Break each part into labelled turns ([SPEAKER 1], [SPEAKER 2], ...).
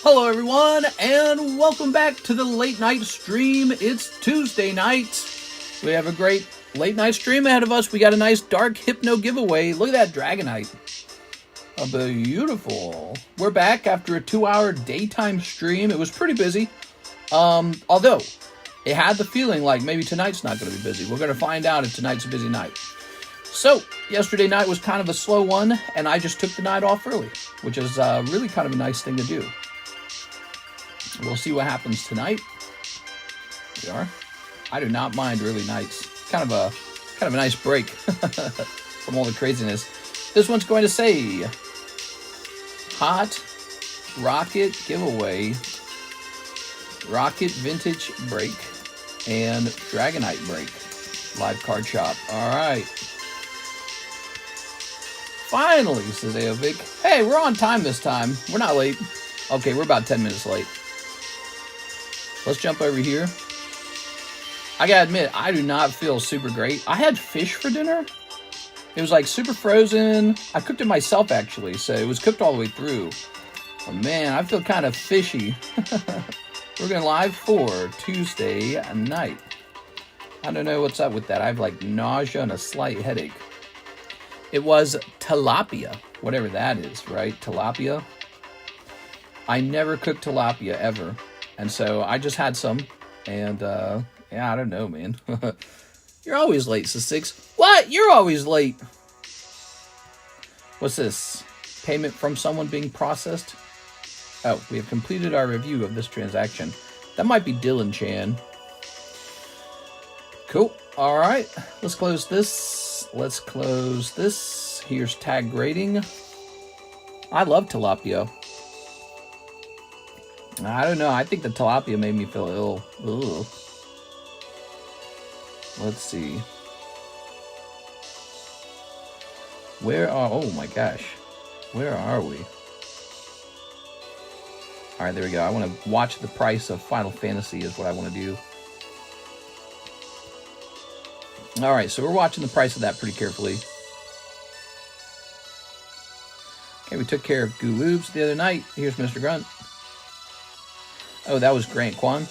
[SPEAKER 1] Hello everyone, and welcome back to the late night stream. It's Tuesday night. We have a great late night stream ahead of us. We got a nice dark hypno giveaway. Look at that Dragonite. Beautiful. We're back after a 2-hour daytime stream. It was pretty busy. Although, it had the feeling like maybe tonight's not going to be busy. We're going to find out if tonight's a busy night. So, yesterday night was kind of a slow one, and I just took the night off early, which is really kind of a nice thing to do. We'll see what happens tonight. Here we are. I do not mind early nights. Kind of a nice break from all the craziness. This one's going to say Hot Rocket Giveaway, Rocket Vintage Break, and Dragonite Break. Live card shop. Alright. Finally, says Aovic. Hey, we're on time this time. We're not late. Okay, we're about 10 minutes late. Let's jump over here. I gotta admit, I do not feel super great. I had fish for dinner. It was like super frozen. I cooked it myself, actually, so it was cooked all the way through. Oh, man, I feel kind of fishy. We're going live for Tuesday night. I don't know what's up with that. I have like nausea and a slight headache. It was tilapia, whatever that is, right? Tilapia. I never cooked tilapia ever. And so I just had some. And, yeah, I don't know, man. You're always late, Six. What? You're always late. What's this? Payment from someone being processed? Oh, we have completed our review of this transaction. That might be Dylan Chan. Cool. All right. Let's close this. Let's close this. Here's tag grading. I love tilapia. I don't know. I think the tilapia made me feel ill. Ugh. Let's see. Oh my gosh. Where are we? All right, there we go. I want to watch the price of Final Fantasy is what I want to do. All right, so we're watching the price of that pretty carefully. Okay, we took care of Gooloobs the other night. Here's Mr. Grunt. Oh, that was Grant Kwan.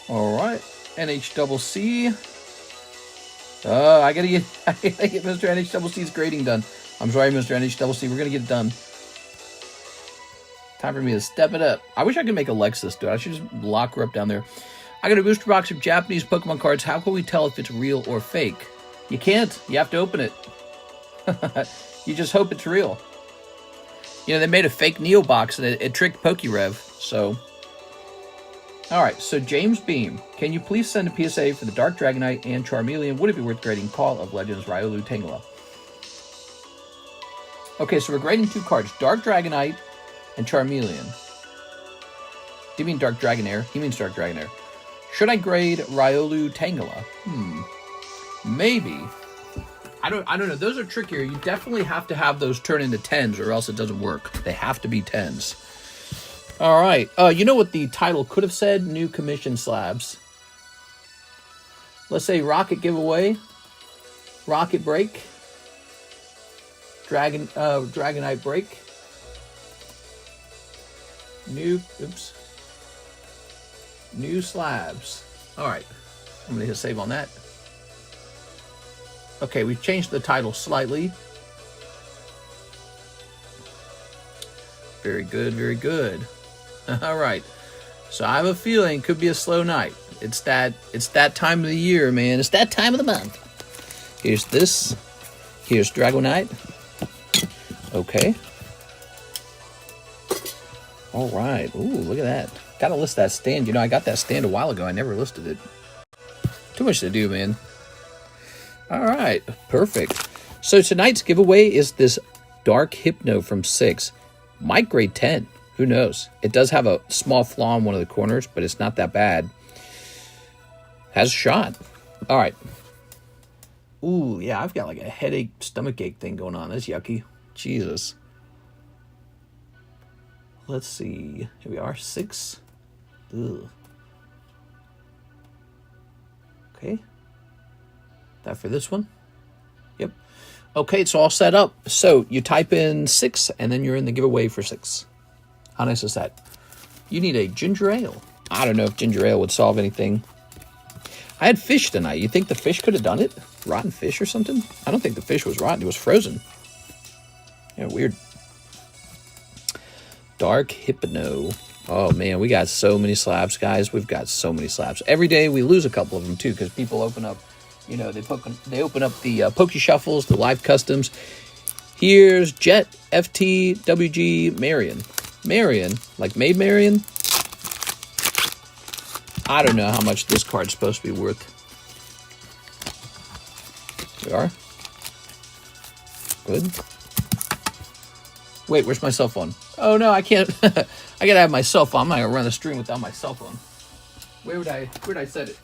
[SPEAKER 1] All right, NHCC. I gotta get Mr. NHCC's grading done. I'm sorry, Mr. NHCC. We're gonna get it done. Time for me to step it up. I wish I could make Alexis do it. I should just lock her up down there. I got a booster box of Japanese Pokemon cards. How can we tell if it's real or fake? You can't. You have to open it. You just hope it's real. You know, they made a fake Neo box and it tricked PokeRev, so. Alright, so James Beam, can you please send a PSA for the Dark Dragonite and Charmeleon? Would it be worth grading Call of Legends Riolu Tangela? Okay, so we're grading 2 cards, Dark Dragonite and Charmeleon. Do you mean Dark Dragonair? He means Dark Dragonair. Should I grade Riolu Tangela? Maybe. I don't know. Those are trickier. You definitely have to have those turn into 10s or else it doesn't work. They have to be 10s. All right. You know what the title could have said? New commission slabs. Let's say Rocket Giveaway, Rocket Break, Dragonite Break, New slabs. All right. I'm going to hit save on that. Okay, we've changed the title slightly. Very good, very good. All right. So I have a feeling it could be a slow night. It's that time of the year, man. It's that time of the month. Here's this. Here's Dragonite. Okay. All right. Ooh, look at that. Gotta list that stand. You know, I got that stand a while ago. I never listed it. Too much to do, man. All right. Perfect. So tonight's giveaway is this Dark Hypno from 6. Might grade 10. Who knows? It does have a small flaw in one of the corners, but it's not that bad. Has a shot. All right. Ooh, yeah, I've got like a headache, stomachache thing going on. That's yucky. Jesus. Let's see. Here we are. 6. Ugh. Okay. That for this one? Yep. Okay, it's all set up. So you type in 6, and then you're in the giveaway for 6. How nice is that? You need a ginger ale. I don't know if ginger ale would solve anything. I had fish tonight. You think the fish could have done it? Rotten fish or something? I don't think the fish was rotten. It was frozen. Yeah, weird. Dark Hypno. Oh, man, we got so many slabs, guys. We've got so many slabs. Every day we lose a couple of them, too, because people open up, you know, they open up the Poke Shuffles, the live customs. Here's Jet FTWG Marion. Marion, like Maid Marion. I don't know how much this card's supposed to be worth. We are. Good. Wait, where's my cell phone? Oh no, I can't. I gotta have my cell phone. I'm not gonna run the stream without my cell phone. Where'd I set it?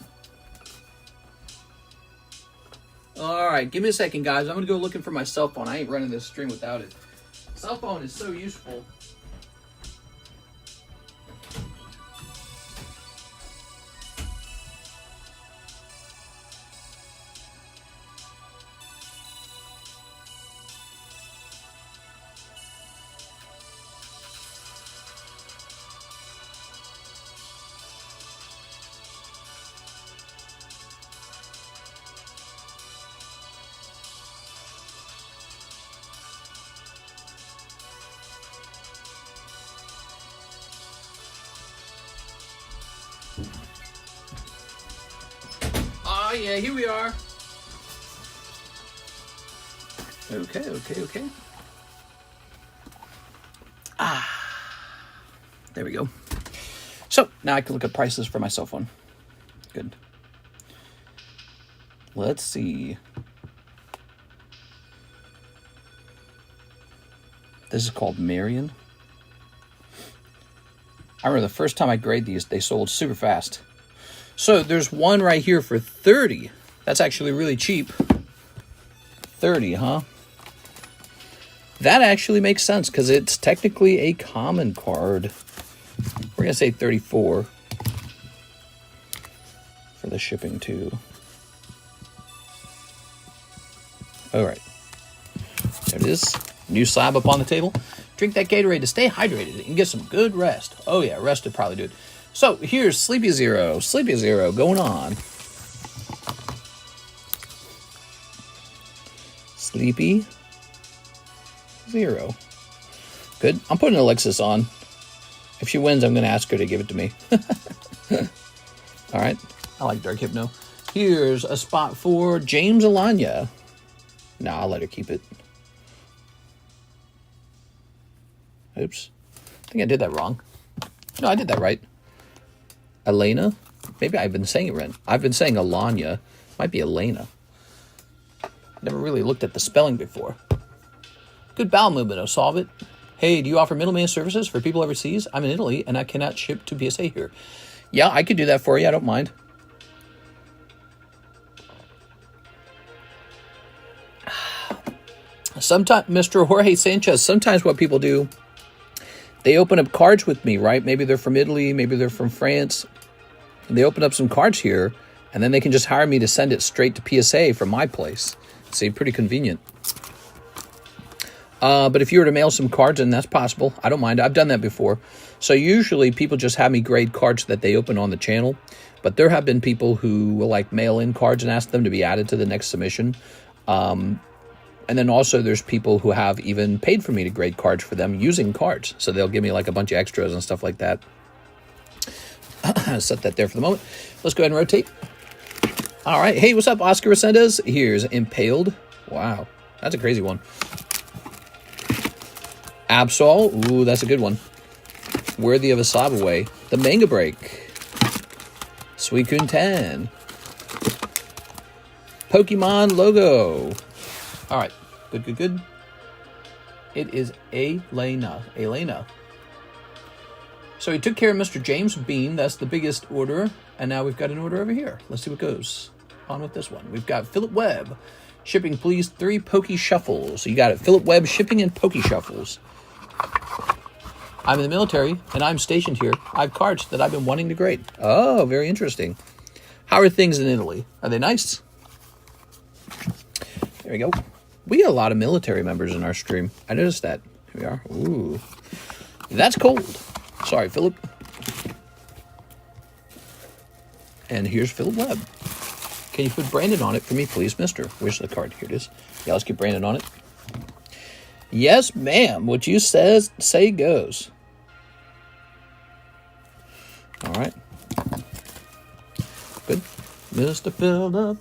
[SPEAKER 1] Alright, give me a second, guys. I'm gonna go looking for my cell phone. I ain't running this stream without it. Cell phone is so useful. Oh yeah, here we are. Okay. There we go. So now I can look at prices for my cell phone. Good. Let's see. This is called Marion. I remember the first time I graded these, they sold super fast. So there's one right here for 30. That's actually really cheap. 30, huh? That actually makes sense because it's technically a common card. We're going to say 34 for the shipping too. All right. There it is. New slab up on the table. Drink that Gatorade to stay hydrated and get some good rest. Oh yeah, rest would probably do it. So here's Sleepy Zero. Sleepy Zero going on. Sleepy Zero. Good. I'm putting Alexis on. If she wins, I'm going to ask her to give it to me. All right. I like Dark Hypno. Here's a spot for James Alanya. No, I'll let her keep it. Oops. I think I did that wrong. No, I did that right. Elena? Maybe I've been saying it right. I've been saying Alanya. Might be Elena. Never really looked at the spelling before. Good bowel movement, solve it. Hey, do you offer middleman services for people overseas? I'm in Italy and I cannot ship to PSA here. Yeah, I could do that for you. I don't mind. Sometimes, Mr. Jorge Sanchez, sometimes what people do, they open up cards with me, right? Maybe they're from Italy, maybe they're from France. And they open up some cards here, and then they can just hire me to send it straight to PSA from my place. See, pretty convenient. But if you were to mail some cards, and that's possible, I don't mind. I've done that before. So usually people just have me grade cards that they open on the channel. But there have been people who will like mail in cards and ask them to be added to the next submission. And then also there's people who have even paid for me to grade cards for them using cards. So they'll give me like a bunch of extras and stuff like that. Set that there for the moment. Let's go ahead and rotate. All right. Hey, what's up, Oscar Resendez? Here's Impaled. Wow. That's a crazy one. Absol. Ooh, that's a good one. Worthy of a slab away. The Manga Break. Suicune 10. Pokemon logo. All right. Good. It is Elena. So he took care of Mr. James Bean. That's the biggest order. And now we've got an order over here. Let's see what goes on with this one. We've got Philip Webb. Shipping, please. 3 Poke Shuffles. So you got it. Philip Webb shipping and Poke Shuffles. I'm in the military, and I'm stationed here. I have cards that I've been wanting to grade. Oh, very interesting. How are things in Italy? Are they nice? There we go. We get a lot of military members in our stream. I noticed that. Here we are. Ooh. That's cold. Sorry, Philip. And here's Philip Webb. Can you put Brandon on it for me, please, mister? Where's the card? Here it is. Yeah, let's get Brandon on it. Yes, ma'am. What you say goes. All right. Good. Mr. Philip.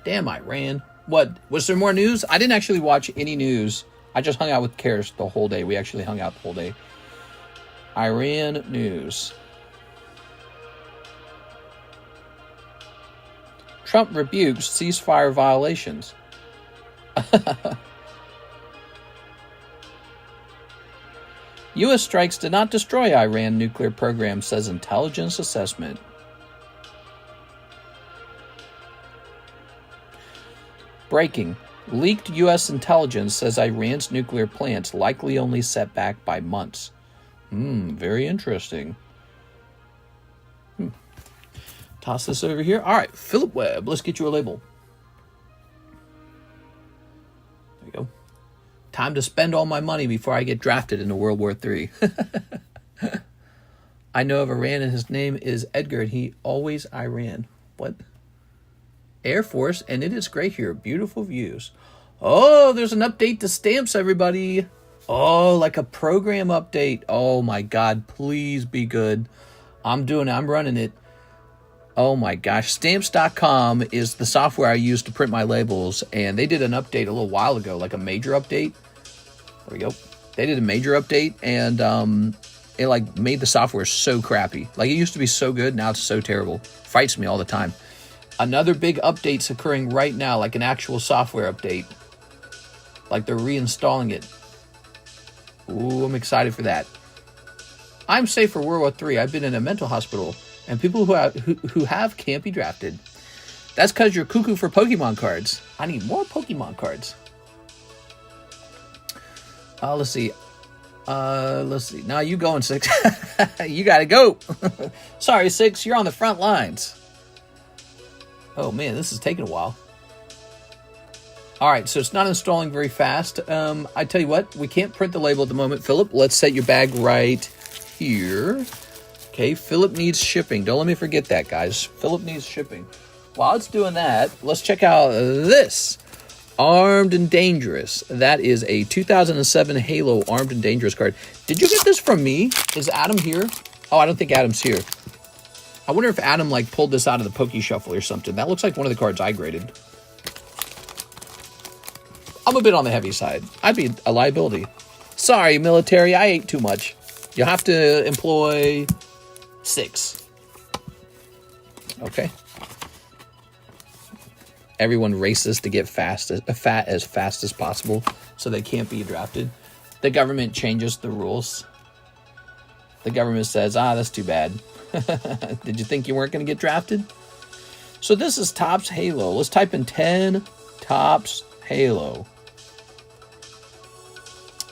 [SPEAKER 1] Damn, Iran. What? Was there more news? I didn't actually watch any news. I just hung out with Karis the whole day. We actually hung out the whole day. Iran news. Trump rebukes ceasefire violations. U.S. strikes did not destroy Iran nuclear program, says intelligence assessment. Breaking. Leaked U.S. intelligence says Iran's nuclear plants likely only set back by months. Very interesting. Toss this over here. All right, Philip Webb, let's get you a label. There you go. Time to spend all my money before I get drafted into World War III. I know of Iran and his name is Edgar and he always Iran. What? Air Force, and it is great here. Beautiful views. Oh, there's an update to stamps, everybody. Oh, like a program update. Oh my God, please be good. I'm running it. Oh my gosh, Stamps.com is the software I use to print my labels, and they did an update a little while ago, like a major update. There we go. They did a major update, and it like made the software so crappy. Like it used to be so good, now it's so terrible. Fights me all the time. Another big update's occurring right now, like an actual software update. Like they're reinstalling it. Ooh, I'm excited for that. I'm safe for World War III. I've been in a mental hospital. And people who have can't be drafted. That's because you're cuckoo for Pokemon cards. I need more Pokemon cards. Let's see. Now you going, Six. You got to go. Sorry, Six. You're on the front lines. Oh, man. This is taking a while. All right. So it's not installing very fast. I tell you what. We can't print the label at the moment. Philip, let's set your bag right here. Okay, Philip needs shipping. Don't let me forget that, guys. Philip needs shipping. While it's doing that, let's check out this. Armed and Dangerous. That is a 2007 Halo Armed and Dangerous card. Did you get this from me? Is Adam here? Oh, I don't think Adam's here. I wonder if Adam, like, pulled this out of the Poke Shuffle or something. That looks like one of the cards I graded. I'm a bit on the heavy side. I'd be a liability. Sorry, military. I ate too much. You'll have to employ 6. Okay. Everyone races to get fat as fast as possible so they can't be drafted. The government changes the rules. The government says, that's too bad. Did you think you weren't going to get drafted? So this is Topps Halo. Let's type in 10 Topps Halo.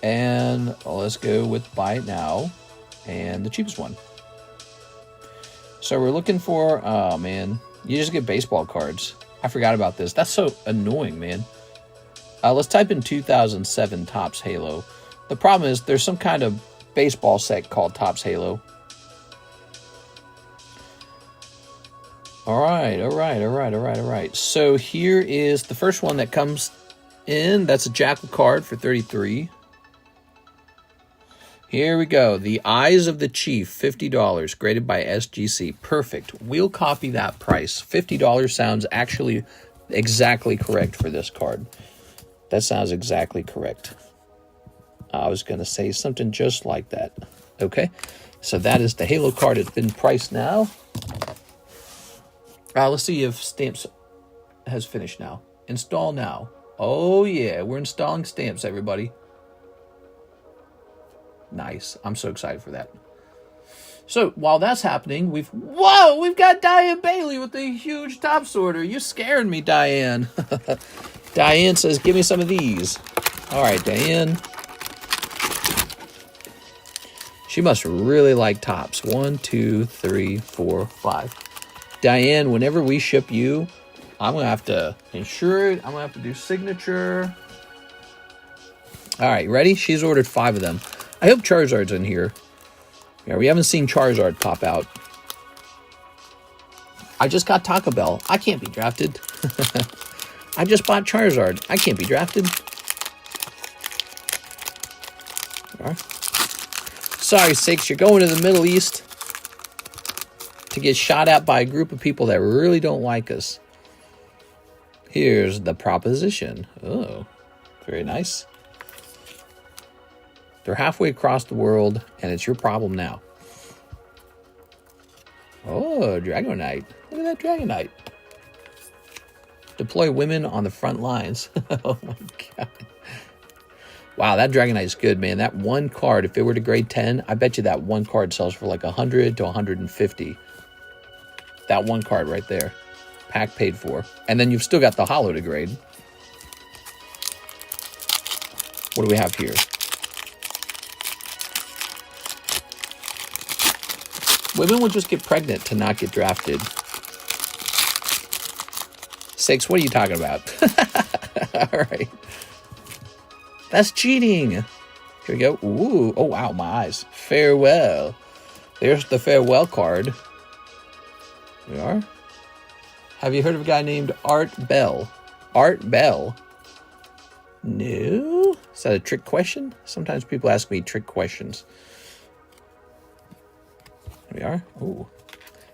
[SPEAKER 1] And let's go with buy it now and the cheapest one. So we're looking for, oh man, you just get baseball cards. I forgot about this. That's so annoying, man. Let's type in 2007 Topps Halo. The problem is there's some kind of baseball set called Topps Halo. All right. So here is the first one that comes in. That's a Jackal card for 33. Here we go. The Eyes of the Chief, $50, graded by SGC. Perfect. We'll copy that price. $50 sounds actually exactly correct for this card. That sounds exactly correct. I was going to say something just like that. Okay. So that is the Halo card. It's been priced now. Let's see if Stamps has finished now. Install now. Oh, yeah. We're installing Stamps, everybody. Nice. I'm so excited for that. So while that's happening, we've got Diane Bailey with a huge Topps order. You're scaring me, Diane. Diane says, give me some of these. All right, Diane. She must really like Topps. 1, 2, 3, 4, 5. Diane, whenever we ship you, I'm going to have to insure it. I'm going to have to do signature. All right, ready? She's ordered 5 of them. I hope Charizard's in here. Yeah, we haven't seen Charizard pop out. I just got Taco Bell. I can't be drafted. I just bought Charizard. I can't be drafted. Right. Sorry, Six, you're going to the Middle East to get shot at by a group of people that really don't like us. Here's the proposition. Oh, very nice. They're halfway across the world, and it's your problem now. Oh, Dragonite. Look at that Dragonite. Deploy women on the front lines. Oh, my God. Wow, that Dragonite is good, man. That one card, if it were to grade 10, I bet you that one card sells for like 100 to 150. That one card right there. Pack paid for. And then you've still got the holo to grade. What do we have here? Women will just get pregnant to not get drafted. Six, what are you talking about? All right. That's cheating. Here we go. Ooh. Oh, wow, my eyes. Farewell. There's the farewell card. We are. Have you heard of a guy named Art Bell? Art Bell? No? Is that a trick question? Sometimes people ask me trick questions. Here we are. Ooh.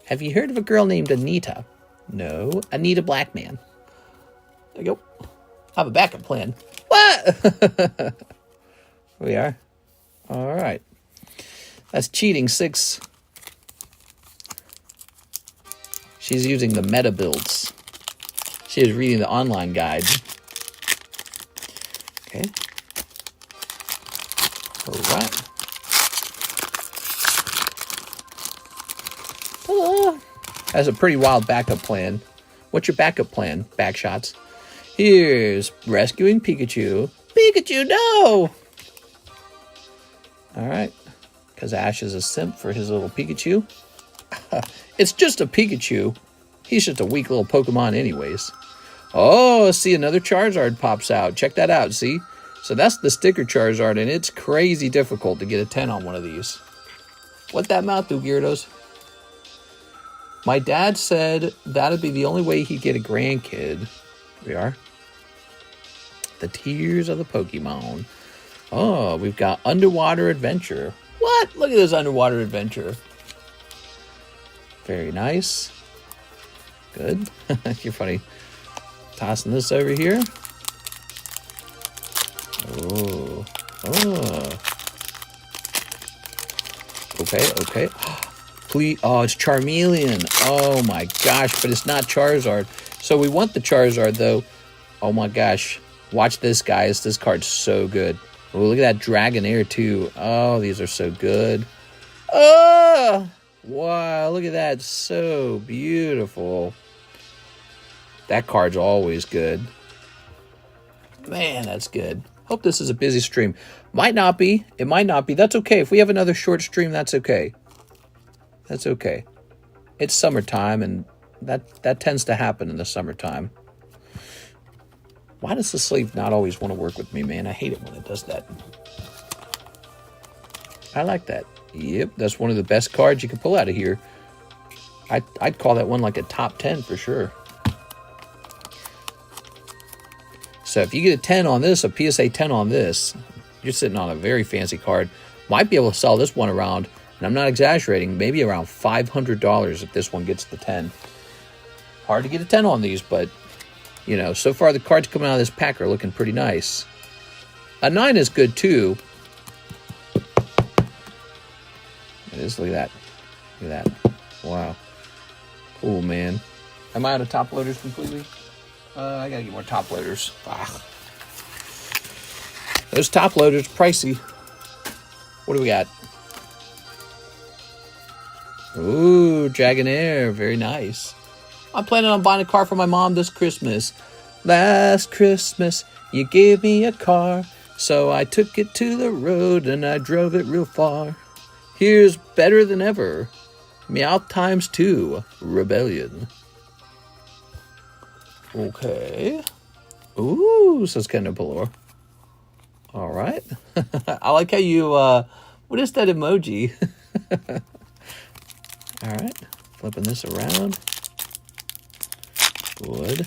[SPEAKER 1] Have you heard of a girl named Anita? No. Anita Blackman. There you go. I have a backup plan. What? Here we are. All right. That's cheating, Six. She's using the meta builds. She is reading the online guide. Okay. All right. Ta-da. That's a pretty wild backup plan. What's your backup plan, Backshots? Here's rescuing Pikachu. Pikachu, no! All right. Because Ash is a simp for his little Pikachu. It's just a Pikachu. He's just a weak little Pokemon anyways. Oh, see, another Charizard pops out. Check that out, see? So that's the sticker Charizard, and it's crazy difficult to get a 10 on one of these. What that mouth do, Gyarados? My dad said that'd be the only way he'd get a grandkid. Here we are. The Tears of the Pokemon. Oh, we've got Underwater Adventure. What? Look at this Underwater Adventure. Very nice. Good. You're funny. Tossing this over here. Oh. Oh. Okay, okay. Please. Oh, it's Charmeleon. Oh my gosh, but it's not Charizard. So we want the Charizard though. Oh my gosh. Watch this, guys. This card's so good. Oh, look at that Dragonair too. Oh, these are so good. Oh! Wow, look at that. So beautiful. That card's always good. Man, that's good. Hope this is a busy stream. Might not be. It might not be. That's okay. If we have another short stream, that's okay. That's okay. It's summertime, and that tends to happen in the summertime. Why does the sleeve not always want to work with me, man? I hate it when it does that. I like that. Yep, that's one of the best cards you can pull out of here. I'd call that one like a top 10 for sure. So if you get a 10 on this, a PSA 10 on this, you're sitting on a very fancy card. Might be able to sell this one around, and I'm not exaggerating, maybe around $500 if this one gets the 10. Hard to get a 10 on these, but, you know, so far the cards coming out of this pack are looking pretty nice. A 9 is good too. It is, look at that. Look at that. Wow. Cool, man. Am I out of top loaders completely? I gotta get more top loaders. Ah. Those top loaders are pricey. What do we got? Ooh, Dragonair. Very nice. I'm planning on buying a car for my mom this Christmas. Last Christmas, you gave me a car, so I took it to the road and I drove it real far. Here's better than ever. Meowth times 2. Rebellion. Okay. Ooh, says Kendall Pelor. All right. I like how you, what is that emoji? All right. Flipping this around. Good.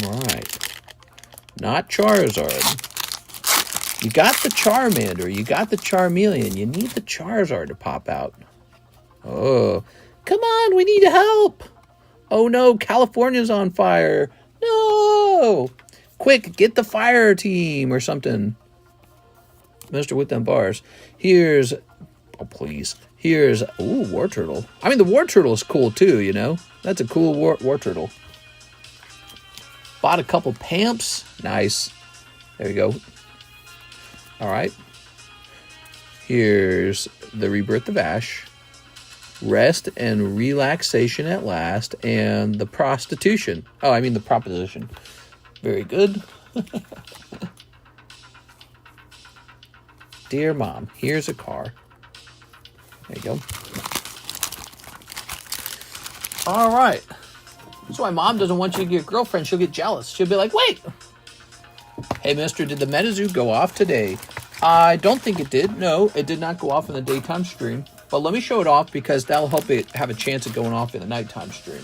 [SPEAKER 1] All right. Not Charizard. You got the Charmander. You got the Charmeleon. You need the Charizard to pop out. Oh. Come on, we need help. Oh no, California's on fire. No. Quick, get the fire team or something. Mister with them bars. Here's, oh please. Here's, ooh, War Turtle. I mean, the War Turtle is cool too, you know. That's a cool War Turtle. Bought a couple Pamps. Nice. There we go. All right. Here's the Rebirth of Ash. Rest and Relaxation at Last. And the Prostitution. Oh, I mean the Proposition. Very good. Dear Mom, here's a car. There you go. All right. That's why Mom doesn't want you to get a girlfriend. She'll get jealous. She'll be like, wait. Hey, mister, did the Metazoo go off today? I don't think it did. No, it did not go off in the daytime stream. But let me show it off because that'll help it have a chance of going off in the nighttime stream.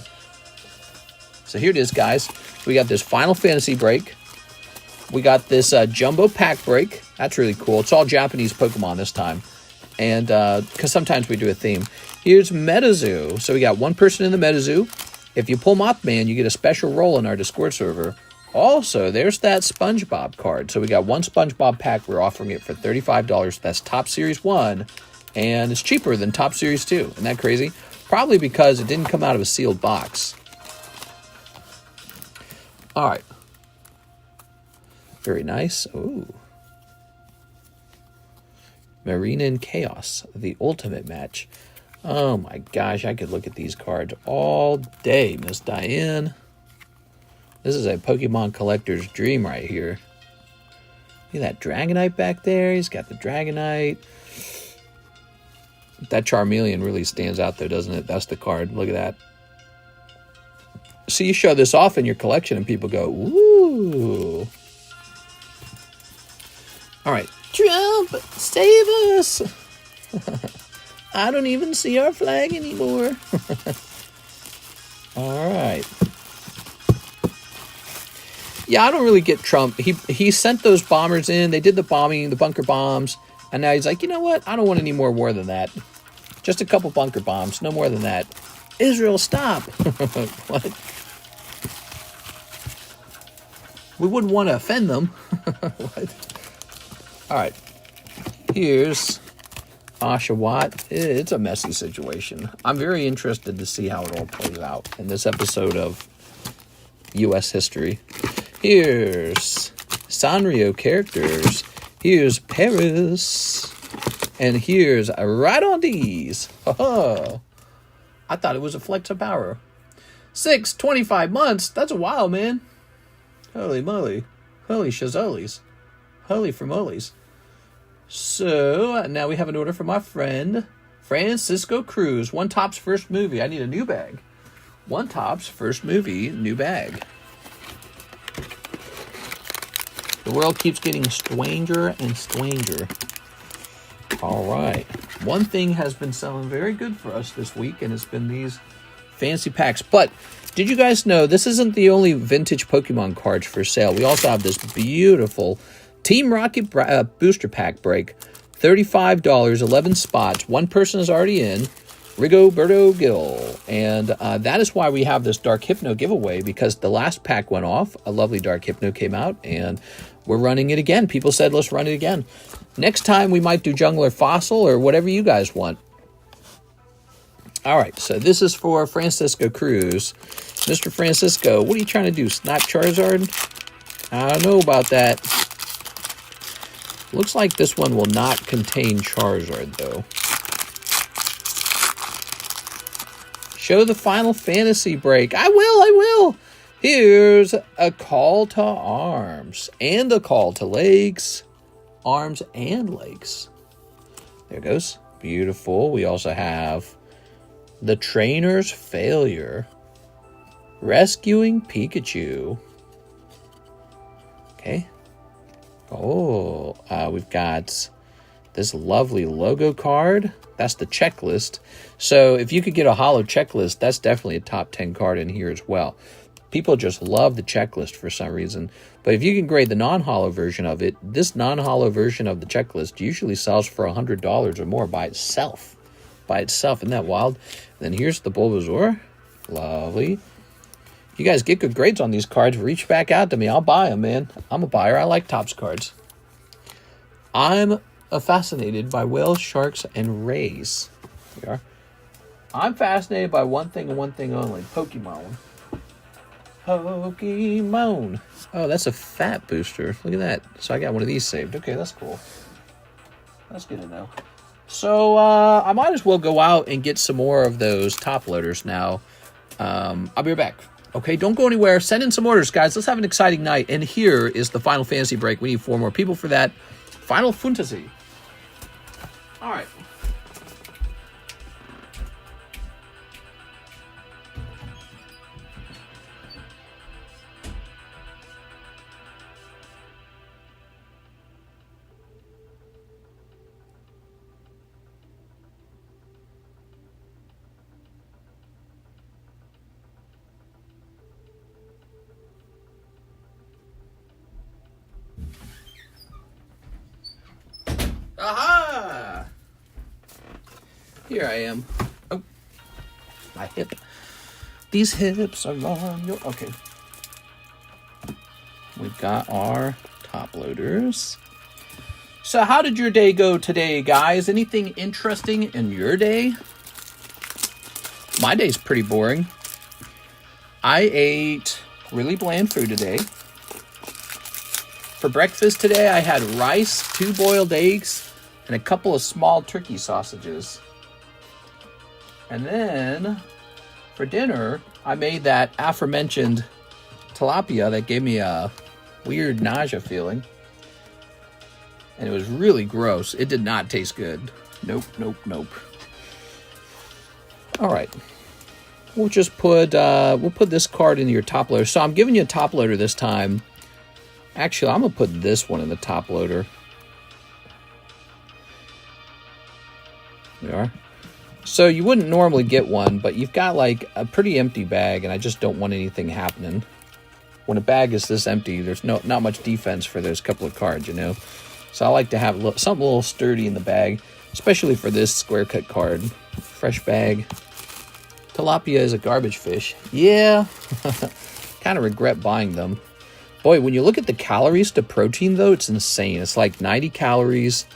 [SPEAKER 1] So here it is, guys. We got this Final Fantasy break. We got this Jumbo Pack break. That's really cool. It's all Japanese Pokemon this time. And because sometimes we do a theme. Here's Metazoo. So we got one person in the Metazoo. If you pull Mothman, you get a special role in our Discord server. Also, there's that SpongeBob card. So we got one SpongeBob pack. We're offering it for $35. That's Top Series 1. And it's cheaper than Top Series 2. Isn't that crazy? Probably because it didn't come out of a sealed box. All right. Very nice. Ooh. Marina and Chaos, the ultimate match. Oh my gosh, I could look at these cards all day, Miss Diane. This is a Pokemon collector's dream right here. Look at that Dragonite back there. He's got the Dragonite. That Charmeleon really stands out there, doesn't it? That's the card. Look at that. So you show this off in your collection and people go, ooh. All right. Trump, save us. I don't even see our flag anymore. All right. Yeah, I don't really get Trump. He sent those bombers in. They did the bombing, the bunker bombs. And now he's like, you know what? I don't want any more war than that. Just a couple bunker bombs. No more than that. Israel, stop. What? We wouldn't want to offend them. What? All right. Here's Oshawott. It's a messy situation. I'm very interested to see how it all plays out in this episode of U.S. history. Here's Sanrio characters. Here's Paris. And here's Rhydondees. I thought it was a flex of power. 25 months. That's a while, man. Holy moly. Holy shazolis. Holy fromolies. So, now we have an order from my friend, Francisco Cruz. One Top's first movie. I need a new bag. One Top's first movie, new bag. The world keeps getting stranger and stranger. All right. One thing has been selling very good for us this week, and it's been these fancy packs. But did you guys know this isn't the only vintage Pokemon cards for sale? We also have this beautiful Team Rocket booster pack break. $35, 11 spots. One person is already in. Rigoberto Gil. And that is why we have this Dark Hypno giveaway, because the last pack went off. A lovely Dark Hypno came out, and we're running it again. People said, let's run it again. Next time, we might do Jungler Fossil or whatever you guys want. All right, so this is for Francisco Cruz. Mr. Francisco, what are you trying to do? Snap Charizard? I don't know about that. Looks like this one will not contain Charizard, though. Show the Final Fantasy break. I will. Here's a call to arms and a call to legs. Arms and legs. There it goes. Beautiful. We also have the Trainer's Failure. Rescuing Pikachu. Okay. Oh, we've got this lovely logo card. That's the checklist. So if you could get a holo checklist, that's definitely a top 10 card in here as well. People just love the checklist for some reason. But if you can grade the non-holo version of it, this non-holo version of the checklist usually sells for $100 or more by itself. Isn't that wild? And then here's the Bulbasaur. Lovely. You guys get good grades on these cards. Reach back out to me. I'll buy them, man. I'm a buyer. I like Topps cards. I'm fascinated by whales, sharks, and rays. Here we are. I'm fascinated by one thing and one thing only. Pokemon. Pokemon. Oh, that's a fat booster. Look at that. So I got one of these saved. Okay, that's cool. That's good to know. So I might as well go out and get some more of those top loaders now. I'll be right back. Okay, don't go anywhere. Send in some orders, guys. Let's have an exciting night. And here is the Final Fantasy break. We need 4 more people for that. Final Fantasy. All right. Aha! Here I am. Oh, my hip. These hips are on your... Okay. We've got our top loaders. So how did your day go today, guys? Anything interesting in your day? My day's pretty boring. I ate really bland food today. For breakfast today, I had rice, 2 boiled eggs, and a couple of small turkey sausages. And then, for dinner, I made that aforementioned tilapia that gave me a weird nausea feeling. And it was really gross. It did not taste good. Nope. All right. We'll just put this card into your top loader. So I'm giving you a top loader this time. Actually, I'm going to put this one in the top loader. There we are. So you wouldn't normally get one, but you've got like a pretty empty bag, and I just don't want anything happening. When a bag is this empty, there's not much defense for those couple of cards, you know? So I like to have something a little sturdy in the bag, especially for this square cut card. Fresh bag. Tilapia is a garbage fish. Yeah. Kind of regret buying them. Boy, when you look at the calories to protein, though, it's insane. It's like 90 calories,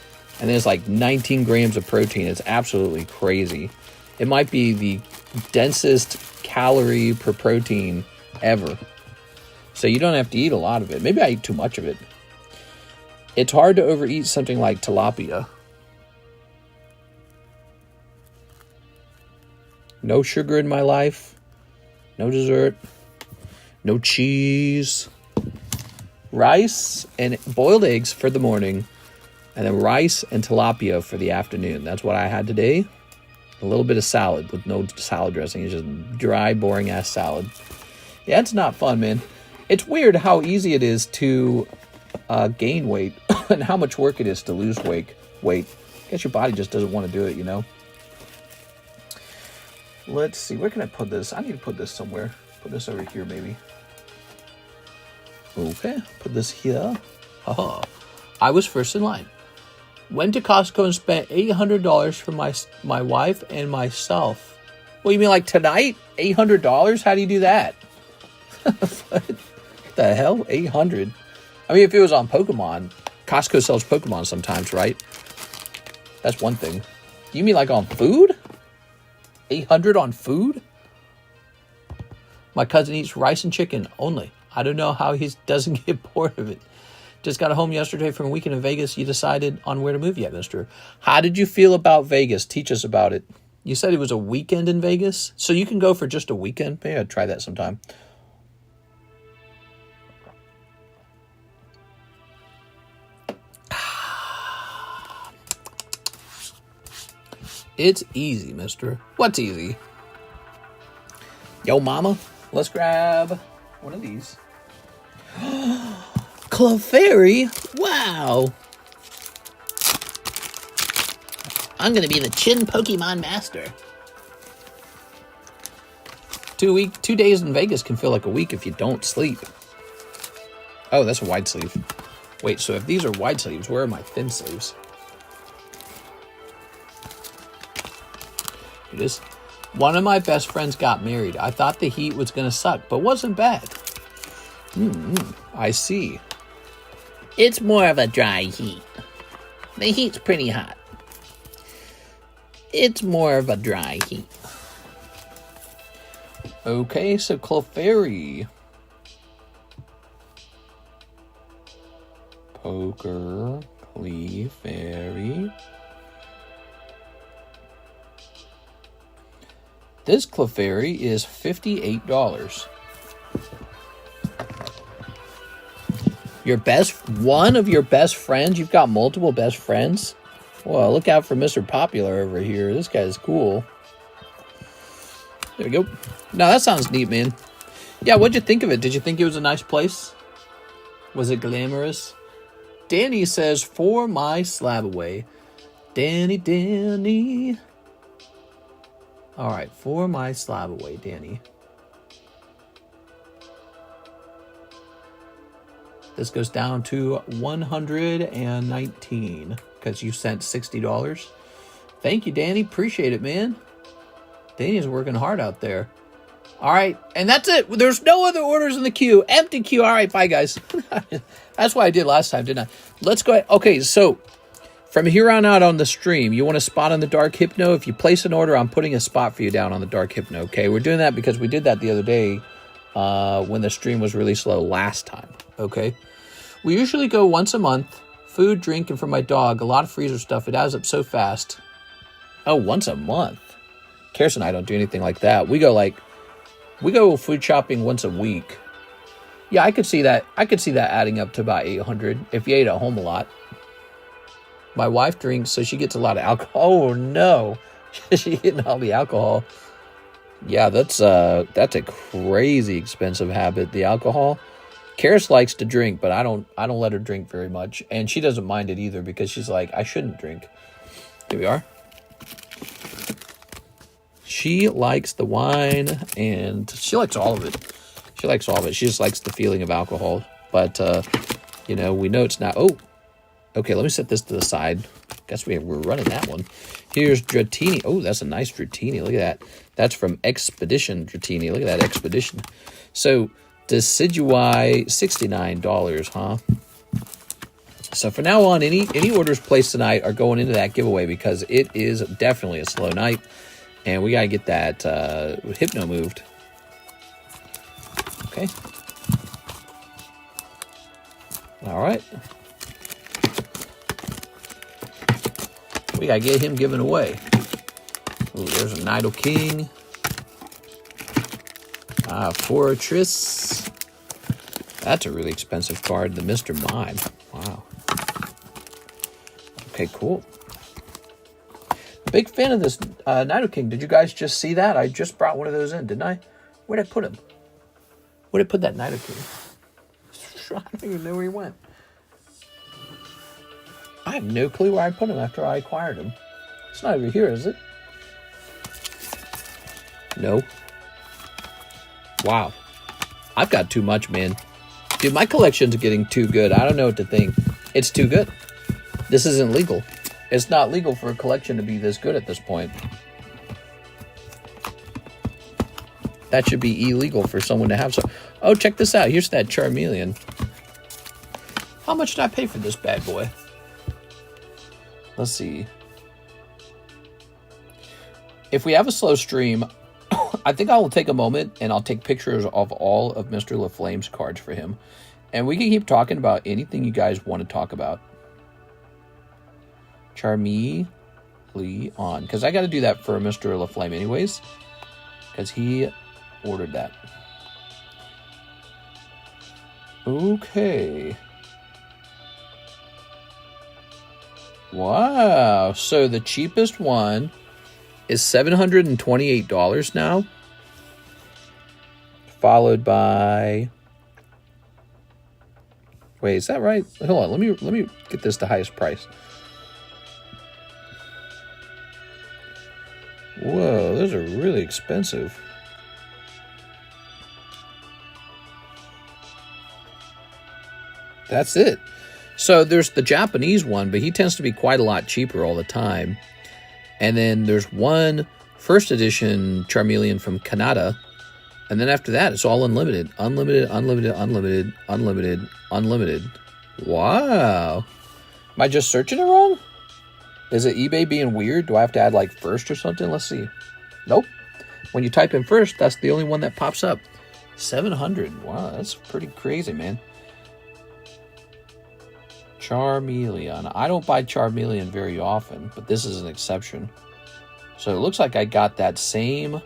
[SPEAKER 1] and there's like 19 grams of protein. It's absolutely crazy. It might be the densest calorie per protein ever. So you don't have to eat a lot of it. Maybe I eat too much of it. It's hard to overeat something like tilapia. No sugar in my life. No dessert. No cheese. Rice and boiled eggs for the morning, and then rice and tilapia for the afternoon. That's what I had today. A little bit of salad with no salad dressing. It's just dry, boring-ass salad. Yeah, it's not fun, man. It's weird how easy it is to gain weight and how much work it is to lose weight. I guess your body just doesn't want to do it, you know? Let's see. Where can I put this? I need to put this somewhere. Put this over here, maybe. Okay, put this here. Oh, I was first in line. Went to Costco and spent $800 for my wife and myself. Well, you mean like tonight? $800? How do you do that? What the hell? 800? I mean, if it was on Pokemon, Costco sells Pokemon sometimes, right? That's one thing. You mean like on food? 800 on food? My cousin eats rice and chicken only. I don't know how he doesn't get bored of it. Just got home yesterday from a weekend in Vegas. You decided on where to move yet, mister. How did you feel about Vegas? Teach us about it. You said it was a weekend in Vegas? So you can go for just a weekend? Maybe I'd try that sometime. It's easy, mister. What's easy? Yo, mama, let's grab one of these. Clefairy? Wow. I'm going to be the Chin Pokemon Master. 2 days in Vegas can feel like a week if you don't sleep. Oh, that's a wide sleeve. Wait, so if these are wide sleeves, where are my thin sleeves? It is. One of my best friends got married. I thought the heat was going to suck, but wasn't bad. I see. It's more of a dry heat. The heat's pretty hot. It's more of a dry heat. Okay, so Clefairy. Poker, Clefairy. This Clefairy is $58. One of your best friends? You've got multiple best friends? Well, look out for Mr. Popular over here. This guy's cool. There we go. No, that sounds neat, man. Yeah, what'd you think of it? Did you think it was a nice place? Was it glamorous? Danny says, for my slab away. Danny. All right, for my slab away, Danny. This goes down to $119 because you sent $60. Thank you, Danny. Appreciate it, man. Danny's working hard out there. All right, and that's it. There's no other orders in the queue. Empty queue. All right, bye, guys. That's what I did last time, didn't I? Let's go ahead. Okay, so from here on out on the stream, you want a spot on the Dark Hypno? If you place an order, I'm putting a spot for you down on the Dark Hypno, okay? We're doing that because we did that the other day when the stream was really slow last time, okay? We usually go once a month. Food, drink, and for my dog, a lot of freezer stuff. It adds up so fast. Oh, once a month. Karis and I don't do anything like that. We go food shopping once a week. Yeah, I could see that. I could see that adding up to about 800 if you ate at home a lot. My wife drinks, so she gets a lot of alcohol. Oh no, she's getting all the alcohol. Yeah, that's a crazy expensive habit. The alcohol. Karis likes to drink, but I don't let her drink very much, and she doesn't mind it either because she's like, I shouldn't drink. Here we are. She likes the wine, and she likes all of it. She likes all of it. She just likes the feeling of alcohol. But, we know it's not... Oh, okay, let me set this to the side. Guess we're running that one. Here's Dratini. Oh, that's a nice Dratini. Look at that. That's from Expedition Dratini. Look at that Expedition. So, Decidui, $69, huh? So, for now on, any orders placed tonight are going into that giveaway because it is definitely a slow night. And we got to get that Hypno moved. Okay. All right. We got to get him given away. Ooh, there's a Nido King. Fortress. That's a really expensive card. The Mr. Mime. Wow. Okay, cool. Big fan of this Nido King. Did you guys just see that? I just brought one of those in, didn't I? Where'd I put him? Where'd I put that Nido King? I don't even know where he went. I have no clue where I put him after I acquired him. It's not over here, is it? No. Wow. I've got too much, man. Dude, my collection's getting too good. I don't know what to think. It's too good. This isn't legal. It's not legal for a collection to be this good at this point. That should be illegal for someone to have some. Oh, check this out. Here's that Charmeleon. How much did I pay for this bad boy? Let's see. If we have a slow stream, I think I will take a moment and I'll take pictures of all of Mr. LaFlame's cards for him. And we can keep talking about anything you guys want to talk about. Charmeleon. Because I got to do that for Mr. LaFlame anyways. Because he ordered that. Okay. Wow. So the cheapest one is $728 now. Followed by Wait, is that right? Hold on, let me get this to highest price. Whoa, those are really expensive. That's it. So there's the Japanese one, but he tends to be quite a lot cheaper all the time. And then there's one first edition Charmeleon from Canada. And then after that, it's all unlimited. Unlimited, unlimited, unlimited, unlimited, unlimited. Wow. Am I just searching it wrong? Is it eBay being weird? Do I have to add like first or something? Let's see. Nope. When you type in first, that's the only one that pops up. 700. Wow, that's pretty crazy, man. Charmeleon. I don't buy Charmeleon very often, but this is an exception. So it looks like I got that same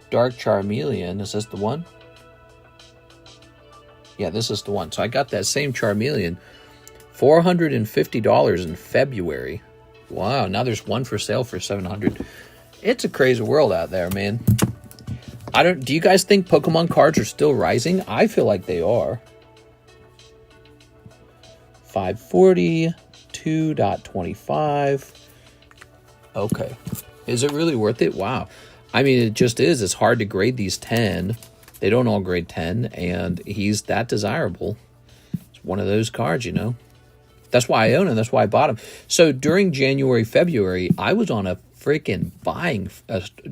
[SPEAKER 1] dark Charmeleon. Is this the one? Yeah, this is the one. So I got that same Charmeleon. $450 in February. Wow, now there's one for sale for $700. It's a crazy world out there, man. Do you guys think Pokemon cards are still rising? I feel like they are. 540, 2.25. Okay. Is it really worth it? Wow. I mean, it just is. It's hard to grade these 10. They don't all grade 10, and he's that desirable. It's one of those cards, you know. That's why I own him. That's why I bought him. So during January, February, I was on a freaking buying.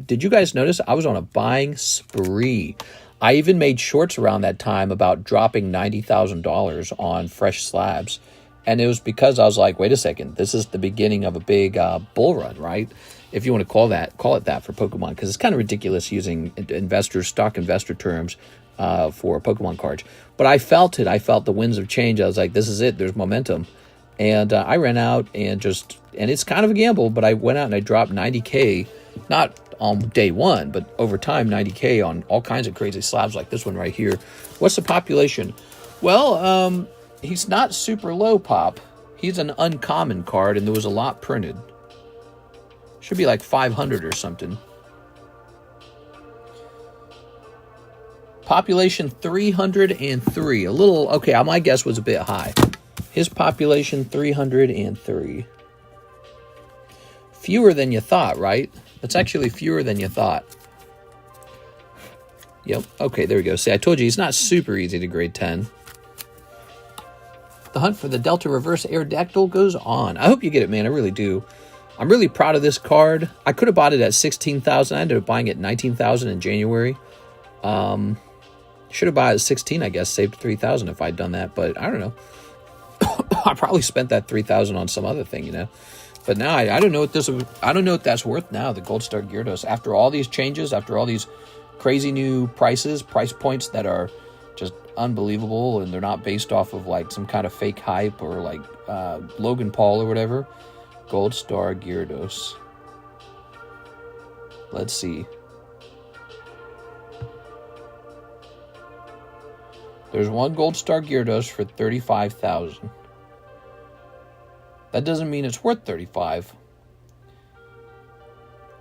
[SPEAKER 1] Did you guys notice? I was on a buying spree. I even made shorts around that time about dropping $90,000 on fresh slabs. And it was because I was like, wait a second, this is the beginning of a big bull run, right? If you want to call it that for Pokemon, because it's kind of ridiculous using stock investor terms for Pokemon cards. But I felt it. I felt the winds of change. I was like, this is it. There's momentum. And I ran out and it's kind of a gamble, but I went out and I dropped 90K, not on day one, but over time, 90K on all kinds of crazy slabs like this one right here. What's the population? Well, he's not super low pop. He's an uncommon card, and there was a lot printed. Should be like 500 or something. Population 303. A little, okay, my guess was a bit high. His population 303. Fewer than you thought, right? It's actually fewer than you thought. Yep. Okay, there we go. See, I told you he's not super easy to grade 10. The hunt for the Delta Reverse Aerodactyl goes on. I hope you get it, man. I really do. I'm really proud of this card. I could have bought it at $16,000. I ended up buying it at $19,000 in January. Should have bought it at $16,000, I guess. Saved $3,000 if I'd done that, but I don't know. I probably spent that $3,000 on some other thing, you know. But now I don't know what I don't know what that's worth now. The Gold Star Gyarados, after all these changes, after all these crazy new price points that are just unbelievable, and they're not based off of like some kind of fake hype or like Logan Paul or whatever. Gold Star Gyarados. Let's see. There's one Gold Star Gyarados for $35,000. That doesn't mean it's worth $35,000.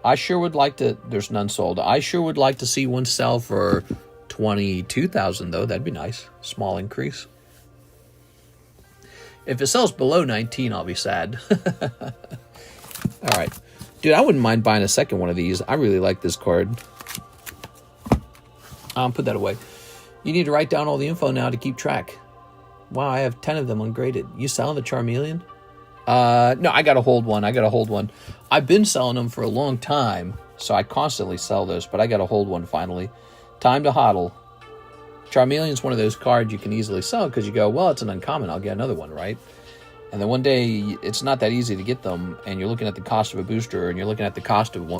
[SPEAKER 1] I sure would like to. There's none sold. I sure would like to see one sell for $22,000 though. That'd be nice. Small increase. If it sells below 19, I'll be sad. All right, dude. I wouldn't mind buying a second one of these. I really like this card. Put that away. You need to write down all the info now to keep track. Wow, I have 10 of them ungraded. You selling the Charmeleon? No, I gotta hold one. I've been selling them for a long time, so I constantly sell those, but I gotta hold one finally. Time to hodl. Charmeleon's one of those cards you can easily sell because you go, well, it's an uncommon, I'll get another one, right? And then one day, it's not that easy to get them, and you're looking at the cost of a booster, and you're looking at the cost of a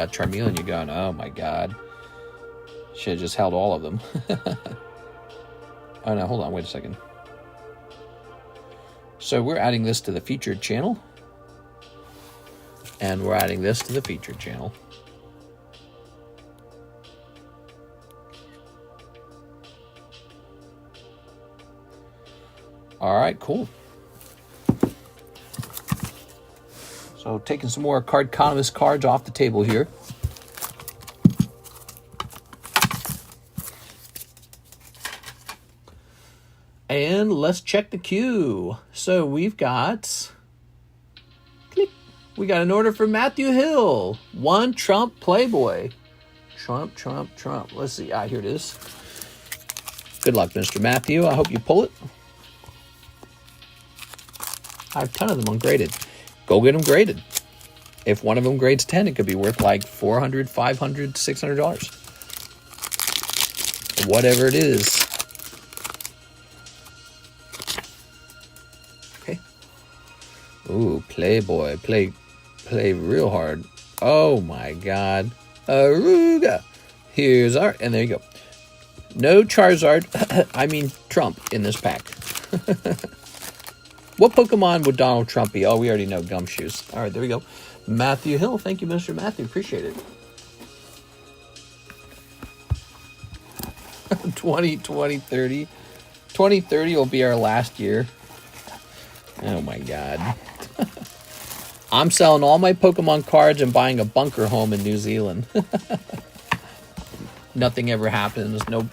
[SPEAKER 1] Charmeleon, you're going, oh my god. Should have just held all of them. Oh no, hold on, wait a second. So we're adding this to the featured channel. And we're adding this to the featured channel. All right, cool. So taking some more Cardconomist cards off the table here. And let's check the queue. So we've got... Click. We got an order for Matthew Hill. 1 Trump Playboy. Trump, Trump, Trump. Let's see. Ah, here it is. Good luck, Mr. Matthew. I hope you pull it. I have a ton of them ungraded. Go get them graded. If one of them grades 10, it could be worth like $400, $500, $600. Whatever it is. Okay. Ooh, Playboy. Play real hard. Oh my God. Aruga. Here's our... And there you go. No Charizard. I mean Trump in this pack. What Pokemon would Donald Trump be? Oh, we already know Gumshoes. All right, there we go. Matthew Hill. Thank you, Mr. Matthew. Appreciate it. 2030 will be our last year. Oh, my God. I'm selling all my Pokemon cards and buying a bunker home in New Zealand. Nothing ever happens. No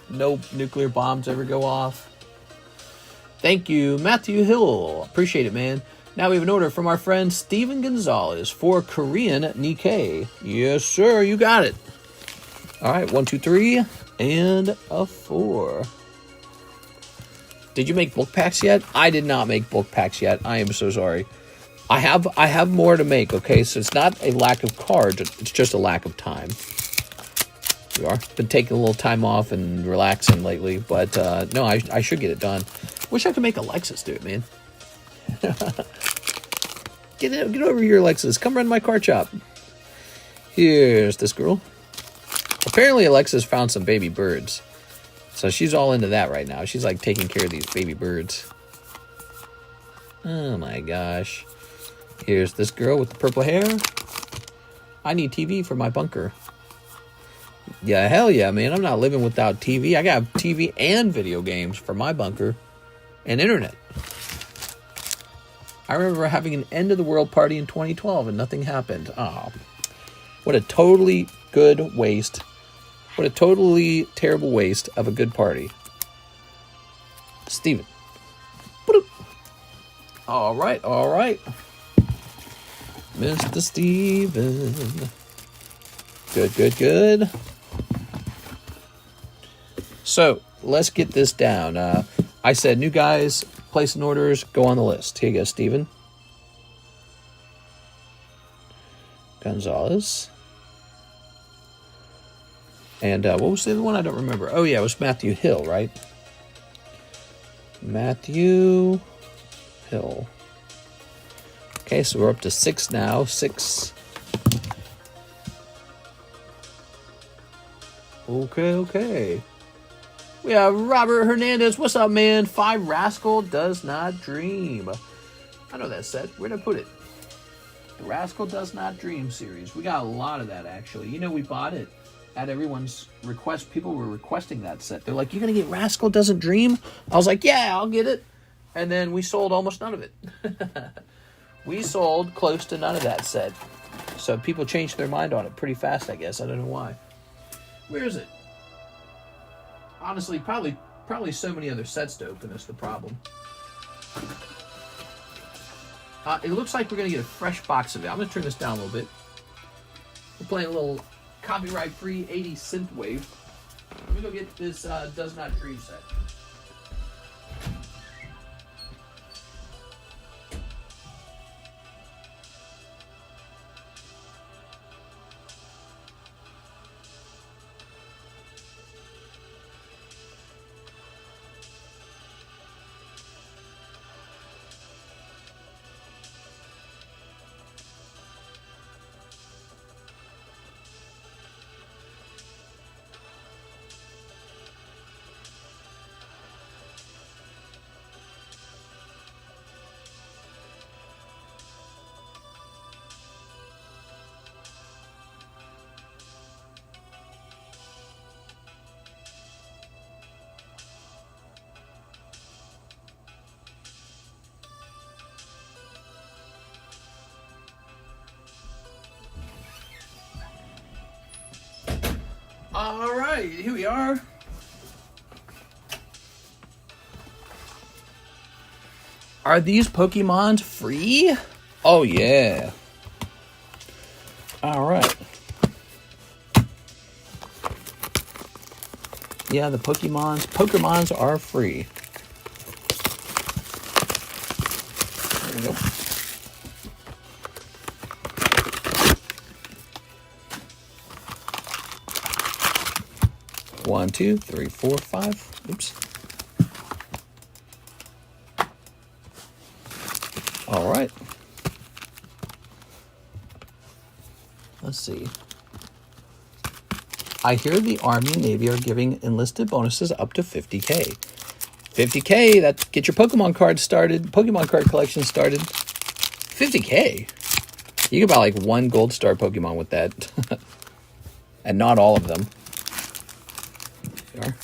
[SPEAKER 1] nuclear bombs ever go off. Thank you, Matthew Hill. Appreciate it, man. Now we have an order from our friend Steven Gonzalez for Korean Nikke. Yes, sir. You got it. All right. 1, 2, 3, and a 4. Did you make book packs yet? I did not make book packs yet. I am so sorry. I have more to make, okay? So it's not a lack of cards. It's just a lack of time. We are. Been taking a little time off and relaxing lately, but no, I should get it done. Wish I could make Alexis do it, man. Get over here, Alexis. Come run my card shop. Here's this girl. Apparently, Alexis found some baby birds. So she's all into that right now. She's like taking care of these baby birds. Oh my gosh. Here's this girl with the purple hair. I need TV for my bunker. Yeah, hell yeah, man. I'm not living without TV. I got TV and video games for my bunker and internet. I remember having an end of the world party in 2012 and nothing happened. Oh, what a totally good waste. What a totally terrible waste of a good party. Steven. All right, all right. Mr. Steven. Good, good, good. So, let's get this down. I said, new guys, placing orders, go on the list. Here you go, Steven. Gonzalez. And what was the other one? I don't remember. Oh, yeah, it was Matthew Hill, right? Matthew Hill. Okay, so we're up to 6 now. 6. Okay. We have Robert Hernandez. What's up, man? 5 Rascal Does Not Dream. I know that set. Where'd I put it? The Rascal Does Not Dream series. We got a lot of that, actually. You know, we bought it at everyone's request. People were requesting that set. They're like, you're going to get Rascal Doesn't Dream? I was like, yeah, I'll get it. And then we sold almost none of it. We sold close to none of that set. So people changed their mind on it pretty fast, I guess. I don't know why. Where is it? Honestly, probably so many other sets to open is the problem. It looks like we're going to get a fresh box of it. I'm going to turn this down a little bit. We're playing a little copyright-free 80s synthwave. Let me go get this Does Not Dream set. All right, here we are. Are these Pokemons free? Oh, yeah. All right. Yeah, the Pokemons are free. There we go. One, two, three, four, five. Oops. All right. Let's see. I hear the Army and Navy are giving enlisted bonuses up to 50K. 50K, that get your Pokemon card started, Pokemon card collection started. 50K? You can buy like one gold star Pokemon with that. And not all of them. There you are.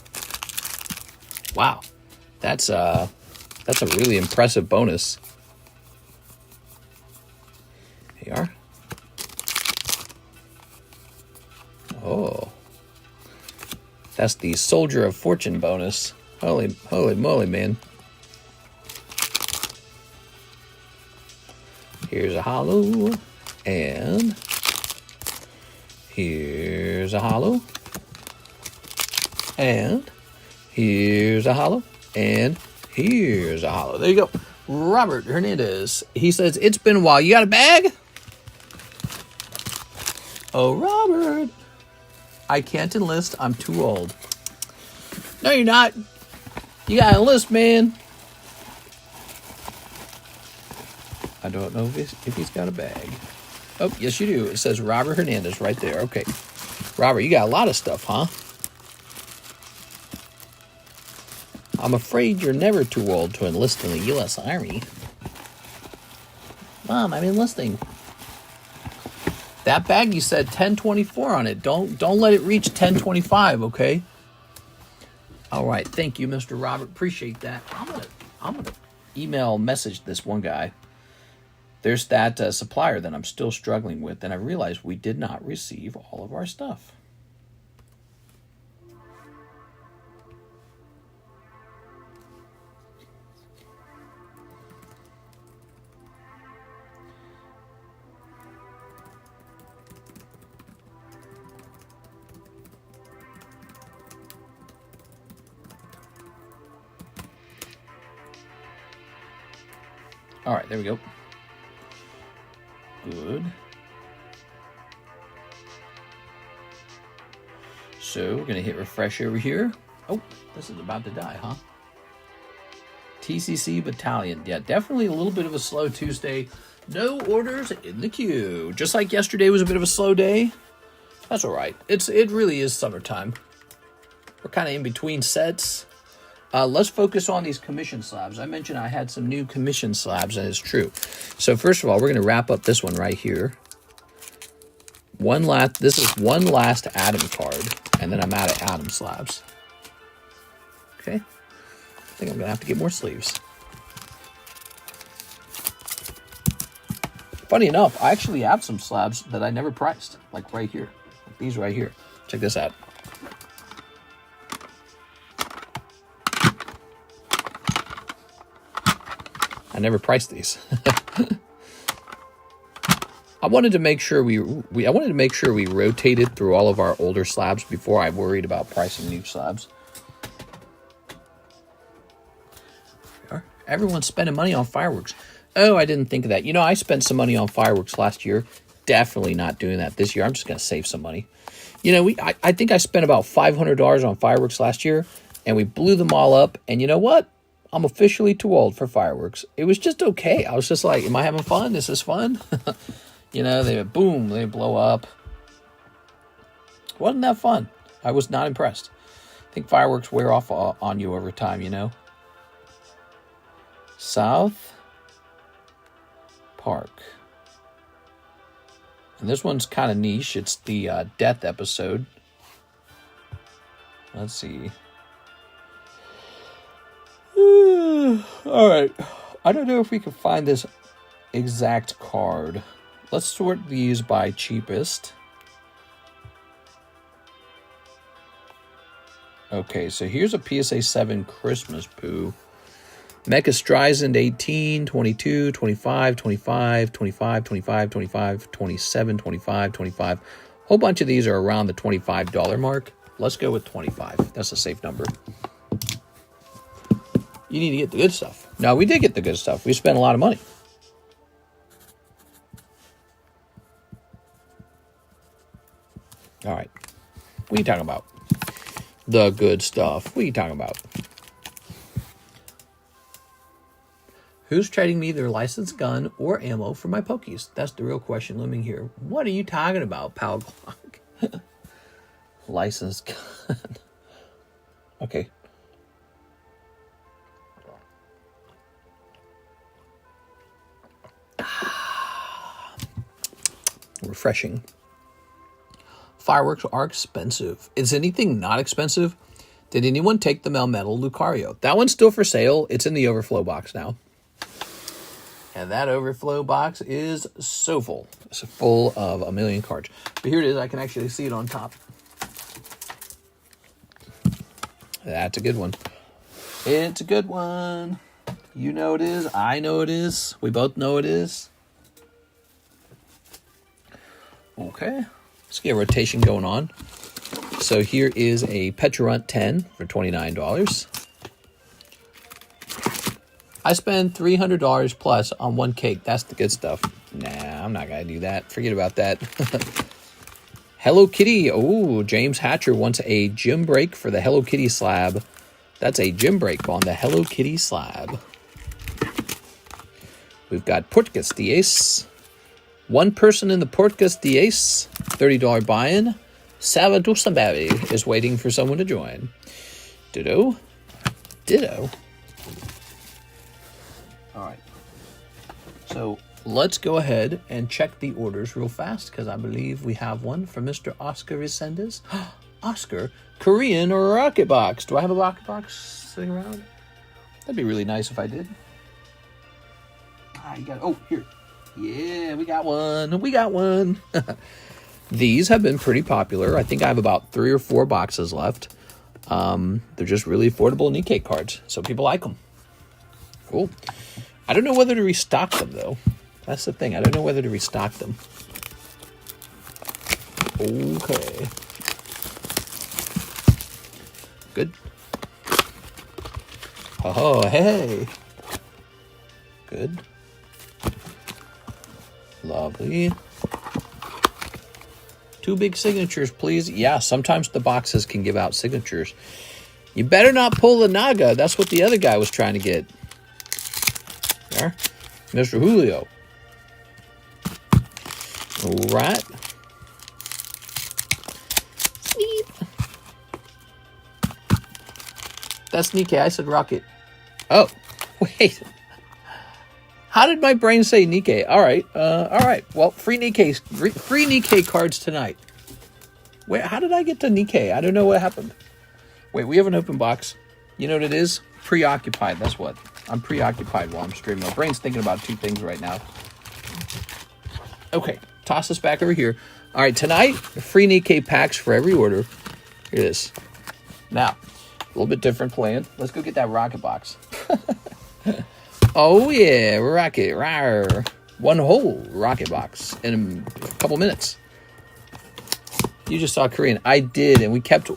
[SPEAKER 1] Wow. That's a really impressive bonus. There you are. Oh. That's the Soldier of Fortune bonus. Holy moly, man. Here's a holo. And here's a holo. And here's a holo. And here's a holo. There you go. Robert Hernandez. He says, it's been a while. You got a bag? Oh, Robert. I can't enlist. I'm too old. No, you're not. You gotta enlist, man. I don't know if he's got a bag. Oh, yes, you do. It says Robert Hernandez right there. Okay. Robert, you got a lot of stuff, huh? I'm afraid you're never too old to enlist in the U.S. Army. Mom, I'm enlisting. That bag, you said 1024 on it. Don't let it reach 1025, okay? All right, thank you, Mr. Robert. Appreciate that. I'm gonna email message this one guy. There's that supplier that I'm still struggling with, and I realized we did not receive all of our stuff. All right, there we go. Good. So we're going to hit refresh over here. Oh, this is about to die, huh? TCC Battalion. Yeah, definitely a little bit of a slow Tuesday. No orders in the queue. Just like yesterday was a bit of a slow day. That's all right. It really is summertime. We're kind of in between sets. Let's focus on these commission slabs. I mentioned I had some new commission slabs, and it's true. So first of all, we're going to wrap up this one right here. This is one last Adam card, and then I'm out of Adam slabs. Okay. I think I'm going to have to get more sleeves. Funny enough, I actually have some slabs that I never priced, like right here. Like these right here. Check this out. I never priced these. I wanted to make sure we rotated through all of our older slabs before I worried about pricing new slabs. Everyone's spending money on fireworks. Oh, I didn't think of that. You know, I spent some money on fireworks last year. Definitely not doing that this year. I'm just going to save some money. You know, I think I spent about $500 on fireworks last year, and we blew them all up. And you know what? I'm officially too old for fireworks. It was just okay. I was just like, am I having fun? Is this fun? You know, they boom, they blow up. Wasn't that fun? I was not impressed. I think fireworks wear off on you over time, you know. South Park. And this one's kind of niche. It's the death episode. Let's see. All right. I don't know if we can find this exact card. Let's sort these by cheapest. Okay, so here's a PSA 7 Christmas Poo. Mecha Streisand 18, 22, 25, 25, 25, 25, 25, 27, 25, 25. Whole bunch of these are around the $25 mark. Let's go with 25. That's a safe number. You need to get the good stuff. No, we did get the good stuff. We spent a lot of money. All right. What are you talking about? The good stuff. What are you talking about? Who's trading me their licensed gun or ammo for my pokies? That's the real question looming here. What are you talking about, pal Glock? Licensed gun. Okay. Refreshing. Fireworks are expensive. Is anything not expensive? Did anyone take the Melmetal Lucario? That one's still for sale. It's in the overflow box now. And that overflow box is so full. It's full of a million cards. But here it is. I can actually see it on top. That's a good one. It's a good one. You know it is. I know it is. We both know it is. Okay. Let's get a rotation going on. So here is a Petrarunt 10 for $29. I spend $300 plus on one cake. That's the good stuff. Nah, I'm not going to do that. Forget about that. Hello Kitty. Oh, James Hatcher wants a gym break for the Hello Kitty slab. That's a gym break on the Hello Kitty slab. We've got Portuguese the Ace. One person in the Portuguese the Ace. $30 buy-in. Salvador Sambavi is waiting for someone to join. Ditto. Ditto. All right. So let's go ahead and check the orders real fast because I believe we have one from Mr. Oscar Resendez. Oscar, Korean or Rocket Box? Do I have a Rocket Box sitting around? That'd be really nice if I did. You got. Oh, here. Yeah, we got one. We got one. These have been pretty popular. I think I have about 3 or 4 boxes left. They're just really affordable Nikke cards, so people like them. Cool. I don't know whether to restock them, though. That's the thing. I don't know whether to restock them. Okay. Good. Oh, hey. Good. Lovely. 2 big signatures, please. Yeah, sometimes the boxes can give out signatures. You better not pull the Naga. That's what the other guy was trying to get. There. Mr. Julio. All right. Sweet. That's Nikke. I said Rocket. Oh, wait. How did my brain say Nikke? All right. All right. Well, free Nikke cards tonight. Wait, how did I get to Nikke? I don't know what happened. Wait, we have an open box. You know what it is? Preoccupied. That's what. I'm preoccupied while I'm streaming. My brain's thinking about 2 things right now. Okay. Toss this back over here. All right. Tonight, free Nikke packs for every order. Here it is. Now, a little bit different plan. Let's go get that rocket box. Oh, yeah, rocket, rawr. 1 whole rocket box in a couple minutes. You just saw Korean. I did, and we kept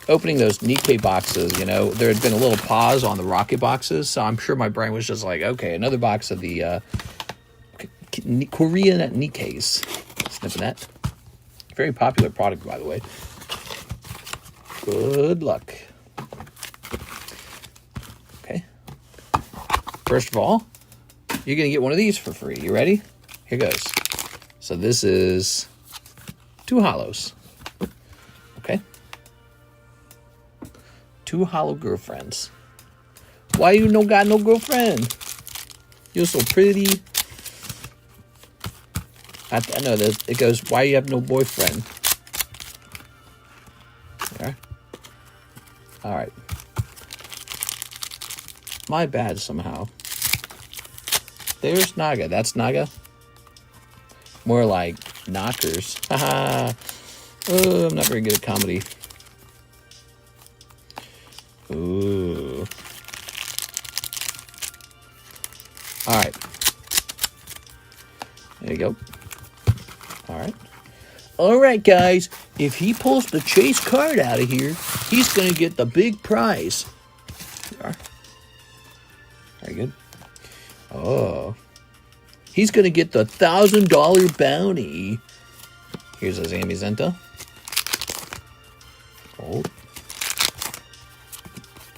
[SPEAKER 1] opening those Nikke boxes, you know. There had been a little pause on the rocket boxes, so I'm sure my brain was just like, okay, another box of the Korean Nikkes. Snipping that. Very popular product, by the way. Good luck. First of all, you're going to get one of these for free. You ready? Here goes. So this is 2 hollows. Okay. 2 hollow girlfriends. Why you no got no girlfriend? You're so pretty. I know that it goes, why you have no boyfriend? There. All right. My bad somehow. There's Naga. That's Naga. More like knockers. Haha. Oh, I'm not very good at comedy. Ooh. All right. There you go. All right. All right, guys. If he pulls the chase card out of here, he's going to get the big prize. There you are. Very good. Oh. He's going to get the $1,000 bounty. Here's a Zamazenta. Gold.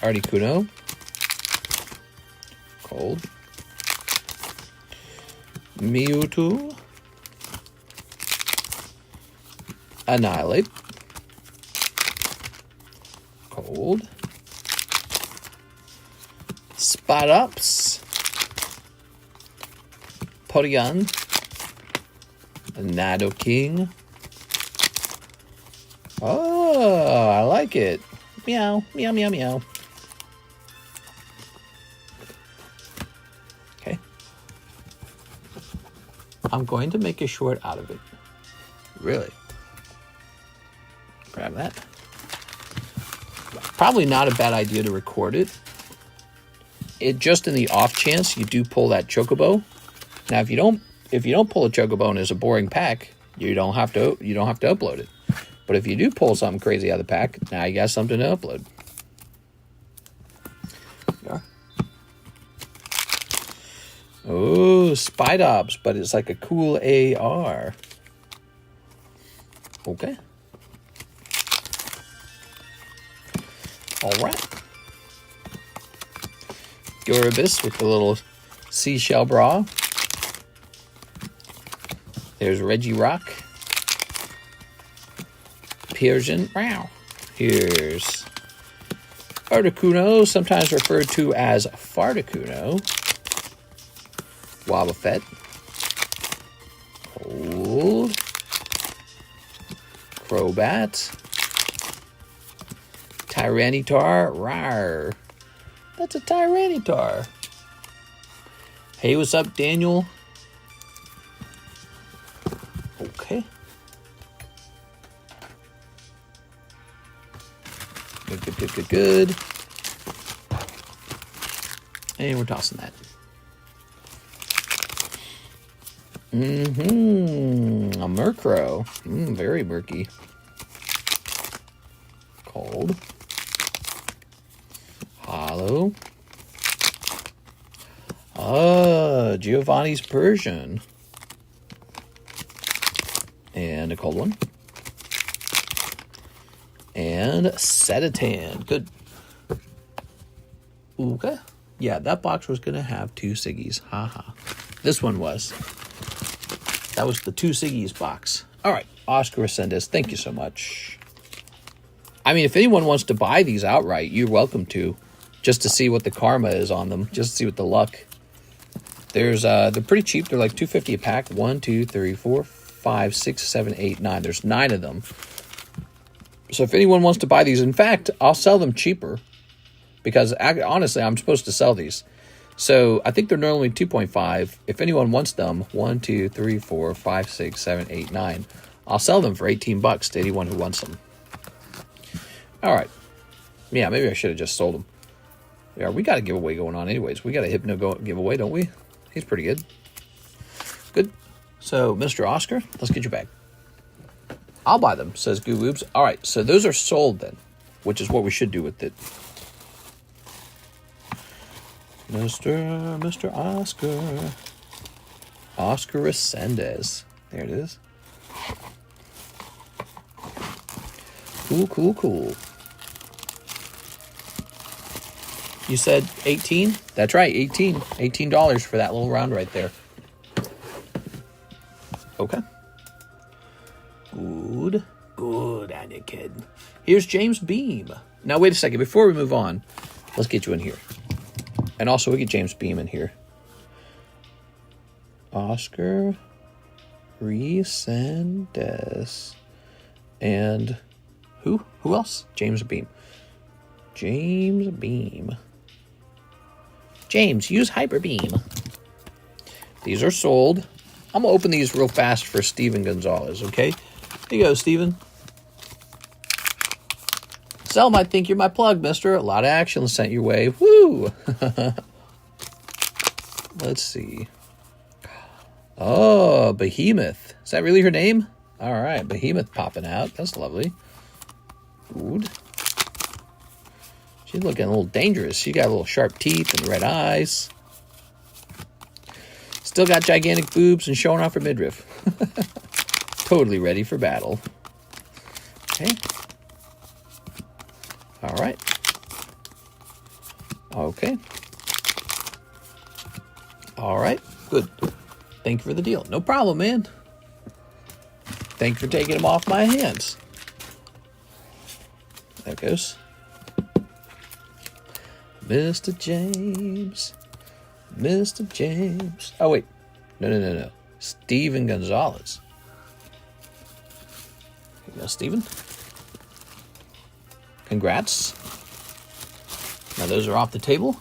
[SPEAKER 1] Articuno. Gold. Mewtwo. Annihilate. Cold. Spot Ups. Porygon. Nidoking. Oh, I like it. Meow, meow, meow, meow. Okay. I'm going to make a short out of it. Really? Grab that. Probably not a bad idea to record it. It just in the off chance you do pull that Chocobo. Now, if you don't pull a Chocobo and it's a boring pack, you don't have to upload it. But if you do pull something crazy out of the pack, now you got something to upload. Yeah. Oh, Spidops, but it's like a cool AR. Okay. All right. Goribus with the little seashell bra. There's Regirock. Persian. Wow. Here's Articuno, sometimes referred to as Farticuno. Wobbuffet. Cold. Crobat. Tyranitar. Rawr. That's a Tyranitar. Hey, what's up, Daniel? Okay. Good. And we're tossing that. A Murkrow. Very murky. Cold. Hollow. Giovanni's Persian. And a cold one. And Setatan. Good. Okay. Yeah, that box was going to have 2 Siggies. Haha. This one was. That was the 2 Siggies box. All right. Oscar Ascendus, thank you so much. I mean, if anyone wants to buy these outright, you're welcome to. Just to see what the karma is on them. Just to see what the luck. There's, they're pretty cheap. They're like $2.50 a pack. 1, 2, 3, 4, 5, 6, 7, 8, 9. There's 9 of them. So if anyone wants to buy these, in fact, I'll sell them cheaper. Because, honestly, I'm supposed to sell these. So I think they're normally 2.5. If anyone wants them, 1, 2, 3, 4, 5, 6, 7, 8, 9. I'll sell them for $18 to anyone who wants them. All right. Yeah, maybe I should have just sold them. Yeah, we got a giveaway going on anyways. We got a Hypno giveaway, don't we? He's pretty good. Good. So, Mr. Oscar, let's get you back. I'll buy them, says Goo Boobs. All right, so those are sold then, which is what we should do with it. Mr. Oscar. Oscar Ascendez. There it is. Cool. You said 18? That's right, 18. $18 for that little round right there. Okay. Good, Anakin. Here's James Beam. Now, wait a second. Before we move on, let's get you in here. And also, we get James Beam in here. Oscar Resendez. And who? Who else? James Beam. James, use Hyper Beam. These are sold. I'm going to open these real fast for Steven Gonzalez, okay? Here you go, Steven. Zelle might think you're my plug, mister. A lot of action sent your way. Woo! Let's see. Oh, Behemoth. Is that really her name? All right, Behemoth popping out. That's lovely. Good. She's looking a little dangerous. She got little sharp teeth and red eyes. Still got gigantic boobs and showing off her midriff. Totally ready for battle. Okay. All right. Okay. All right. Good. Thank you for the deal. No problem, man. Thank you for taking them off my hands. There it goes. Mr. James. Mr. James. Oh, wait. No. Steven Gonzalez. Here you go, Steven. Congrats. Now those are off the table,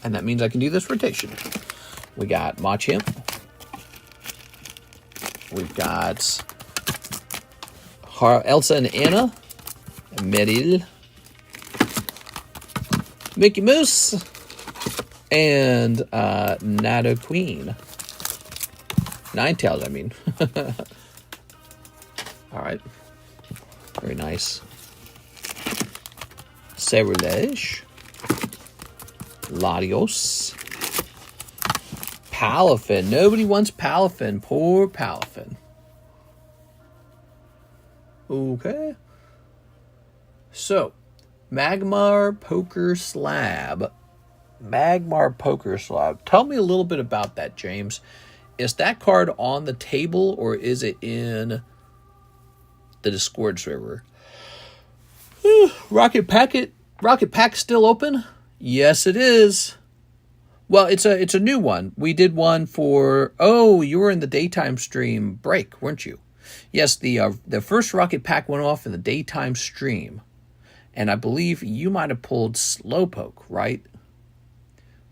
[SPEAKER 1] and that means I can do this rotation. We got Machamp. We've got Elsa and Anna. Meryl. Mickey Mouse. And Nada Queen. Ninetales, I mean. All right. Very nice. Cerulege. Latios. Palafin. Nobody wants Palafin. Poor Palafin. Okay. So, Magmar Poker Slab. Magmar Poker Slab. Tell me a little bit about that, James. Is that card on the table or is it in the Discord server? Rocket Pack still open? Yes, it is. Well, it's a new one. We did one for... Oh, you were in the daytime stream break, weren't you? Yes, the first Rocket Pack went off in the daytime stream. And I believe you might have pulled Slowpoke, right?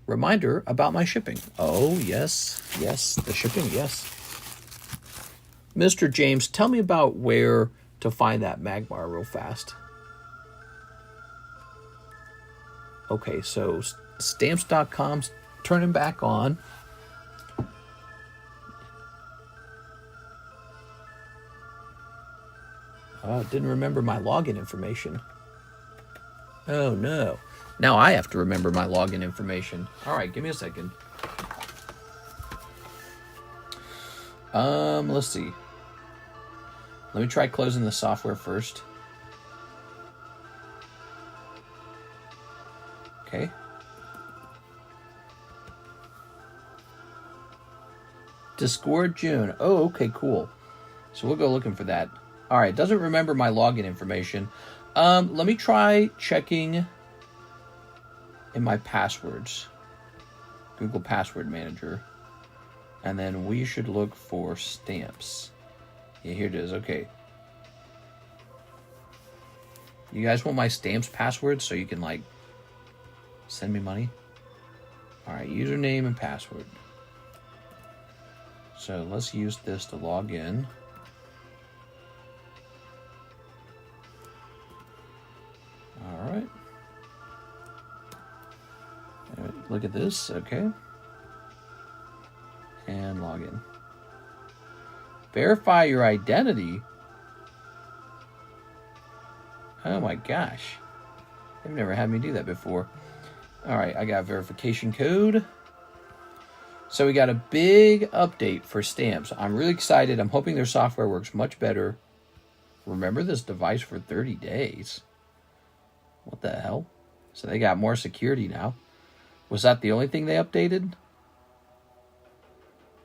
[SPEAKER 1] Reminder about my shipping. Oh, yes, the shipping, yes. Mr. James, tell me about where to find that Magmar real fast. Okay, so Stamps.com's turning back on. Oh, didn't remember my login information. Oh, no. Now I have to remember my login information. All right, give me a second. Let's see. Let me try closing the software first. Okay. Discord June. Oh, okay, cool. So we'll go looking for that. All right, doesn't remember my login information. Let me try checking in my passwords. Google Password Manager. And then we should look for stamps. Yeah, here it is. Okay. You guys want my stamps password so you can, like, send me money? All right, username and password. So let's use this to log in. All right. Look at this. Okay. And log in. Verify your identity. Oh my gosh. They've never had me do that before. All right, I got verification code. So we got a big update for stamps. I'm really excited. I'm hoping their software works much better. Remember this device for 30 days. What the hell? So they got more security now. Was that the only thing they updated?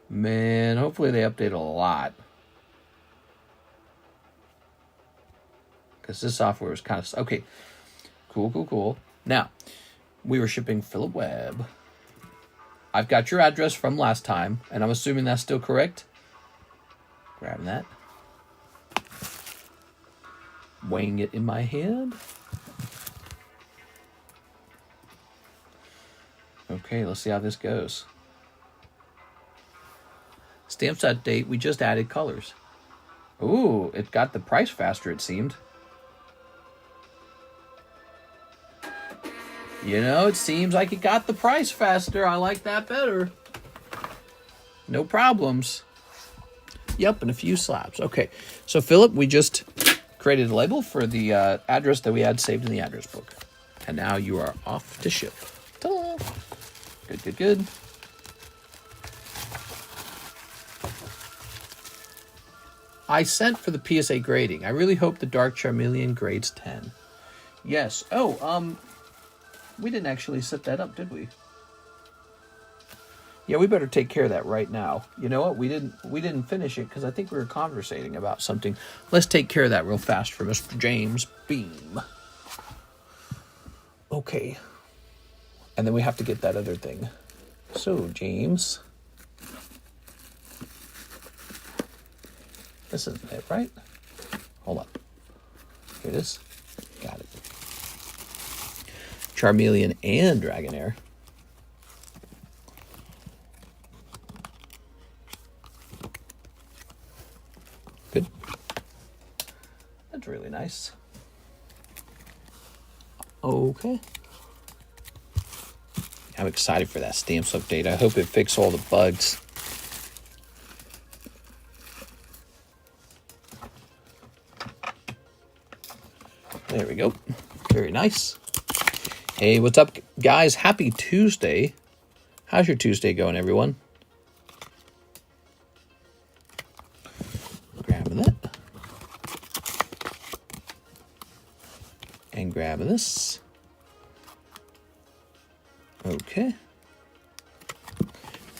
[SPEAKER 1] Man, hopefully they update a lot. Because this software is kind of... Okay, cool. Now, we were shipping Philip Webb. I've got your address from last time, and I'm assuming that's still correct. Grabbing that. Weighing it in my hand. Okay, let's see how this goes. Stamps update, we just added colors. Ooh, it got the price faster, it seemed. You know, it seems like it got the price faster. I like that better. No problems. Yep, and a few slabs. Okay, so Philip, we just created a label for the address that we had saved in the address book. And now you are off to ship. Ta-da! Good, good, good. I sent for the PSA grading. I really hope the Dark Charmeleon grades 10. Yes. Oh, we didn't actually set that up, did we? Yeah, we better take care of that right now. You know what? We didn't finish it because I think we were conversating about something. Let's take care of that real fast for Mr. James Beam. Okay. And then we have to get that other thing. So, James. This isn't it, right? Hold on. Here it is. Got it. Charmeleon and Dragonair. Good. That's really nice. Okay. I'm excited for that stamps update. I hope it fixes all the bugs. There we go. Very nice. Hey, what's up, guys? Happy Tuesday. How's your Tuesday going, everyone? Grabbing that. And grabbing this. Okay.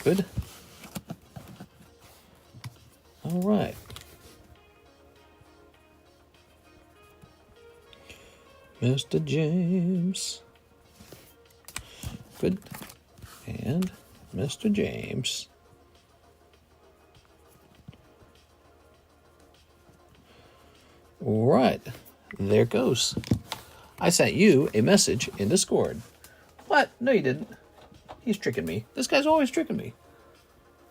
[SPEAKER 1] Good. All right. Mr. James. Good. And Mr. James. All right. There it goes. I sent you a message in Discord. What? No, you didn't. He's tricking me. This guy's always tricking me.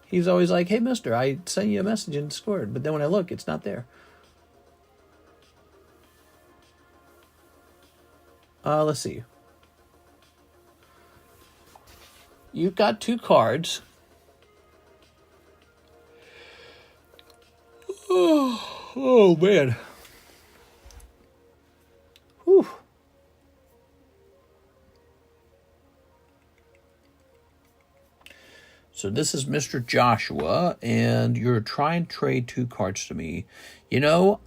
[SPEAKER 1] He's always like, hey, mister, I sent you a message in Discord. But then when I look, it's not there. Let's see. You've got 2 cards. Oh man. Whew. So this is Mr. Joshua, and you're trying to trade 2 cards to me. You know,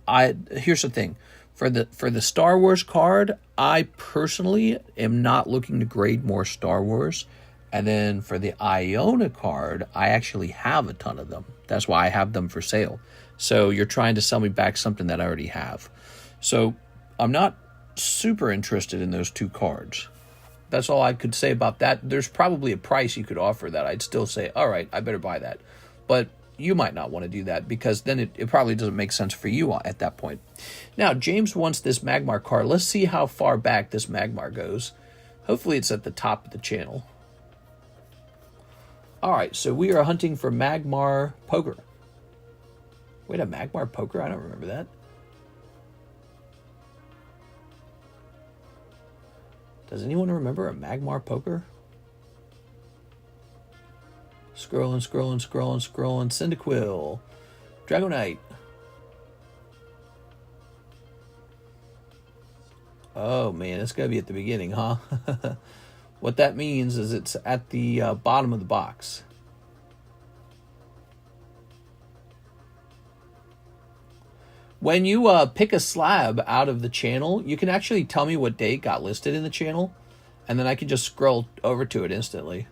[SPEAKER 1] here's the thing. For the Star Wars card, I personally am not looking to grade more Star Wars. And then for the Iona card, I actually have a ton of them. That's why I have them for sale. So you're trying to sell me back something that I already have. So I'm not super interested in those 2 cards. That's all I could say about that. There's probably a price you could offer that I'd still say, all right, I better buy that. But you might not want to do that because then it probably doesn't make sense for you at that point. Now, James wants this Magmar card. Let's see how far back this Magmar goes. Hopefully it's at the top of the channel. All right, so we are hunting for Magmar Poker. Wait, a Magmar Poker? I don't remember that. Does anyone remember a Magmar Poker? Scrolling. Cyndaquil. Dragonite. Oh, man, it's going to be at the beginning, huh? What that means is it's at the bottom of the box. When you pick a slab out of the channel, you can actually tell me what date got listed in the channel, and then I can just scroll over to it instantly.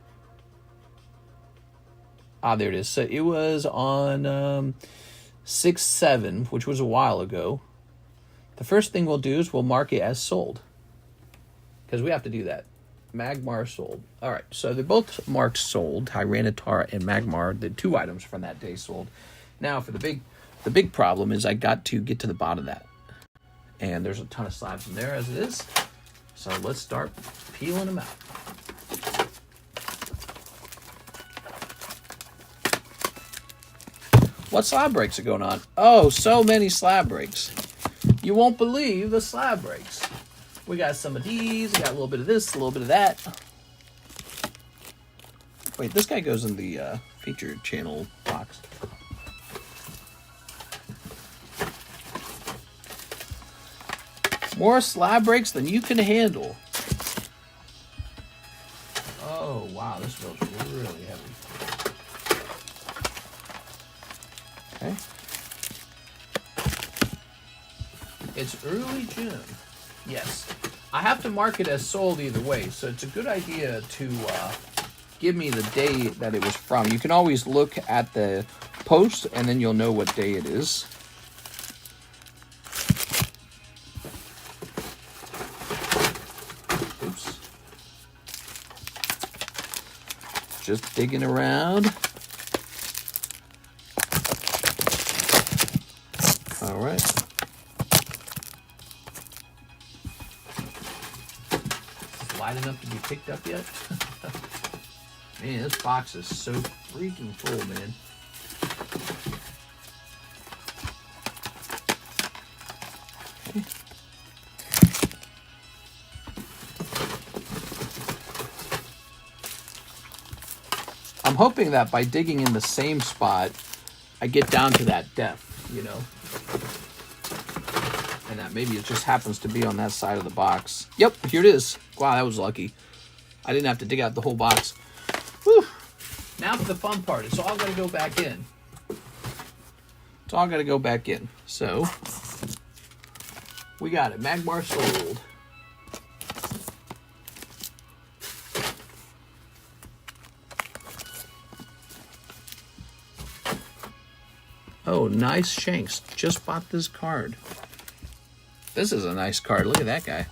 [SPEAKER 1] Ah, there it is. So it was on 6/7, which was a while ago. The first thing we'll do is we'll mark it as sold, because we have to do that. Magmar sold. All right, so they're both marked sold. Tyranitar and Magmar, the 2 items from that day sold. Now for the big problem is I got to get to the bottom of that. And there's a ton of slabs in there as it is. So let's start peeling them out. What slab breaks are going on? Oh, so many slab breaks. You won't believe the slab breaks. We got some of these, we got a little bit of this, a little bit of that. Wait, this guy goes in the featured channel box. More slab breaks than you can handle. Oh, wow, this feels really heavy. Okay. It's early June. Yes. I have to mark it as sold either way, so it's a good idea to give me the day that it was from. You can always look at the post, and then you'll know what day it is. Oops. Just digging around. All right. Light enough to be picked up yet? Man, this box is so freaking full, man. Okay. I'm hoping that by digging in the same spot, I get down to that depth, you know? And that maybe it just happens to be on that side of the box. Yep, here it is. Wow, that was lucky. I didn't have to dig out the whole box. Whew. Now for the fun part. It's all going to go back in. It's all going to go back in. So, we got it. Magmar sold. Oh, nice Shanks. Just bought this card. This is a nice card. Look at that guy.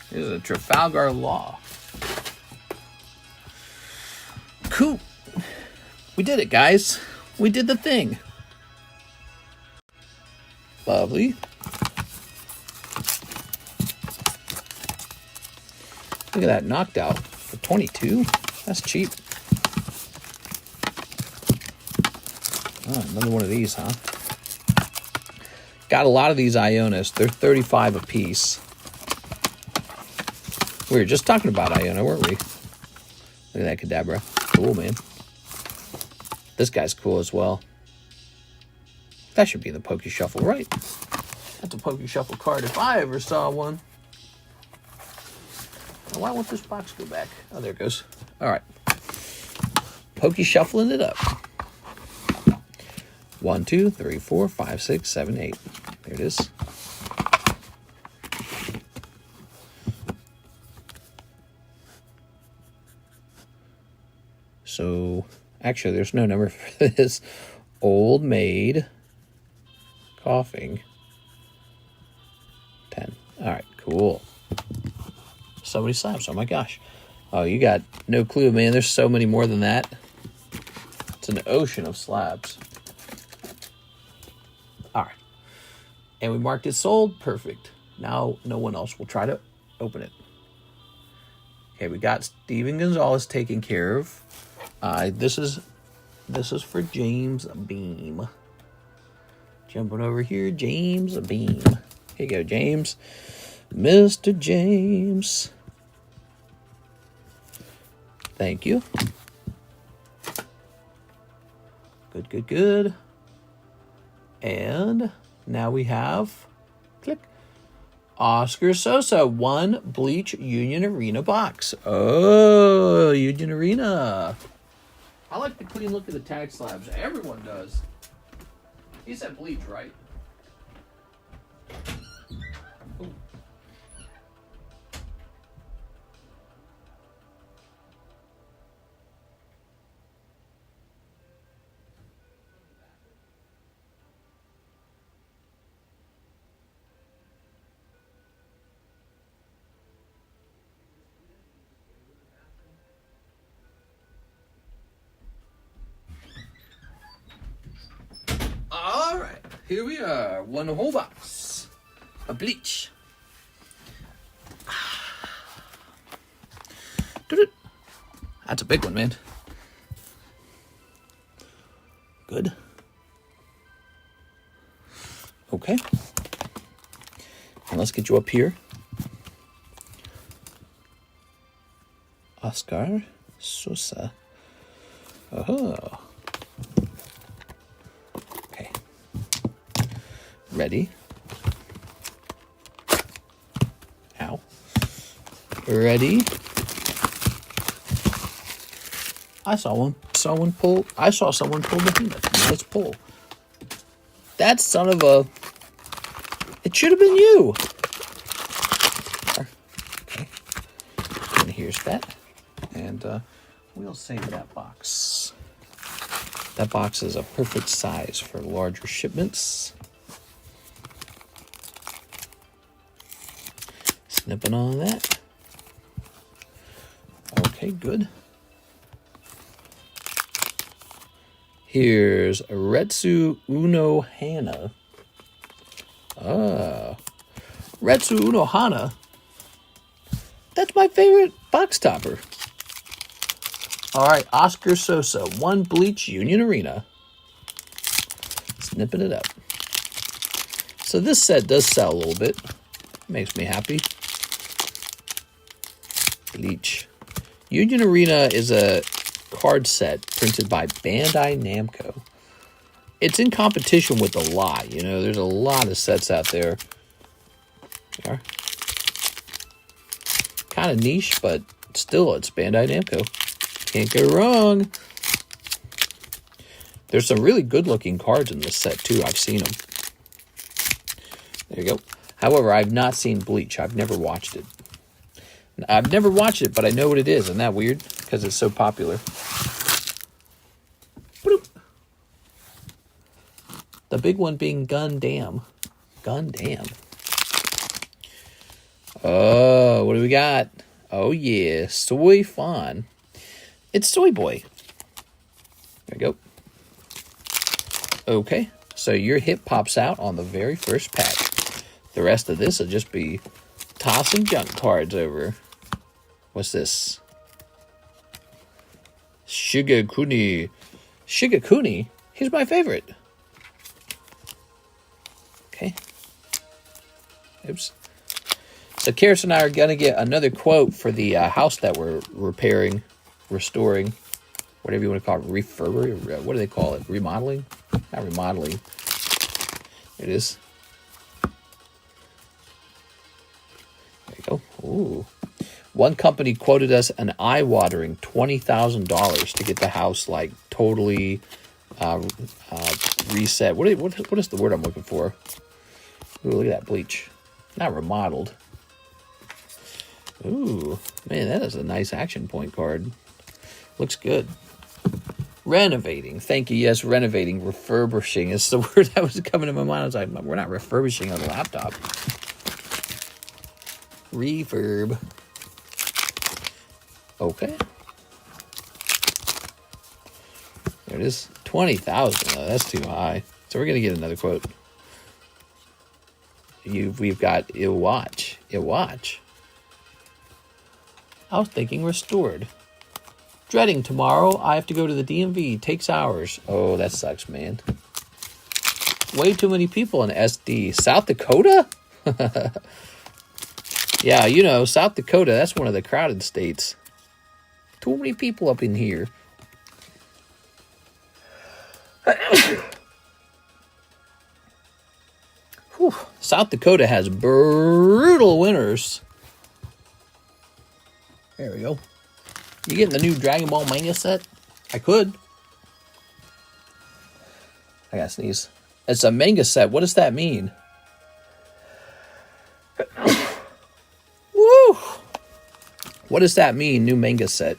[SPEAKER 1] This is a Trafalgar Law. Cool. We did it, guys. We did the thing. Lovely. Look at that knocked out for 22. That's cheap. Oh, another one of these, huh? Got a lot of these Ionas. They're 35 a piece. We were just talking about Iona, weren't we? Look at that Kadabra. Cool, man. This guy's cool as well. That should be the Poke Shuffle, right? That's a Poke Shuffle card if I ever saw one. Now, why won't this box go back? Oh, there it goes. All right. Poke Shuffling it up. 1, 2, 3, 4, 5, 6, 7, 8. There it is. So, actually, there's no number for this. Old Maid. Coughing. 10. All right, cool. So many slabs. Oh, my gosh. Oh, you got no clue, man. There's so many more than that. It's an ocean of slabs. All right. And we marked it sold. Perfect. Now, no one else will try to open it. Okay, we got Steven Gonzalez taken care of. This is for James Beam. Jumping over here, James Beam. Here you go, James. Mr. James. Thank you. Good, good, good. And now we have, click, Oscar Sosa, 1 Bleach Union Arena box. Oh, Union Arena. I like the clean look of the tag slabs. Everyone does. He said Bleach, right? Ooh. All right, here we are. 1 whole box of Bleach. That's a big one, man. Good. Okay. And let's get you up here. Oscar Sosa. Oh. Okay. Ready? Ow. Ready? I saw someone pull Behemoth. Nice pull. That son of a... It should have been you. Okay. And here's that. And we'll save that box. That box is a perfect size for larger shipments. Snipping on that. Okay, good. Here's Retsu Uno Hana. Retsu Uno Hana. That's my favorite box topper. All right, Oscar Sosa, 1 Bleach Union Arena. Snipping it up. So this set does sell a little bit. Makes me happy. Bleach. Union Arena is a card set printed by Bandai Namco. It's in competition with a lot. You know, there's a lot of sets out there. There. Kind of niche, but still, it's Bandai Namco. Can't go wrong. There's some really good-looking cards in this set, too. I've seen them. There you go. However, I've not seen Bleach. I've never watched it. I've never watched it, but I know what it is. Isn't that weird? Because it's so popular. Boop. The big one being Gundam. Gundam. Oh, what do we got? Oh, yeah. Soy Fawn. It's Soy Boy. There you go. Okay. So your hit pops out on the very first pack. The rest of this will just be tossing junk cards over. What's this? Shigakuni. Shigakuni? He's my favorite. Okay. Oops. So Karis and I are going to get another quote for the house that we're repairing, restoring, whatever you want to call it, refurbing. What do they call it? Remodeling? Not remodeling. It is. There you go. Ooh. One company quoted us an eye-watering $20,000 to get the house like totally reset. What is the word I'm looking for? Ooh, look at that bleach. Not remodeled. Ooh, man, that is a nice action point card. Looks good. Renovating. Thank you. Yes, renovating. Refurbishing is the word that was coming to my mind. I was like, we're not refurbishing a laptop. Refurb. Okay. There it is. 20,000. Oh, that's too high. So we're going to get another quote. We've got Iwatch. Iwatch. I was thinking restored. Dreading tomorrow. I have to go to the DMV. Takes hours. Oh, that sucks, man. Way too many people in SD. South Dakota? Yeah, you know, South Dakota, that's one of the crowded states. Too many people up in here. Whew. South Dakota has brutal winters. There we go. You getting the new Dragon Ball manga set? I could. I gotta sneeze. It's a manga set. What does that mean? Woo! What does that mean, new manga set?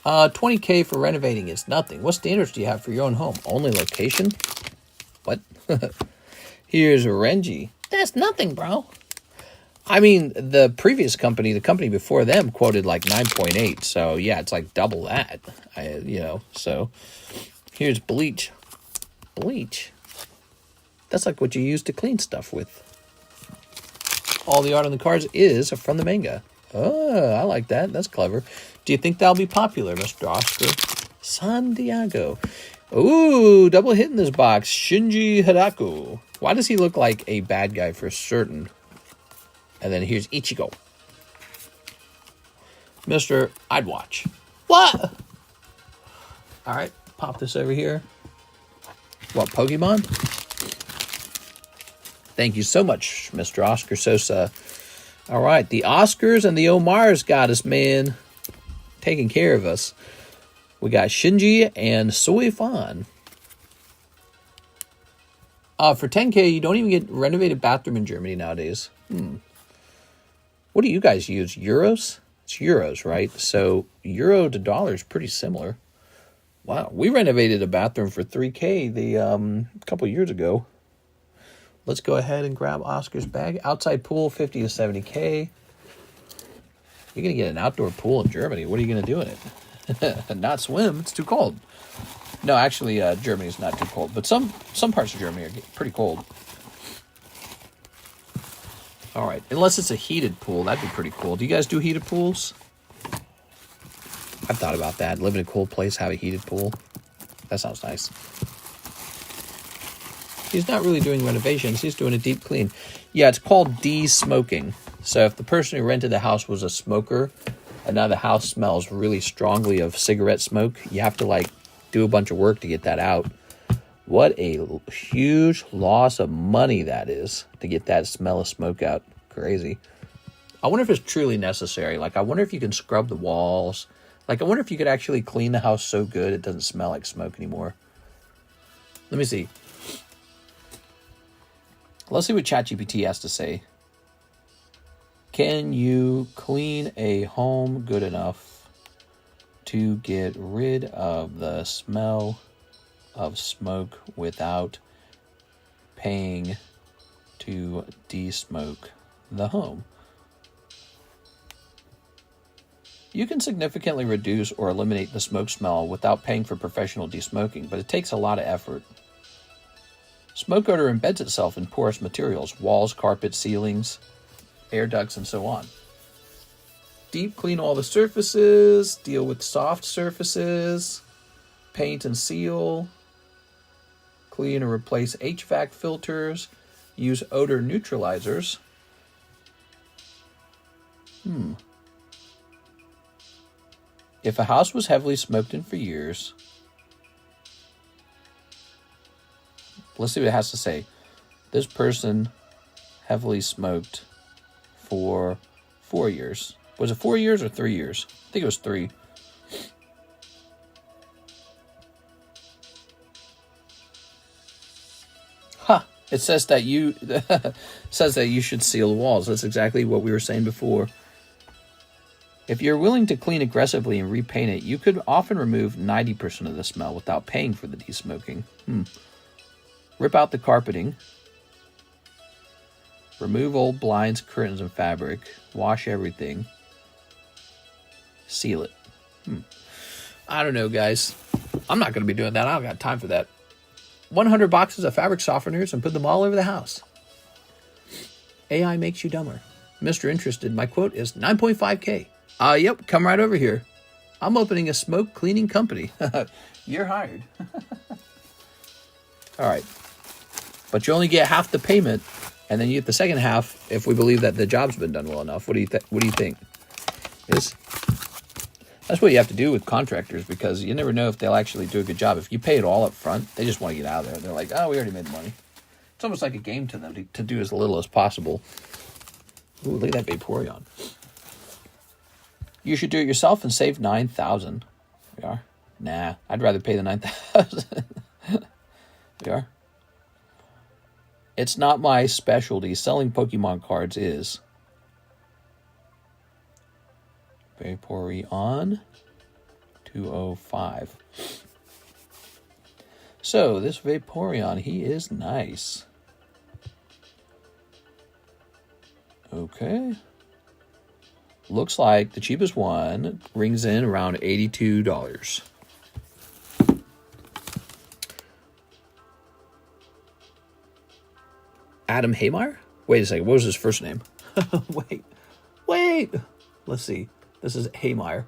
[SPEAKER 1] $20K for renovating is nothing. What standards do you have for your own home? Only location? What? Here's Renji. That's nothing, bro. I mean, the previous company, the company before them, quoted like 9.8. So, yeah, it's like double that. So here's Bleach. Bleach? That's like what you use to clean stuff with. All the art on the cards is from the manga. Oh, I like that. That's clever. Do you think that'll be popular, Mr. Oscar? Santiago. Ooh, double hit in this box. Shinji Hiraku. Why does he look like a bad guy for certain? And then here's Ichigo. Mr. I'd watch. What? All right, pop this over here. What, Pokemon? Thank you so much, Mr. Oscar Sosa. All right, the Oscars and the Omars got us, man. Taking care of us. We got Shinji and Soy Fan. For 10K, you don't even get renovated bathroom in Germany nowadays. What do you guys use? Euros? It's euros, right? So euro to dollar is pretty similar. Wow, we renovated a bathroom for 3K a couple years ago. Let's go ahead and grab Oscar's bag. Outside pool, 50 to 70K. You're going to get an outdoor pool in Germany. What are you going to do in it? Not swim. It's too cold. No, actually, Germany's not too cold. But some parts of Germany are pretty cold. All right. Unless it's a heated pool. That'd be pretty cool. Do you guys do heated pools? I've thought about that. Live in a cold place, have a heated pool. That sounds nice. He's not really doing renovations. He's doing a deep clean. Yeah, it's called de-smoking. So if the person who rented the house was a smoker, and now the house smells really strongly of cigarette smoke, you have to, like, do a bunch of work to get that out. What a huge loss of money that is to get that smell of smoke out. Crazy. I wonder if it's truly necessary. Like, I wonder if you can scrub the walls. Like, I wonder if you could actually clean the house so good it doesn't smell like smoke anymore. Let me see. Let's see what ChatGPT has to say. Can you clean a home good enough to get rid of the smell of smoke without paying to de-smoke the home? You can significantly reduce or eliminate the smoke smell without paying for professional de-smoking, but it takes a lot of effort. Smoke odor embeds itself in porous materials, walls, carpet, ceilings, air ducts, and so on. Deep clean all the surfaces, deal with soft surfaces, paint and seal, clean or replace HVAC filters, use odor neutralizers. If a house was heavily smoked in for years, let's see what it has to say. This person heavily smoked for 4 years. Was it 4 years or 3 years? I think it was 3. It says that you should seal the walls. That's exactly what we were saying before. If you're willing to clean aggressively and repaint it, you could often remove 90% of the smell without paying for the de-smoking. Rip out the carpeting. Remove old blinds, curtains, and fabric. Wash everything. Seal it. I don't know, guys. I'm not going to be doing that. I don't got time for that. 100 boxes of fabric softeners and put them all over the house. AI makes you dumber. Mr. Interested, my quote is 9.5K. Yep, come right over here. I'm opening a smoke cleaning company. You're hired. All right. But you only get half the payment, and then you get the second half if we believe that the job's been done well enough. What do you think? That's what you have to do with contractors, because you never know if they'll actually do a good job. If you pay it all up front, they just want to get out of there. They're like, oh, we already made the money. It's almost like a game to them to do as little as possible. Ooh, look at that Vaporeon. You should do it yourself and save $9,000. We are? Nah, I'd rather pay the $9,000. We are? It's not my specialty. Selling Pokemon cards is. Vaporeon 205. So this Vaporeon, he is nice. Okay. Looks like the cheapest one rings in around $82. Adam Haymeyer? Wait a second. What was his first name? Wait. Let's see. This is Haymeyer.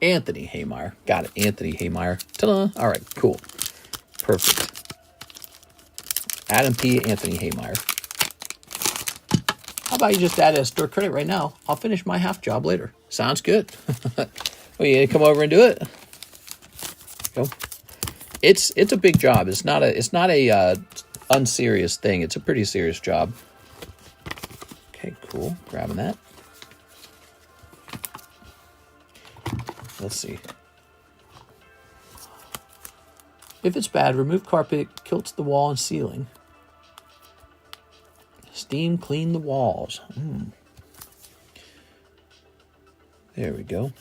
[SPEAKER 1] Anthony Haymeyer. Got it. Anthony Haymeyer. Ta-da. All right. Cool. Perfect. Adam P. Anthony Haymeyer. about you just add a store credit right now? I'll finish my half job later. Sounds good. Well, you come over and do it. Go. It's a big job. It's not a unserious thing. It's a pretty serious job. Okay, cool. Grabbing that. Let's see. If it's bad, remove carpet, kilts the wall and ceiling. Steam clean the walls. There we go.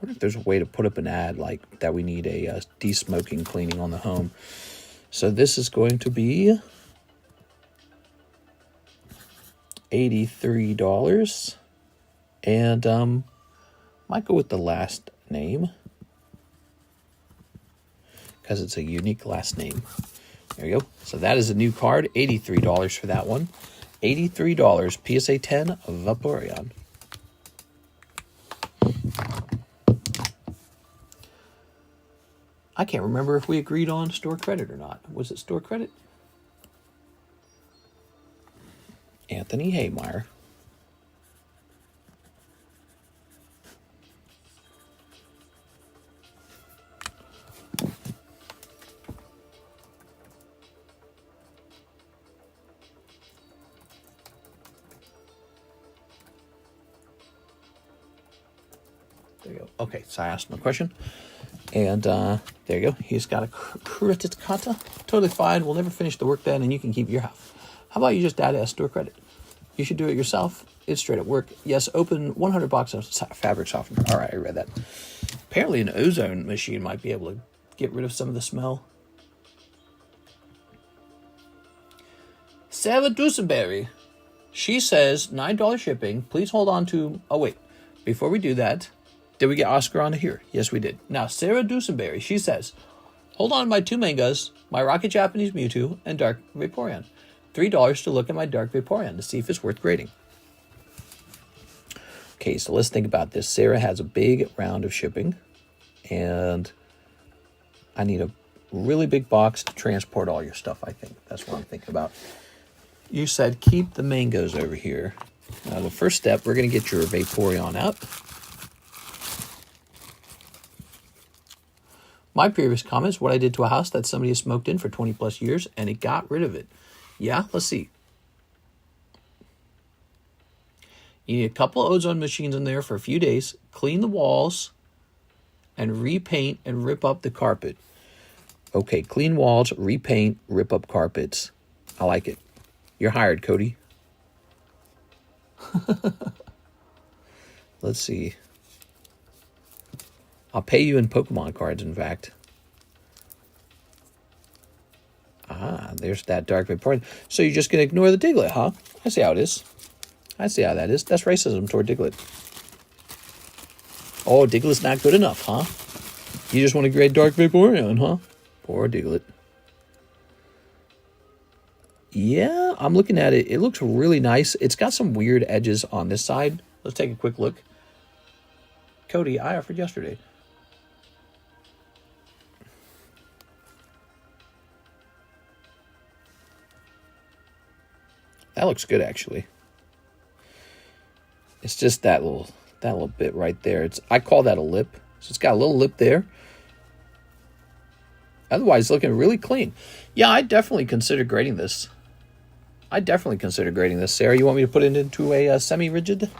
[SPEAKER 1] I wonder if there's a way to put up an ad like that we need a de-smoking cleaning on the home. So this is going to be $83. And might go with the last name, because it's a unique last name. There you go. So that is a new card. $83 for that one. $83. PSA 10 Vaporeon. I can't remember if we agreed on store credit or not. Was it store credit? Anthony Haymeyer. There you go. Okay, so I asked him a question. And there you go. He's got a credit kata. Totally fine. We'll never finish the work then, and you can keep your half. How about you just add a store credit? You should do it yourself. It's straight up work. Yes, open 100 box of fabric softener. All right, I read that. Apparently an ozone machine might be able to get rid of some of the smell. Sarah Dusenberry. She says, $9 shipping. Please hold on to... Oh, wait. Before we do that... Did we get Oscar on here? Yes, we did. Now, Sarah Dusenberry, she says, hold on to my 2 mangas, my Rocket Japanese Mewtwo, and Dark Vaporeon. $3 to look at my Dark Vaporeon to see if it's worth grading. Okay, so let's think about this. Sarah has a big round of shipping, and I need a really big box to transport all your stuff, I think. That's what I'm thinking about. You said keep the mangoes over here. Now, the first step, we're going to get your Vaporeon out. My previous comments, what I did to a house that somebody has smoked in for 20 plus years, and it got rid of it. Yeah, let's see. You need a couple of ozone machines in there for a few days, clean the walls, and repaint and rip up the carpet. Okay, clean walls, repaint, rip up carpets. I like it. You're hired, Cody. Let's see. I'll pay you in Pokemon cards, in fact. Ah, there's that Dark Vaporeon. So you're just going to ignore the Diglett, huh? I see how it is. I see how that is. That's racism toward Diglett. Oh, Diglett's not good enough, huh? You just want to grade Dark Vaporeon, huh? Poor Diglett. Yeah, I'm looking at it. It looks really nice. It's got some weird edges on this side. Let's take a quick look. Cody, I offered yesterday. That looks good, actually. It's just that little bit right there. I call that a lip. So it's got a little lip there. Otherwise, it's looking really clean. Yeah, I definitely consider grading this. Sarah, you want me to put it into a semi-rigid? If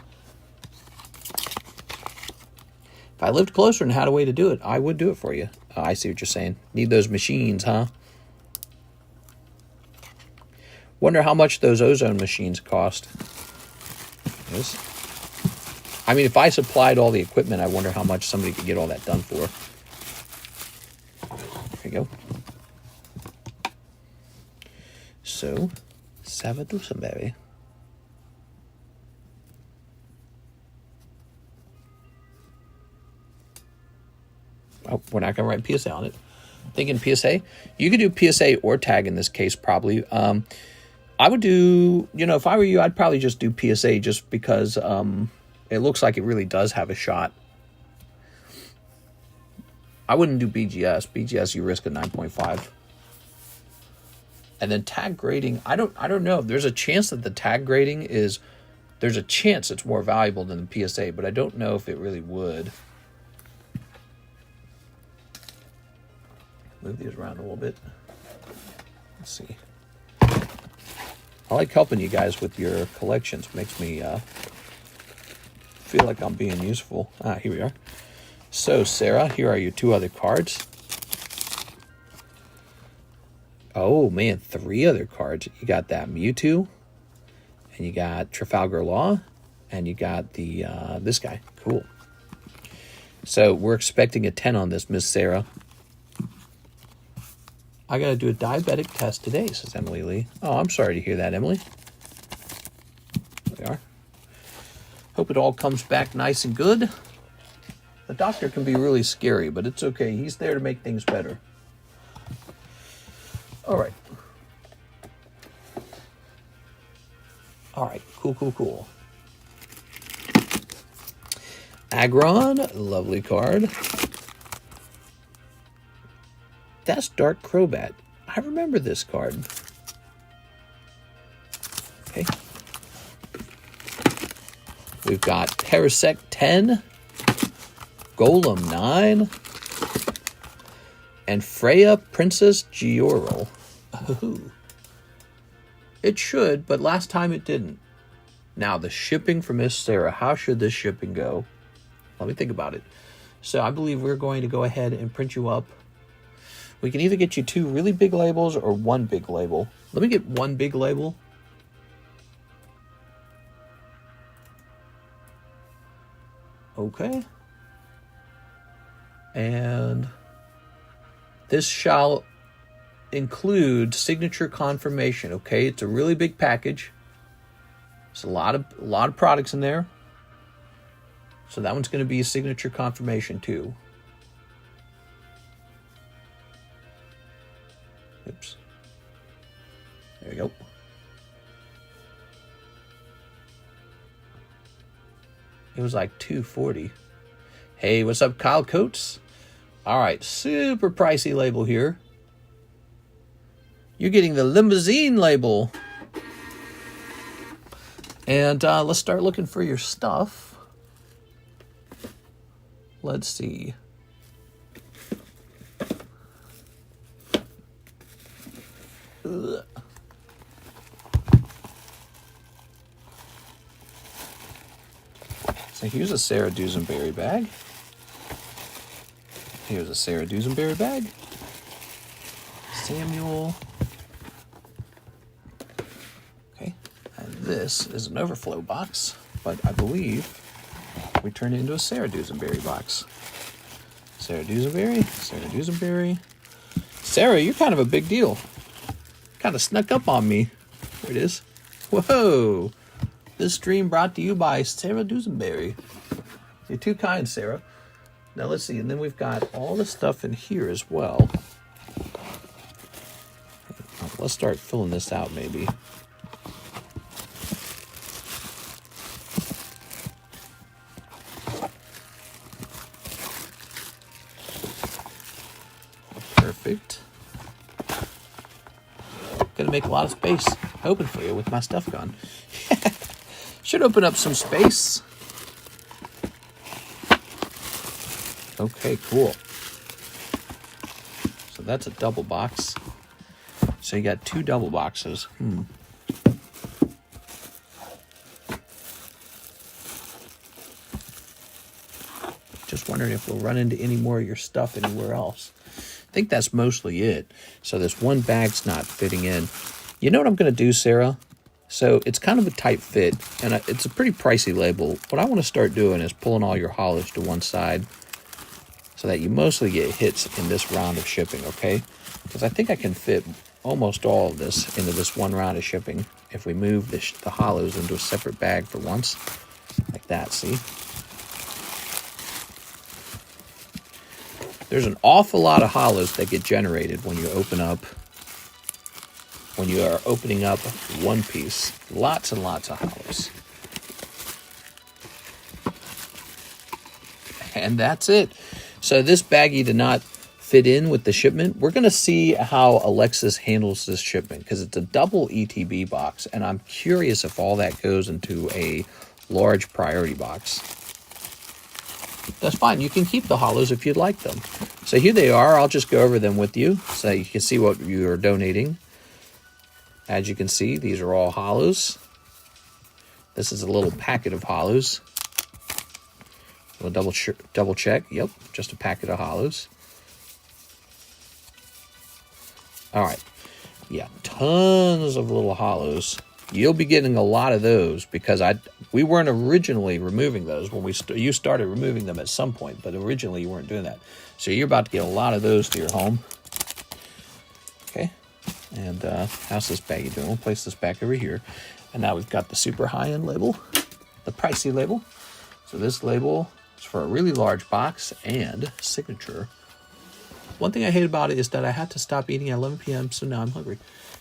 [SPEAKER 1] I lived closer and had a way to do it, I would do it for you. I see what you're saying. Need those machines, huh? Wonder how much those ozone machines cost. Yes. I mean, if I supplied all the equipment, I wonder how much somebody could get all that done for. There you go. So, Savadusamberry. Oh, we're not going to write PSA on it. Thinking PSA. You could do PSA or tag in this case, probably. I would do, if I were you, I'd probably just do PSA just because it looks like it really does have a shot. I wouldn't do BGS. BGS, you risk a 9.5. And then tag grading, I don't know. There's a chance that the tag grading there's a chance it's more valuable than the PSA, but I don't know if it really would. Move these around a little bit. Let's see. I like helping you guys with your collections. Makes me feel like I'm being useful. Here we are. So, Sarah, here are your 2 other cards. Oh, man, 3 other cards. You got that Mewtwo, and you got Trafalgar Law, and you got the this guy. Cool. So, we're expecting a 10 on this, Miss Sarah. I got to do a diabetic test today, says Emily Lee. Oh, I'm sorry to hear that, Emily. There we are. Hope it all comes back nice and good. The doctor can be really scary, but it's okay. He's there to make things better. All right. All right. Cool. Aggron, lovely card. That's Dark Crobat. I remember this card. Okay. We've got Parasect 10, Golem 9, and Freya Princess Giorel. Ooh. It should, but last time it didn't. Now, the shipping for Miss Sarah. How should this shipping go? Let me think about it. So I believe we're going to go ahead and print you up. We can either get you 2 really big labels or 1 big label. Let me get 1 big label. Okay. And this shall include signature confirmation, okay? It's a really big package. There's a lot of products in there. So that one's going to be a signature confirmation too. Oops. There we go. It was like $240. Hey, what's up, Kyle Coates? All right, super pricey label here. You're getting the limousine label. And let's start looking for your stuff. Let's see. Ugh. So here's a Sarah Dusenberry bag. Here's a Sarah Dusenberry bag. Samuel. Okay, and this is an overflow box, but I believe we turned it into a Sarah Dusenberry box. Sarah Dusenberry, Sarah Dusenberry. Sarah, you're kind of a big deal. Kind of snuck up on me. There it is. Whoa. This stream brought to you by Sarah Dusenberry. You're too kind, Sarah. Now let's see, and then we've got all the stuff in here as well. Let's start filling this out maybe. Perfect. Gonna make a lot of space open for you with my stuff gone. Should open up some space. Okay, cool. So that's a double box. So you got 2 double boxes. Just wondering if we'll run into any more of your stuff anywhere else. I think that's mostly it. So this one bag's not fitting in. You know what I'm going to do, Sarah? So it's kind of a tight fit, and it's a pretty pricey label. What I want to start doing is pulling all your hollows to one side so that you mostly get hits in this round of shipping, okay? Because I think I can fit almost all of this into this one round of shipping if we move the hollows into a separate bag for once. Like that, see? There's an awful lot of hollows that get generated when you open up, when you are opening up one piece. Lots and lots of hollows. And that's it. So this baggie did not fit in with the shipment. We're going to see how Alexis handles this shipment because it's a double ETB box, and I'm curious if all that goes into a large priority box. That's fine. You can keep the hollows if you'd like them. So here they are. I'll just go over them with you so you can see what you are donating. As you can see, these are all hollows. This is a little packet of hollows. We'll double check. Yep, just a packet of hollows. All right. Yeah, tons of little hollows. You'll be getting a lot of those because we weren't originally removing those when you started removing them at some point, but originally you weren't doing that. So you're about to get a lot of those to your home. Okay. And how's this baggie doing? We'll place this back over here. And now we've got the super high-end label, the pricey label. So this label is for a really large box and signature. One thing I hate about it is that I had to stop eating at 11 p.m., so now I'm hungry.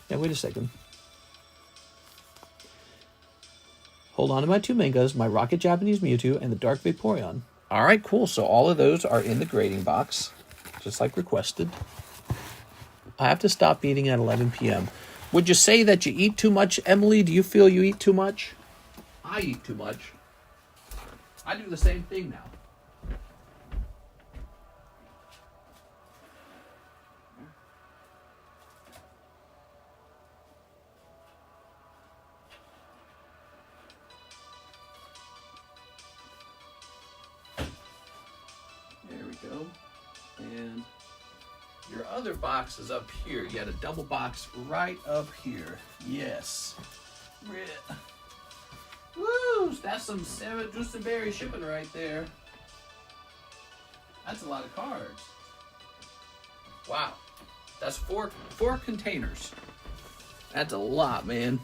[SPEAKER 1] Yeah, wait a second. Hold on to my 2 mangas, my Rocket Japanese Mewtwo, and the Dark Vaporeon. All right, cool. So all of those are in the grading box, just like requested. I have to stop eating at 11 p.m. Would you say that you eat too much, Emily? Do you feel you eat too much? I eat too much. I do the same thing now. There we go. And your other box is up here. You had a double box right up here. Yes. Woo! That's some Sarah Juiceberry shipping right there. That's a lot of cards. Wow. That's four containers. That's a lot, man.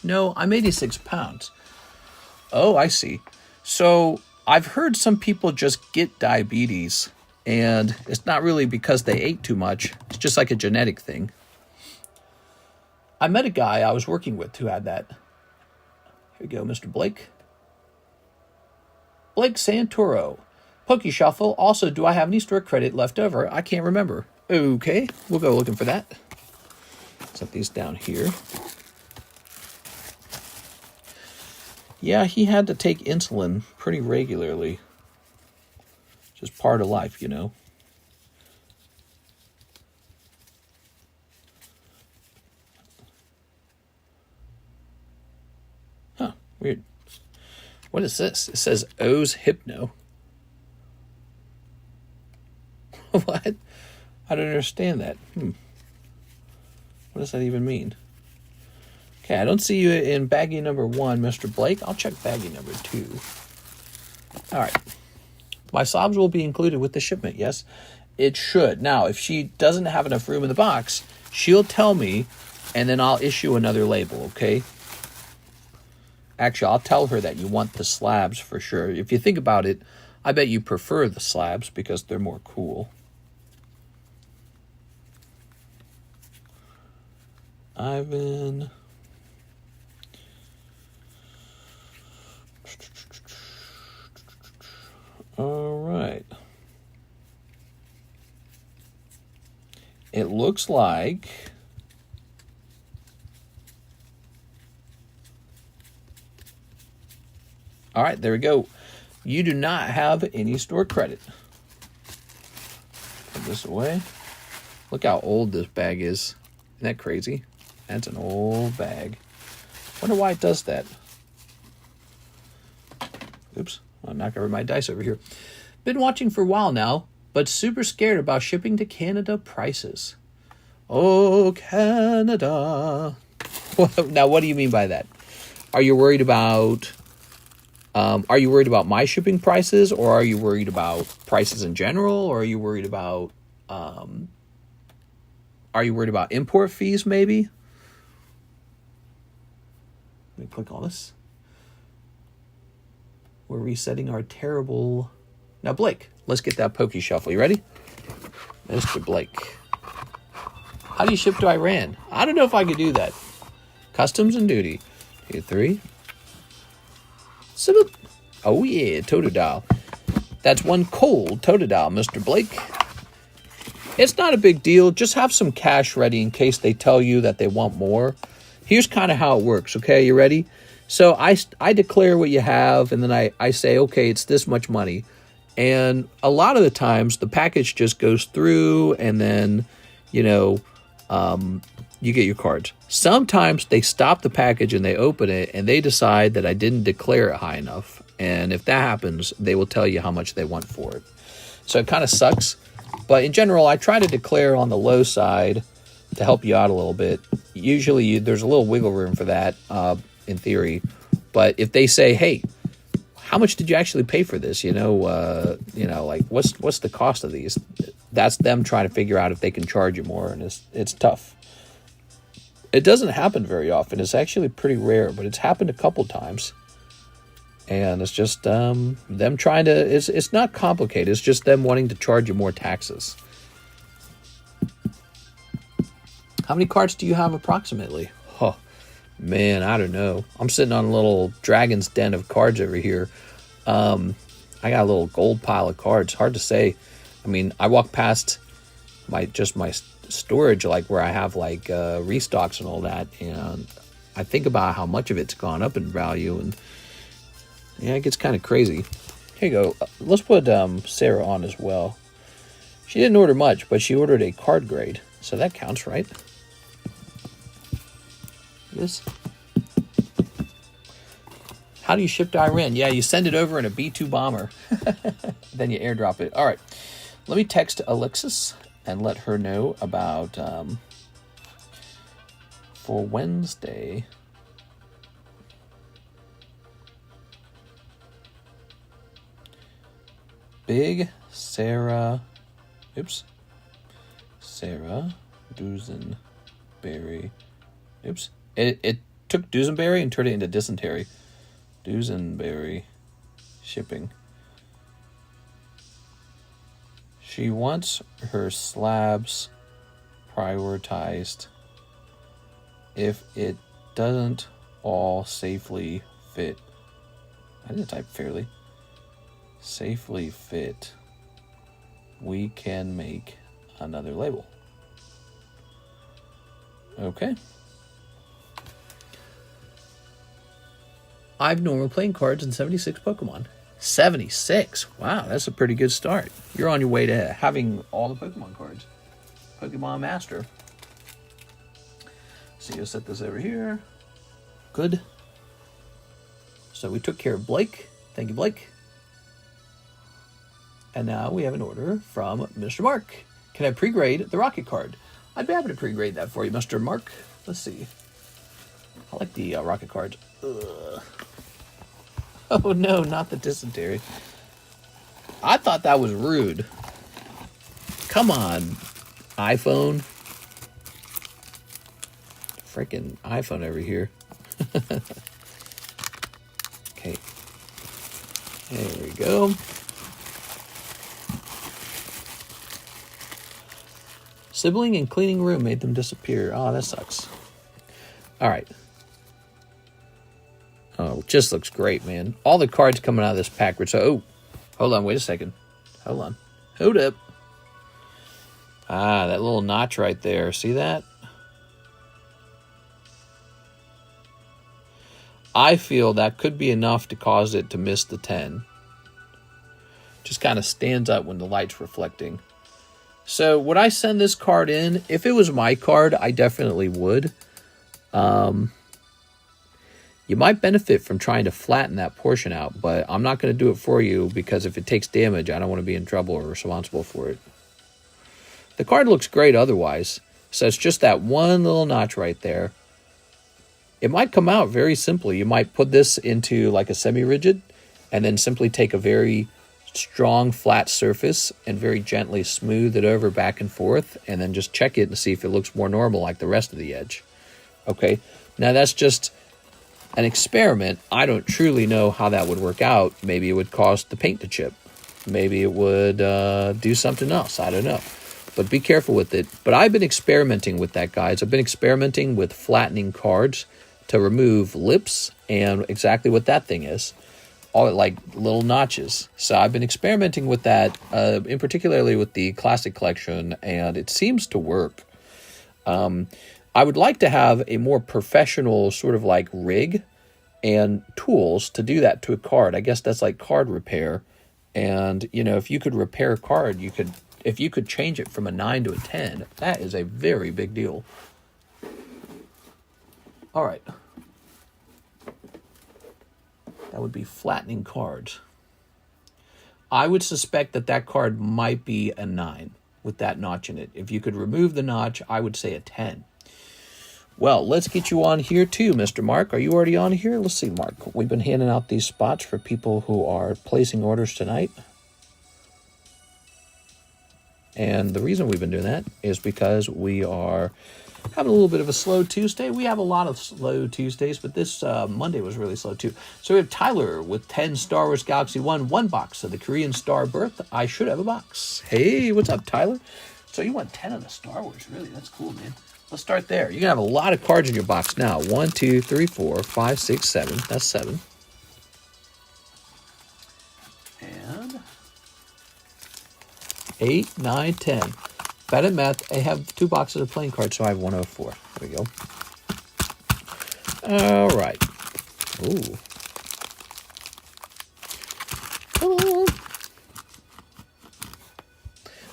[SPEAKER 1] No, I'm 86 pounds. Oh, I see. So I've heard some people just get diabetes, and it's not really because they ate too much. It's just like a genetic thing. I met a guy I was working with who had that. Here we go, Mr. Blake. Blake Santoro. Poke Shuffle. Also, do I have any store credit left over? I can't remember. Okay, we'll go looking for that. Set these down here. Yeah, he had to take insulin pretty regularly. Just part of life, you know. Huh, weird. What is this? It says O's Hypno. What? I don't understand that. What does that even mean? Okay, I don't see you in baggie number 1, Mr. Blake. I'll check baggie number 2. All right. My slabs will be included with the shipment, yes? It should. Now, if she doesn't have enough room in the box, she'll tell me, and then I'll issue another label, okay? Actually, I'll tell her that you want the slabs for sure. If you think about it, I bet you prefer the slabs because they're more cool. Ivan. All right. It looks like all right, there we go. You do not have any store credit. Put this away. Look how old this bag is. Isn't that crazy? That's an old bag. Wonder why it does that. Oops. I'll knock over my dice over here. Been watching for a while now, but super scared about shipping to Canada prices. Oh, Canada. Now, what do you mean by that? Are you worried about my shipping prices, or are you worried about prices in general, or are you worried about import fees maybe? Let me click on this. We're resetting our terrible... Now, Blake, let's get that Poke Shuffle. You ready? Mr. Blake. How do you ship to Iran? I don't know if I could do that. Customs and duty. 2, 3. Oh, yeah, Totodile. That's one cold Totodile, Mr. Blake. It's not a big deal. Just have some cash ready in case they tell you that they want more. Here's kind of how it works, okay? You ready? So I declare what you have, and then I say, okay, it's this much money. And a lot of the times, the package just goes through, and then, you know, you get your cards. Sometimes they stop the package and they open it, and they decide that I didn't declare it high enough. And if that happens, they will tell you how much they want for it. So it kind of sucks. But in general, I try to declare on the low side to help you out a little bit. Usually, there's a little wiggle room for that, in theory. But if they say, "Hey, how much did you actually pay for this?" Like what's the cost of these? That's them trying to figure out if they can charge you more, and it's tough. It doesn't happen very often. It's actually pretty rare, but it's happened a couple times. And it's just them trying to, it's not complicated. It's just them wanting to charge you more taxes. How many cards do you have approximately? Oh, man, I don't know. I'm sitting on a little dragon's den of cards over here. I got a little gold pile of cards. Hard to say. I mean, I walk past my storage, like where I have like restocks and all that. And I think about how much of it's gone up in value, and yeah, it gets kind of crazy. Here you go. Let's put Sarah on as well. She didn't order much, but she ordered a card grade. So that counts, right? Yes. How do you ship to Iran? Yeah, you send it over in a B-2 bomber. Then you airdrop it. All right. Let me text Alexis and let her know about for Wednesday. Big Sarah, Sarah Dusenberry, it took Dusenberry and turned it into dysentery. Dusenberry shipping. She wants her slabs prioritized if it doesn't all safely fit. I didn't type fairly. Safely fit, we can make another label. Okay. I've normal playing cards in 76 Pokemon. 76? Wow, that's a pretty good start. You're on your way to having all the Pokemon cards. Pokemon Master. So you'll set this over here. Good. So we took care of Blake. Thank you, Blake. And now we have an order from Mr. Mark. Can I pre-grade the Rocket card? I'd be happy to pre-grade that for you, Mr. Mark. Let's see. I like the Rocket cards. Ugh. Oh, no, not the dysentery. I thought that was rude. Come on, iPhone. Freaking iPhone over here. Okay. There we go. Sibling and cleaning room made them disappear. Oh, that sucks. All right. Oh, just looks great, man. All the cards coming out of this pack were so... Oh, hold on. Wait a second. Hold on. Hold up. Ah, that little notch right there. See that? I feel that could be enough to cause it to miss the 10. Just kind of stands up when the light's reflecting. So would I send this card in? If it was my card, I definitely would. You might benefit from trying to flatten that portion out, but I'm not going to do it for you because if it takes damage, I don't want to be in trouble or responsible for it. The card looks great otherwise, so it's just that one little notch right there. It might come out very simply. You might put this into like a semi-rigid and then simply take a very strong flat surface and very gently smooth it over back and forth and then just check it and see if it looks more normal like the rest of the edge. Okay, now that's just an experiment. I don't truly know how that would work out. Maybe it would cause the paint to chip. Maybe it would do something else. I don't know. But be careful with it. But I've been experimenting with that, guys. I've been experimenting with flattening cards to remove lips and exactly what that thing is. all like little notches. So I've been experimenting with that, in particularly with the Classic Collection, and it seems to work. I would like to have a more professional sort of like rig and tools to do that to a card. I guess that's like card repair. And, you know, if you could repair a card, if you could change it from a 9 to a 10, that is a very big deal. All right. That would be flattening cards. I would suspect that that card might be a 9 with that notch in it. If you could remove the notch, I would say a 10. Well, let's get you on here too, Mr. Mark. Are you already on here? Let's see, Mark. We've been handing out these spots for people who are placing orders tonight. And the reason we've been doing that is because we are having a little bit of a slow Tuesday. We have a lot of slow Tuesdays, but this Monday was really slow too. So we have Tyler with 10 Star Wars Galaxy 1 box of the Korean Star Birth. I should have a box. Hey, what's up, Tyler? So you want 10 of the Star Wars? Really? That's cool, man. Let's start there. You're going to have a lot of cards in your box now. 1, 2, 3, 4, 5, 6, 7. That's 7. And 8, 9, 10. Bad at math. I have 2 boxes of playing cards, so I have 104. There we go. All right. Ooh. Come on.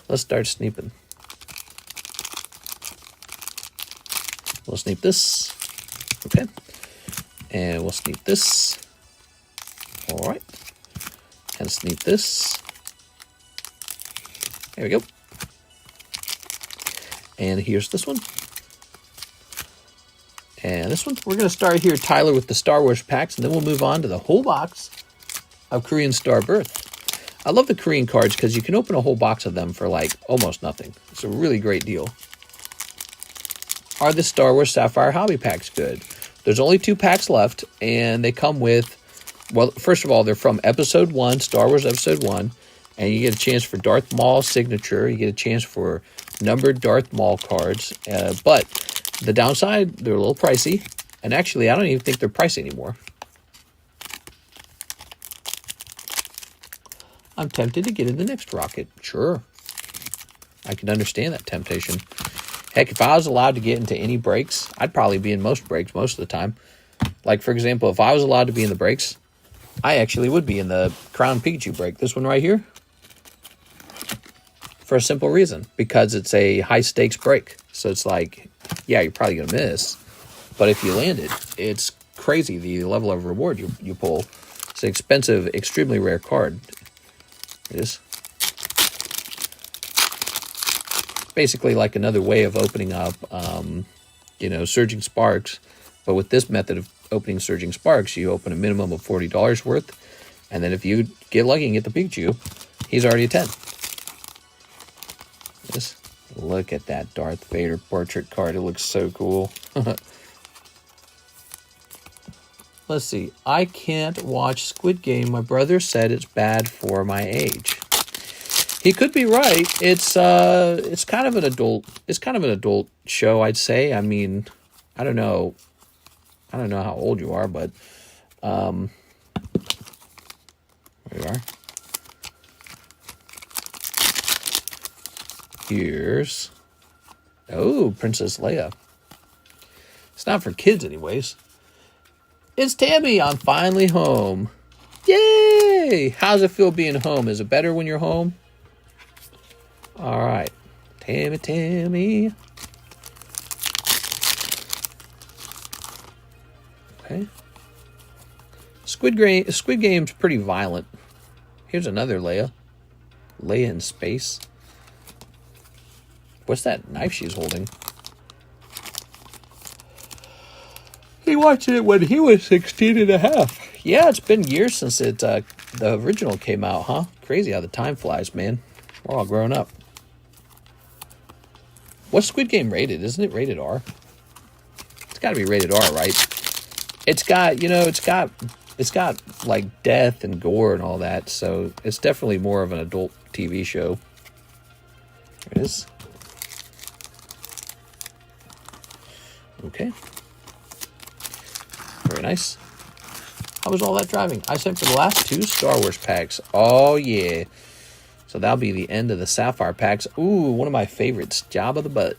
[SPEAKER 1] Let's start sneaping. We'll sneap this. Okay. And we'll sneap this. All right. And sneap this. There we go. And here's this one. And this one. We're going to start here, Tyler, with the Star Wars packs, and then we'll move on to the whole box of Korean Star Birth. I love the Korean cards because you can open a whole box of them for like almost nothing. It's a really great deal. Are the Star Wars Sapphire Hobby Packs good? There's only 2 packs left, and they come with, well, first of all, they're from Episode 1, Star Wars Episode 1, and you get a chance for Darth Maul's signature. You get a chance for numbered Darth Maul cards, but the downside, they're a little pricey, and actually, I don't even think they're pricey anymore. I'm tempted to get in the next rocket. Sure. I can understand that temptation. Heck, if I was allowed to get into any breaks, I'd probably be in most breaks most of the time. Like, for example, if I was allowed to be in the breaks, I actually would be in the Crown Pikachu break. This one right here. For a simple reason. Because it's a high-stakes break. So it's like, yeah, you're probably going to miss. But if you land it, it's crazy the level of reward you pull. It's an expensive, extremely rare card. It is. Basically like another way of opening up, Surging Sparks. But with this method of opening Surging Sparks, you open a minimum of $40 worth. And then if you get lucky and get the Pikachu, he's already a 10. Just look at that Darth Vader portrait card. It looks so cool. Let's see. I can't watch Squid Game. My brother said it's bad for my age. He could be right. It's kind of an adult show, I'd say. I mean, I don't know how old you are, but there you are. Here's Princess Leia. It's not for kids anyways. It's Tammy. I'm finally home. Yay! How's it feel being home? Is it better when you're home? All right, Tammy. Okay. Squid Game's pretty violent. Here's another Leia. Leia in space. What's that knife she's holding? He watched it when he was 16 and a half. Yeah, it's been years since the original came out, huh? Crazy how the time flies, man. We're all grown up. What's Squid Game rated? Isn't it rated R? It's got to be rated R, right? It's got like death and gore and all that, so it's definitely more of an adult TV show. There it is. Okay. Very nice. How was all that driving? I sent for the last 2 Star Wars packs. Oh, yeah. So that'll be the end of the Sapphire packs. Ooh, one of my favorites. Jabba the Butt.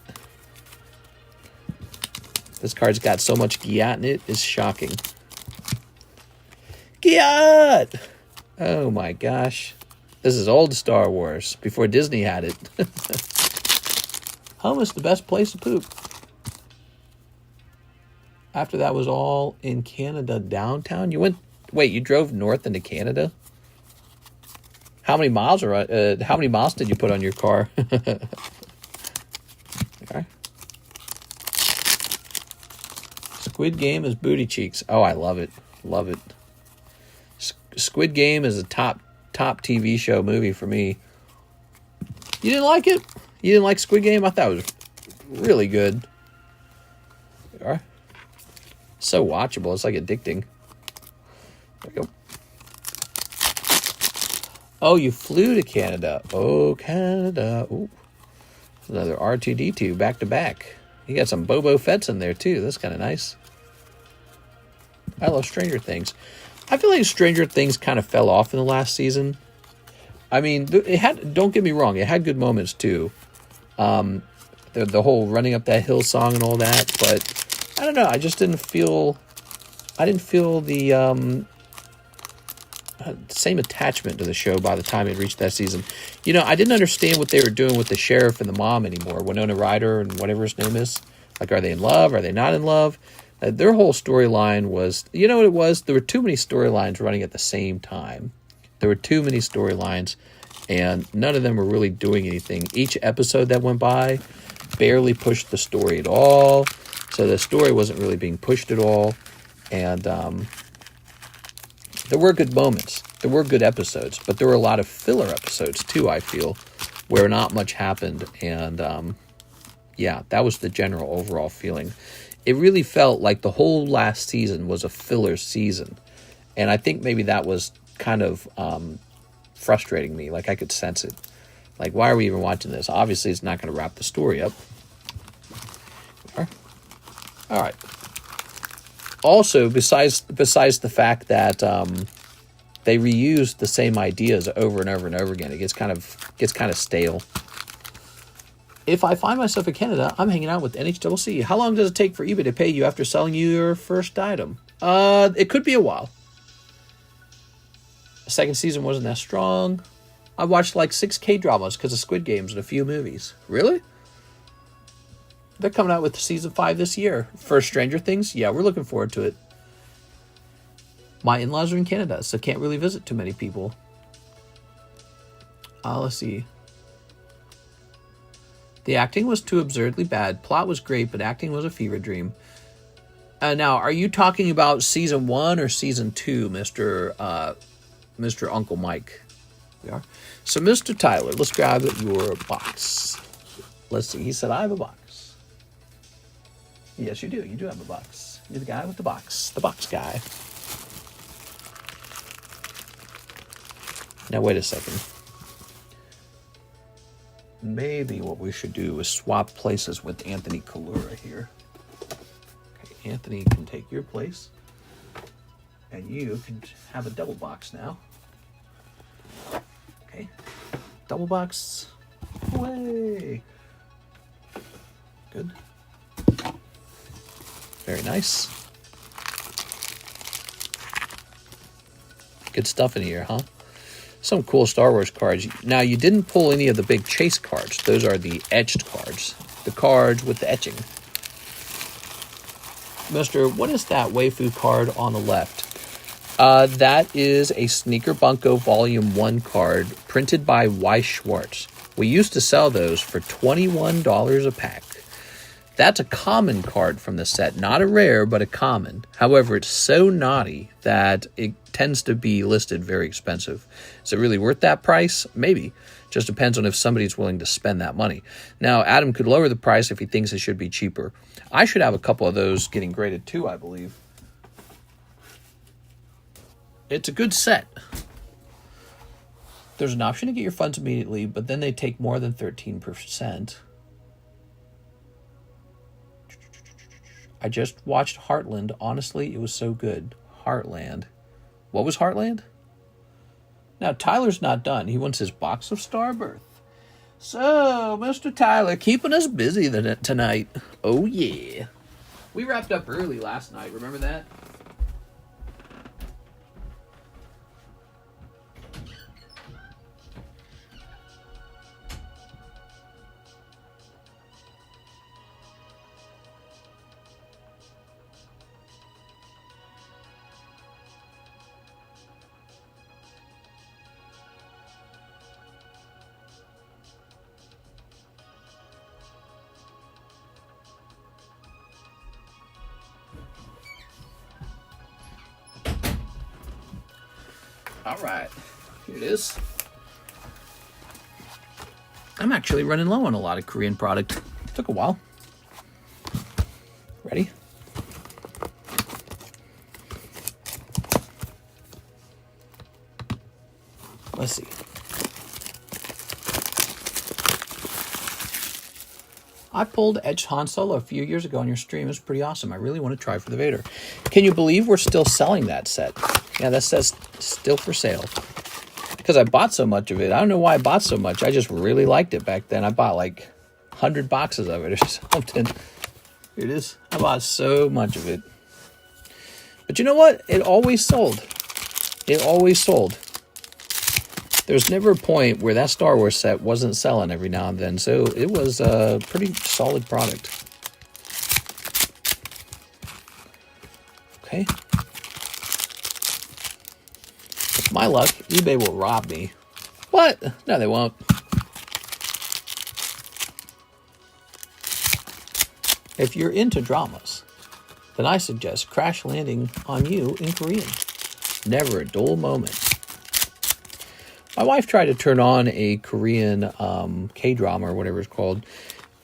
[SPEAKER 1] This card's got so much Gyat in it, it's shocking. Gyat! Oh my gosh. This is old Star Wars, before Disney had it. Home is the best place to poop. After that was all in Canada downtown. You went, wait, you drove north into Canada? How many miles did you put on your car? Okay. Squid Game is booty cheeks. Oh, I love it. Love it. Squid Game is a top TV show movie for me. You didn't like it? You didn't like Squid Game? I thought it was really good. There you are. So watchable. It's like addicting. There we go. Oh, you flew to Canada. Oh, Canada. Ooh. Another R2-D2 back to back. You got some Boba Fett's in there too. That's kind of nice. I love Stranger Things. I feel like Stranger Things kind of fell off in the last season. I mean, it had, don't get me wrong, it had good moments too. The whole running up that hill song and all that, but I don't know, I just didn't feel the same attachment to the show by the time it reached that season. You know, I didn't understand what they were doing with the sheriff and the mom anymore, Winona Ryder and whatever his name is. Like, are they in love? Are they not in love? Their whole storyline was, you know what it was? There were too many storylines running at the same time. There were too many storylines, and none of them were really doing anything. Each episode that went by barely pushed the story at all, so the story wasn't really being pushed at all, and there were good moments. There were good episodes, but there were a lot of filler episodes too, I feel, where not much happened, and yeah, that was the general overall feeling. It really felt like the whole last season was a filler season. And I think maybe that was kind of frustrating me. Like, I could sense it. Like, why are we even watching this? Obviously, it's not going to wrap the story up. All right. Also, besides the fact that they reused the same ideas over and over and over again, it gets kind of stale. If I find myself in Canada, I'm hanging out with NHCC. How long does it take for eBay to pay you after selling you your first item? It could be a while. The second season wasn't that strong. I watched like 6 K-dramas because of Squid Games and a few movies. Really? They're coming out with season 5 this year. For Stranger Things? Yeah, we're looking forward to it. My in-laws are in Canada, so can't really visit too many people. Let's see. The acting was too absurdly bad. Plot was great, but acting was a fever dream. Now, are you talking about season 1 or season 2, Mr. Uncle Mike? We are. So, Mr. Tyler, let's grab your box. Let's see. He said, I have a box. Yes, you do. You do have a box. You're the guy with the box. The box guy. Now, wait a second. Maybe what we should do is swap places with Anthony Kalura here. Okay, Anthony can take your place. And you can have a double box now. Okay. Double box. Away. Good. Very nice. Good stuff in here, huh? Some cool Star Wars cards. Now, you didn't pull any of the big chase cards. Those are the etched cards. The cards with the etching. Mister, what is that waifu card on the left? That is a Sneaker Bunko Volume 1 card printed by Weiss Schwarz. We used to sell those for $21 a pack. That's a common card from the set. Not a rare, but a common. However, it's so naughty that it tends to be listed very expensive. Is it really worth that price? Maybe. Just depends on if somebody's willing to spend that money. Now, Adam could lower the price if he thinks it should be cheaper. I should have a couple of those getting graded too, I believe. It's a good set. There's an option to get your funds immediately, but then they take more than 13%. I just watched Heartland. Honestly, it was so good. Heartland. What was Heartland? Now, Tyler's not done. He wants his box of Starbirth. So, Mr. Tyler, keeping us busy tonight. Oh, yeah. We wrapped up early last night. Remember that? All right, here it is. I'm actually running low on a lot of Korean product. Took a while. Ready? Let's see. I pulled Edge Han Solo a few years ago on your stream. It was pretty awesome. I really want to try for the Vader. Can you believe we're still selling that set? Yeah, that says still for sale. Because I bought so much of it. I don't know why I bought so much. I just really liked it back then. I bought like 100 boxes of it or something. Here it is. I bought so much of it. But you know what? It always sold. It always sold. There's never a point where that Star Wars set wasn't selling every now and then. So it was a pretty solid product. Okay. With my luck, eBay will rob me. What? No, they won't. If you're into dramas, then I suggest Crash Landing on You in Korean. Never a dull moment. My wife tried to turn on a Korean K-drama or whatever it's called,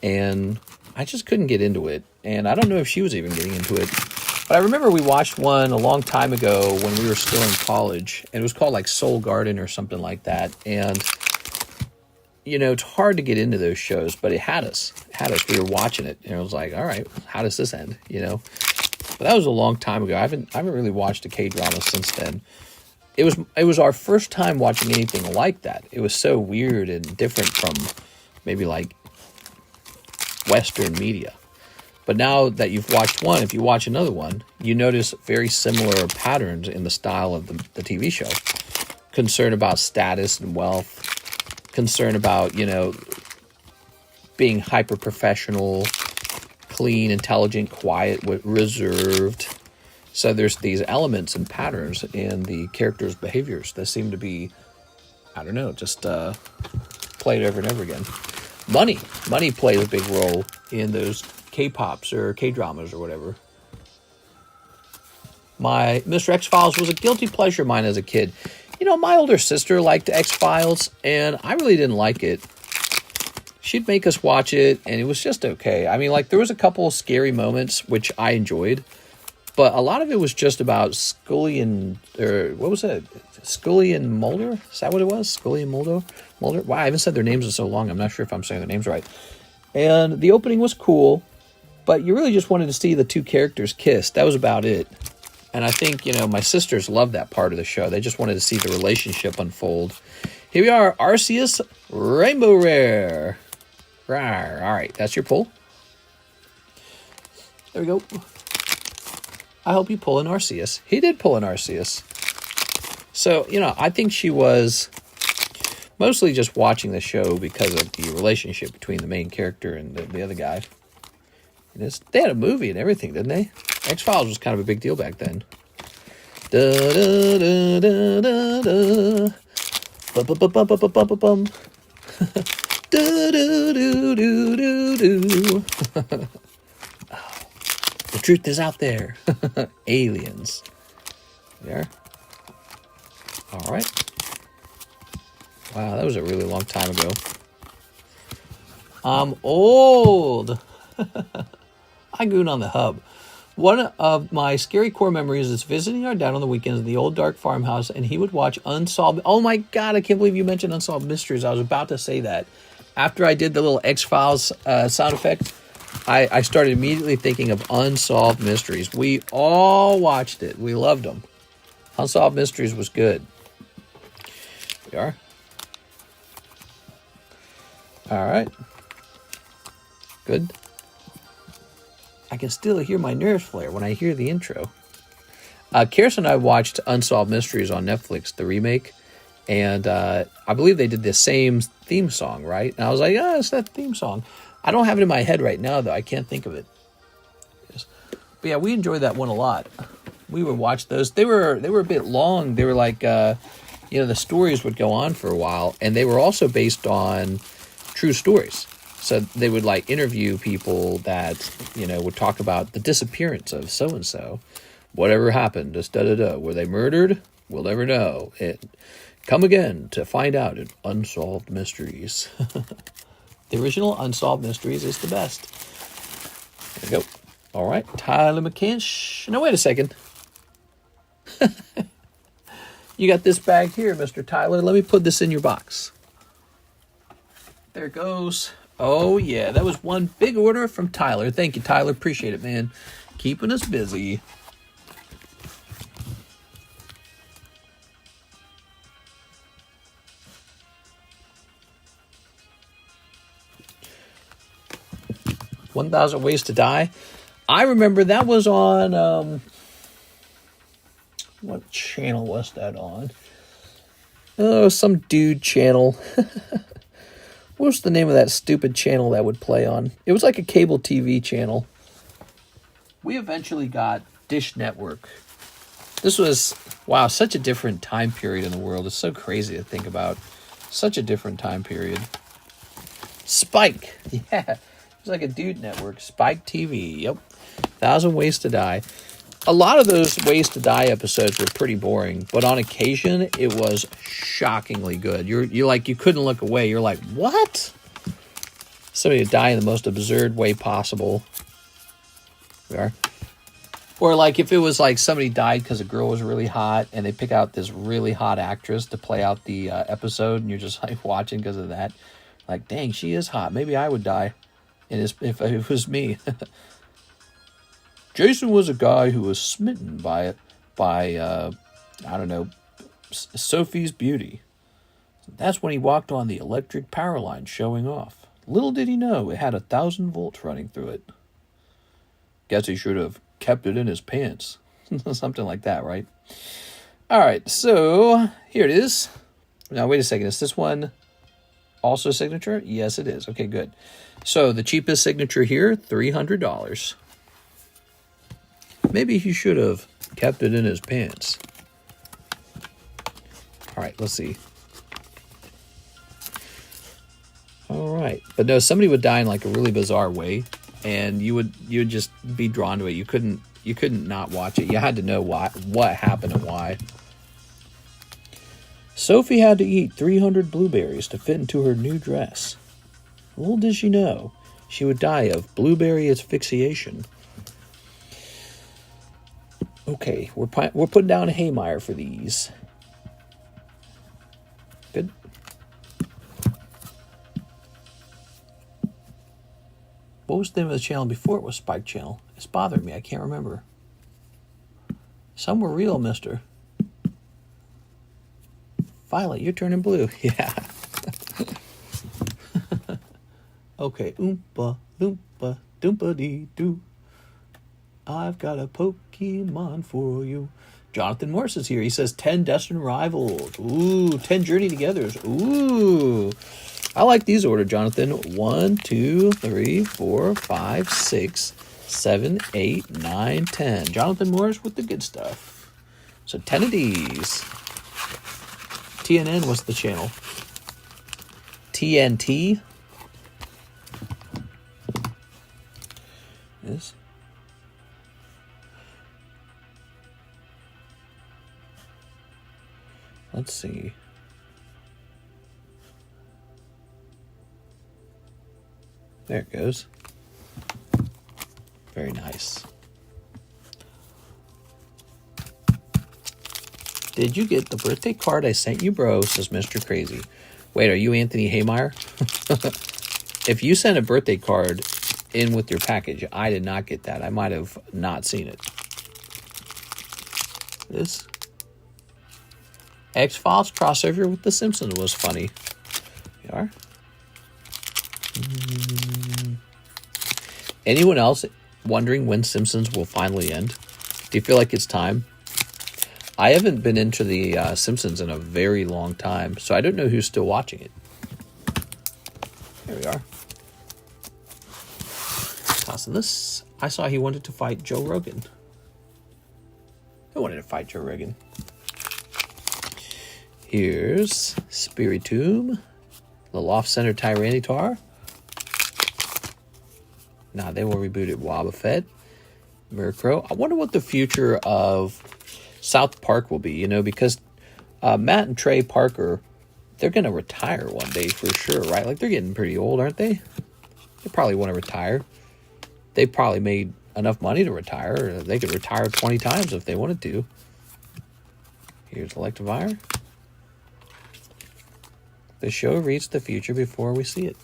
[SPEAKER 1] and I just couldn't get into it. And I don't know if she was even getting into it. But I remember we watched one a long time ago when we were still in college, and it was called like Soul Garden or something like that. And, you know, it's hard to get into those shows, but it had us. We were watching it, and it was like, all right, how does this end, you know? But that was a long time ago. I haven't really watched a K-drama since then. It was our first time watching anything like that. It was so weird and different from maybe like Western media. But now that you've watched one, if you watch another one, you notice very similar patterns in the style of the TV show. Concern about status and wealth. Concern about, you know, being hyper-professional, clean, intelligent, quiet, reserved. So there's these elements and patterns in the characters' behaviors that seem to be, I don't know, just played over and over again. Money plays a big role in those K-pops or K-dramas or whatever. My Mr. X-Files was a guilty pleasure of mine as a kid. You know, my older sister liked X-Files, and I really didn't like it. She'd make us watch it, and it was just okay. I mean, like, there was a couple of scary moments, which I enjoyed. But a lot of it was just about Scully and, or what was it? Scully and Mulder? Is that what it was? Scully and Mulder? Wow, I haven't said their names in so long. I'm not sure if I'm saying their names right. And the opening was cool, but you really just wanted to see the two characters kiss. That was about it. And I think, you know, my sisters loved that part of the show. They just wanted to see the relationship unfold. Here we are, Arceus Rainbow Rare. Rawr. All right, that's your pull. There we go. I hope you pull an Arceus. He did pull an Arceus. So, you know, I think she was mostly just watching the show because of the relationship between the main character and the other guy. They had a movie and everything, didn't they? X-Files was kind of a big deal back then. Da da da da da da. Bum bum bum bum bum bum bum bum. Do do do do do do. The truth is out there. Aliens. There. All right. Wow, that was a really long time ago. I'm old. I goon on the hub. One of my scary core memories is visiting our dad on the weekends in the old dark farmhouse, and he would watch Unsolved... Oh my God, I can't believe you mentioned Unsolved Mysteries. I was about to say that. After I did the little X-Files sound effect, I started immediately thinking of Unsolved Mysteries. We all watched it. We loved them. Unsolved Mysteries was good. We are. All right. Good. I can still hear my nerves flare when I hear the intro. Kirsten and I watched Unsolved Mysteries on Netflix, the remake, and I believe they did the same theme song, right? And I was like, oh, it's that theme song. I don't have it in my head right now, though. I can't think of it. But yeah, we enjoyed that one a lot. We would watch those. They were a bit long. They were like, the stories would go on for a while, and they were also based on true stories. So they would like interview people that, would talk about the disappearance of so-and-so. Whatever happened, just da-da-da. Were they murdered? We'll never know. Come again to find out in Unsolved Mysteries. The original Unsolved Mysteries is the best. There we go. All right, Tyler McCann. No, wait a second. You got this bag here, Mr. Tyler. Let me put this in your box. There it goes. Oh, yeah, that was one big order from Tyler. Thank you, Tyler. Appreciate it, man. Keeping us busy. "1,000 Ways to Die." I remember that was on, what channel was that on? Oh, some dude channel. What was the name of that stupid channel that would play on? It was like a cable TV channel. We eventually got Dish Network. This was, wow, such a different time period in the world. It's so crazy to think about. Such a different time period. Spike. Yeah. It's like a dude network. Spike TV. Yep. 1,000 Ways to Die. A lot of those Ways to Die episodes were pretty boring, but on occasion it was shockingly good. You're like, you couldn't look away. You're like, what? Somebody would die in the most absurd way possible. There. Or like if it was like somebody died because a girl was really hot and they pick out this really hot actress to play out the episode, and you're just like watching because of that. Like, dang, she is hot. Maybe I would die. And if it was me. Jason was a guy who was smitten by Sophie's beauty. That's when he walked on the electric power line showing off. Little did he know it had 1,000 volts running through it. Guess he should have kept it in his pants. Something like that, right? All right, so here it is. Now, wait a second. Is this one also signature? Yes, it is. Okay, good. So the cheapest signature here, $300. Maybe he should have kept it in his pants. All right, let's see. All right, but no, somebody would die in like a really bizarre way, and you would just be drawn to it. You couldn't not watch it. You had to know what happened and why. Sophie had to eat 300 blueberries to fit into her new dress. Little did she know, she would die of blueberry asphyxiation. Okay, we're putting down a haymire for these. Good. What was the name of the channel before it was Spike Channel? It's bothering me. I can't remember. Some were real, mister. Violet, you're turning blue. Yeah. Okay. Oompa, loompa, doompa dee doo. I've got a Pokemon for you. Jonathan Morris is here. He says 10 Destined Rivals. Ooh, 10 Journey Togethers. Ooh. I like these order, Jonathan. 1, 2, 3, 4, 5, 6, 7, 8, 9, 10. Jonathan Morris with the good stuff. So 10 of these. TNN, what's the channel? TNT. This. Let's see. There it goes. Very nice. Did you get the birthday card I sent you, bro? Says Mr. Crazy. Wait, are you Anthony Haymeyer? If you sent a birthday card in with your package, I did not get that. I might have not seen it. This. X-Files crossover with The Simpsons was funny. You are? Anyone else wondering when Simpsons will finally end? Do you feel like it's time? I haven't been into the Simpsons in a very long time, so I don't know who's still watching it. There we are. Tossing this. I saw he wanted to fight Joe Rogan. Who wanted to fight Joe Rogan? Here's Spiritomb, little off-center Tyranitar. Nah, they will reboot it. Wobbuffet, Murkrow. I wonder what the future of South Park will be, you know, because Matt and Trey Parker, they're going to retire one day for sure, right? Like, they're getting pretty old, aren't they? They probably want to retire. They probably made enough money to retire. They could retire 20 times if they wanted to. Here's Electivire. The show reads the future before we see it.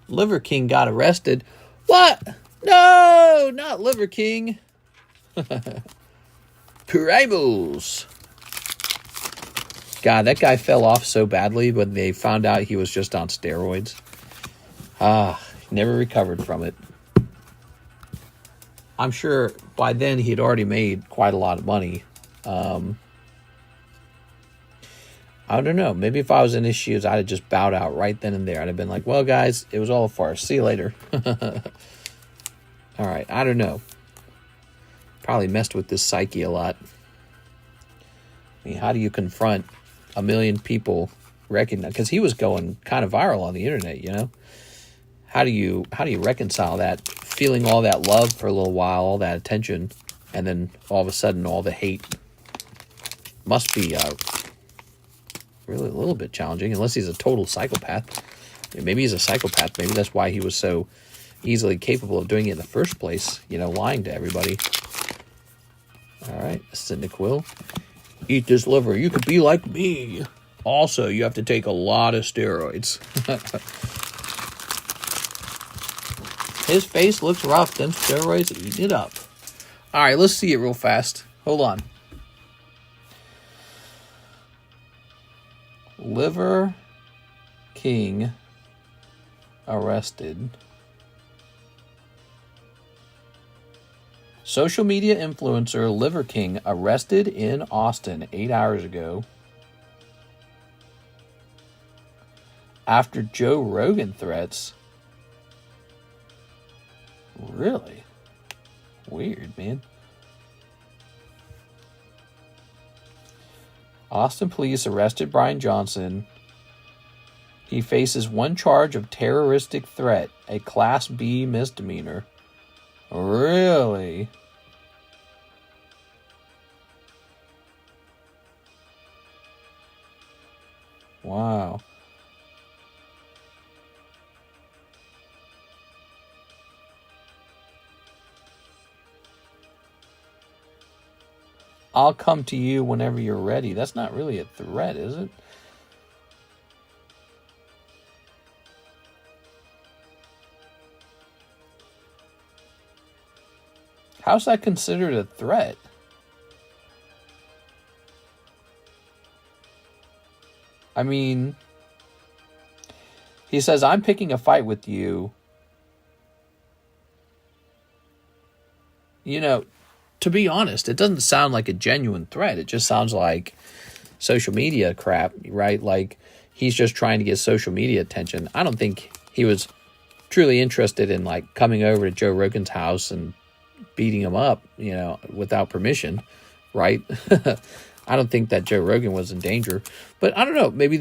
[SPEAKER 1] Liver King got arrested. What? No, not Liver King. Primals. God, that guy fell off so badly when they found out he was just on steroids. Never recovered from it. I'm sure by then he had already made quite a lot of money. I don't know. Maybe if I was in his shoes, I'd have just bowed out right then and there. I'd have been like, well, guys, it was all a farce. See you later. All right. I don't know. Probably messed with this psyche a lot. I mean, how do you confront a million people recognize? Because he was going kind of viral on the internet, you know? How do you reconcile that? Feeling all that love for a little while, all that attention, and then all of a sudden all the hate must be really a little bit challenging, unless he's a total psychopath. Maybe he's a psychopath. Maybe that's why he was so easily capable of doing it in the first place, you know, lying to everybody. All right, Cyndaquil. Eat this liver. You could be like me. Also, you have to take a lot of steroids. His face looks rough. Them steroids are eating it up. All right, let's see it real fast. Hold on. Liver King arrested. Social media influencer Liver King arrested in Austin 8 hours ago after Joe Rogan threats. Really? Weird, man. Austin police arrested Brian Johnson. He faces one charge of terroristic threat, a Class B misdemeanor. Really? Wow. I'll come to you whenever you're ready. That's not really a threat, is it? How's that considered a threat? I mean, he says, I'm picking a fight with you. You know, to be honest, it doesn't sound like a genuine threat. It just sounds like social media crap, right? Like, he's just trying to get social media attention. I don't think he was truly interested in, like, coming over to Joe Rogan's house and beating him up, you know, without permission, right? I don't think that Joe Rogan was in danger. But I don't know, maybe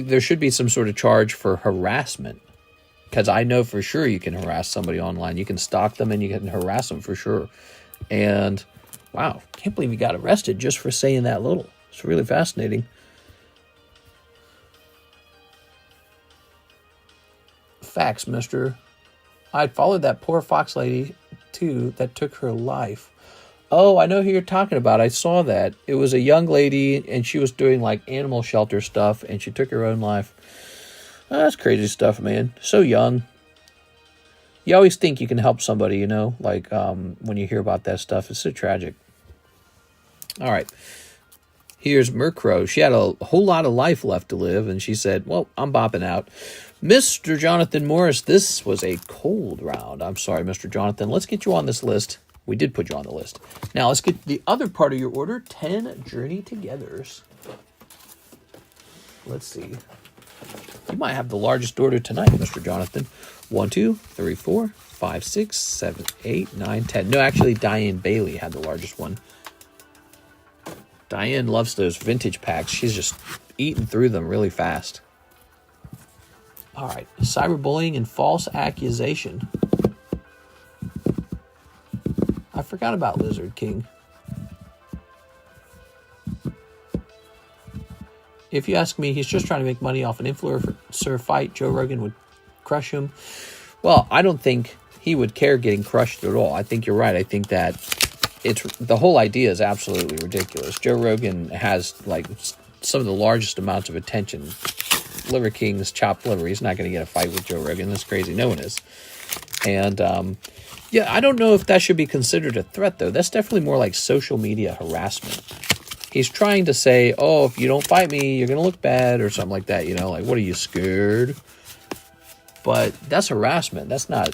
[SPEAKER 1] there should be some sort of charge for harassment. Because I know for sure you can harass somebody online. You can stalk them and you can harass them for sure. And, wow, can't believe he got arrested just for saying that little. It's really fascinating. Facts, mister. I'd followed that poor fox lady, too, that took her life. Oh, I know who you're talking about. I saw that. It was a young lady, and she was doing, like, animal shelter stuff, and she took her own life. Oh, that's crazy stuff, man. So young. You always think you can help somebody, you know, like when you hear about that stuff. It's so tragic. All right. Here's Murkrow. She had a whole lot of life left to live, and she said, well, I'm bopping out. Mr. Jonathan Morris, this was a cold round. I'm sorry, Mr. Jonathan. Let's get you on this list. We did put you on the list. Now, let's get the other part of your order, 10 Journey Togethers. Let's see. You might have the largest order tonight, Mr. Jonathan. 1, 2, 3, 4, 5, 6, 7, 8, 9, 10. No, actually, Diane Bailey had the largest one. Diane loves those vintage packs. She's just eating through them really fast. All right. Cyberbullying and false accusation. I forgot about Lizard King. If you ask me, he's just trying to make money off an influencer fight. Joe Rogan would crush him. Well, I don't think he would care getting crushed at all. I think you're right. I think that the whole idea is absolutely ridiculous. Joe Rogan has like some of the largest amounts of attention. Liver King's chopped liver. He's not going to get a fight with Joe Rogan. That's crazy. No one is. And yeah, I don't know if that should be considered a threat, though. That's definitely more like social media harassment. He's trying to say, oh, if you don't fight me, you're going to look bad or something like that. You know, like, what are you, scared? But that's harassment. It's not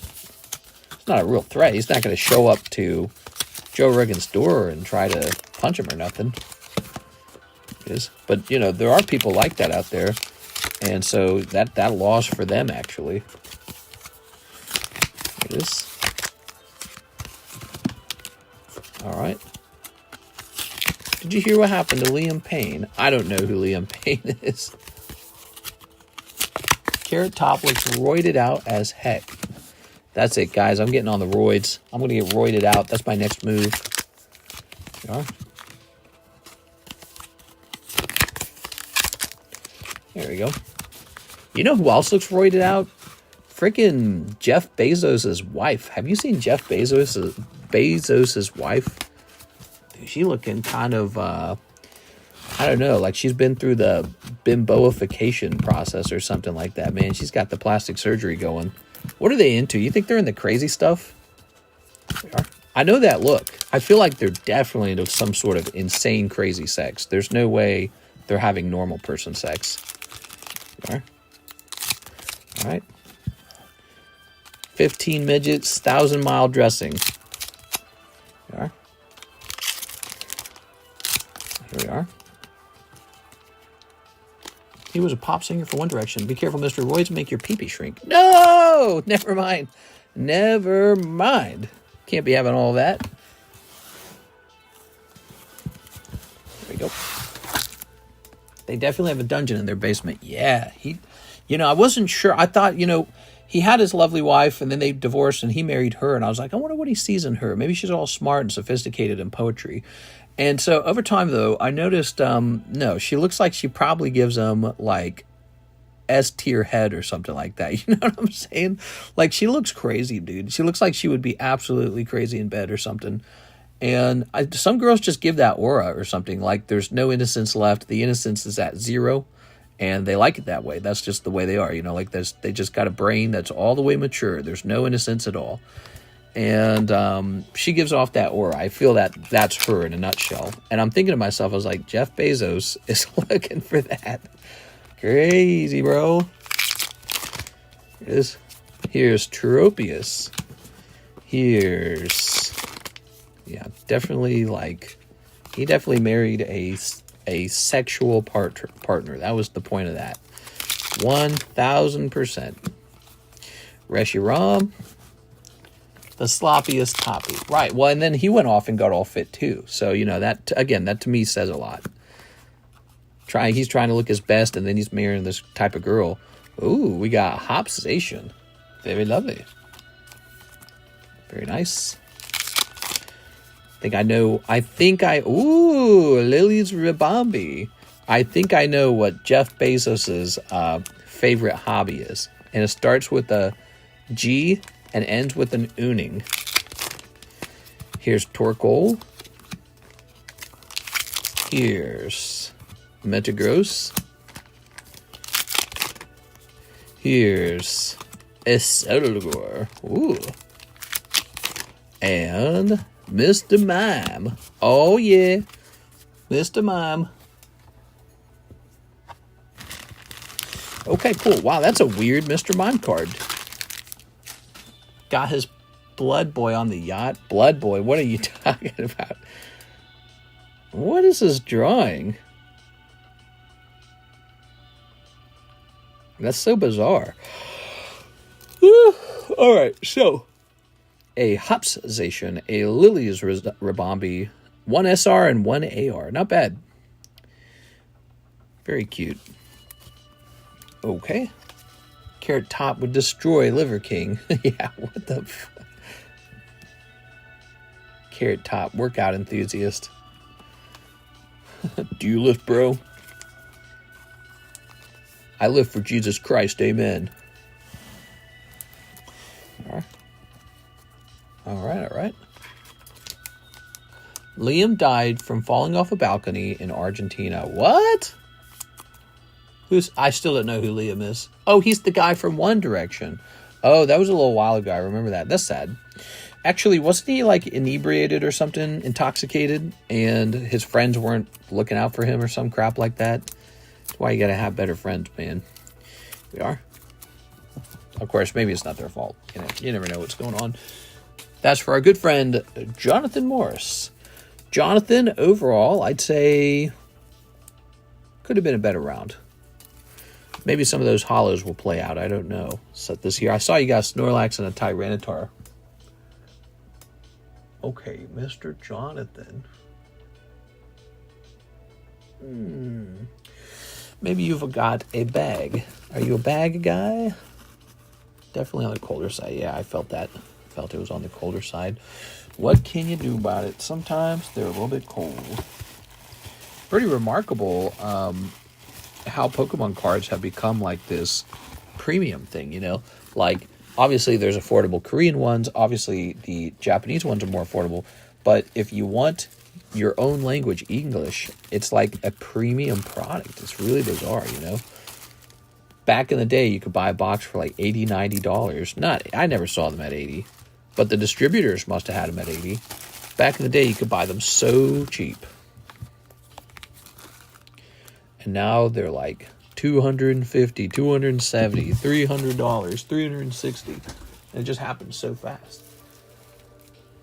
[SPEAKER 1] a real threat. He's not going to show up to Joe Rogan's door and try to punch him or nothing. But, you know, there are people like that out there. And so that loss for them, actually. It is. All right. Did you hear what happened to Liam Payne? I don't know who Liam Payne is. Carrot Top looks roided out as heck. That's it, guys. I'm getting on the roids. I'm going to get roided out. That's my next move. There we go. You know who else looks roided out? Freaking Jeff Bezos' wife. Have you seen Jeff Bezos' wife? Dude, she looking kind of, I don't know, like she's been through the bimboification process or something like that, man. She's got the plastic surgery going. What are they into? You think they're into crazy stuff? They are. I know that look. I feel like they're definitely into some sort of insane, crazy sex. There's no way they're having normal person sex. They are. All right. 15 midgets, 1,000-mile dressing. There we are. Here we are. He was a pop singer for One Direction. Be careful, Mr. Roids, make your pee-pee shrink. No! Never mind. Never mind. Can't be having all that. There we go. They definitely have a dungeon in their basement. Yeah. I wasn't sure. I thought, he had his lovely wife, and then they divorced, and he married her. And I was like, I wonder what he sees in her. Maybe she's all smart and sophisticated in poetry. And so over time, though, I noticed, no, she looks like she probably gives him, like, S-tier head or something like that. You know what I'm saying? Like, she looks crazy, dude. She looks like she would be absolutely crazy in bed or something. And some girls just give that aura or something. Like, there's no innocence left. The innocence is at 0. And they like it that way. That's just the way they are. Like they just got a brain that's all the way mature. There's no innocence at all. And she gives off that aura. I feel that that's her in a nutshell. And I'm thinking to myself, I was like, Jeff Bezos is looking for that. Crazy, bro. Here's Tropius. Definitely he definitely married a sexual partner. That was the point of that. 1,000%. Reshiram, the sloppiest toppy. Right. Well, and then he went off and got all fit too. So, that, again, that to me says a lot. He's trying to look his best, and then he's marrying this type of girl. Ooh, we got Hopsation. Very lovely. Very nice. Lily's Ribambi. I think I know what Jeff Bezos's favorite hobby is. And it starts with a G and ends with an ooning. Here's Torkoal. Here's Metagross. Here's Isildur. Ooh. And Mr. Mime. Oh, yeah. Mr. Mime. Okay, cool. Wow, that's a weird Mr. Mime card. Got his Blood Boy on the yacht. Blood Boy, what are you talking about? What is this drawing? That's so bizarre. All right, so a Hopsation, a Lily's Rabombi, 1 SR and 1 AR. Not bad. Very cute. Okay. Carrot Top would destroy Liver King. Yeah, what the fuck? Carrot Top, workout enthusiast. Do you lift, bro? I live for Jesus Christ, amen. All right. Liam died from falling off a balcony in Argentina. What? I still don't know who Liam is. Oh, he's the guy from One Direction. Oh, that was a little while ago. I remember that. That's sad. Actually, wasn't he like inebriated or something, intoxicated, and his friends weren't looking out for him or some crap like that? That's why you gotta have better friends, man. We are. Of course, maybe it's not their fault. You never know what's going on. That's for our good friend, Jonathan Morris. Jonathan, overall, I'd say could have been a better round. Maybe some of those hollows will play out. I don't know. Set this here. I saw you got Snorlax and a Tyranitar. Okay, Mr. Jonathan. Maybe you've got a bag. Are you a bag guy? Definitely on the colder side. Yeah, I felt that. Felt it was on the colder side. What can you do about it? Sometimes they're a little bit cold. Pretty remarkable how Pokemon cards have become like this premium thing, you know? Like, obviously there's affordable Korean ones. Obviously the Japanese ones are more affordable. But if you want your own language, English, it's like a premium product. It's really bizarre, you know? Back in the day, you could buy a box for like $80, $90. I never saw them at 80, but the distributors must have had them at 80. Back in the day, you could buy them so cheap. And now they're like $250, $270, $300, $360. And it just happens so fast.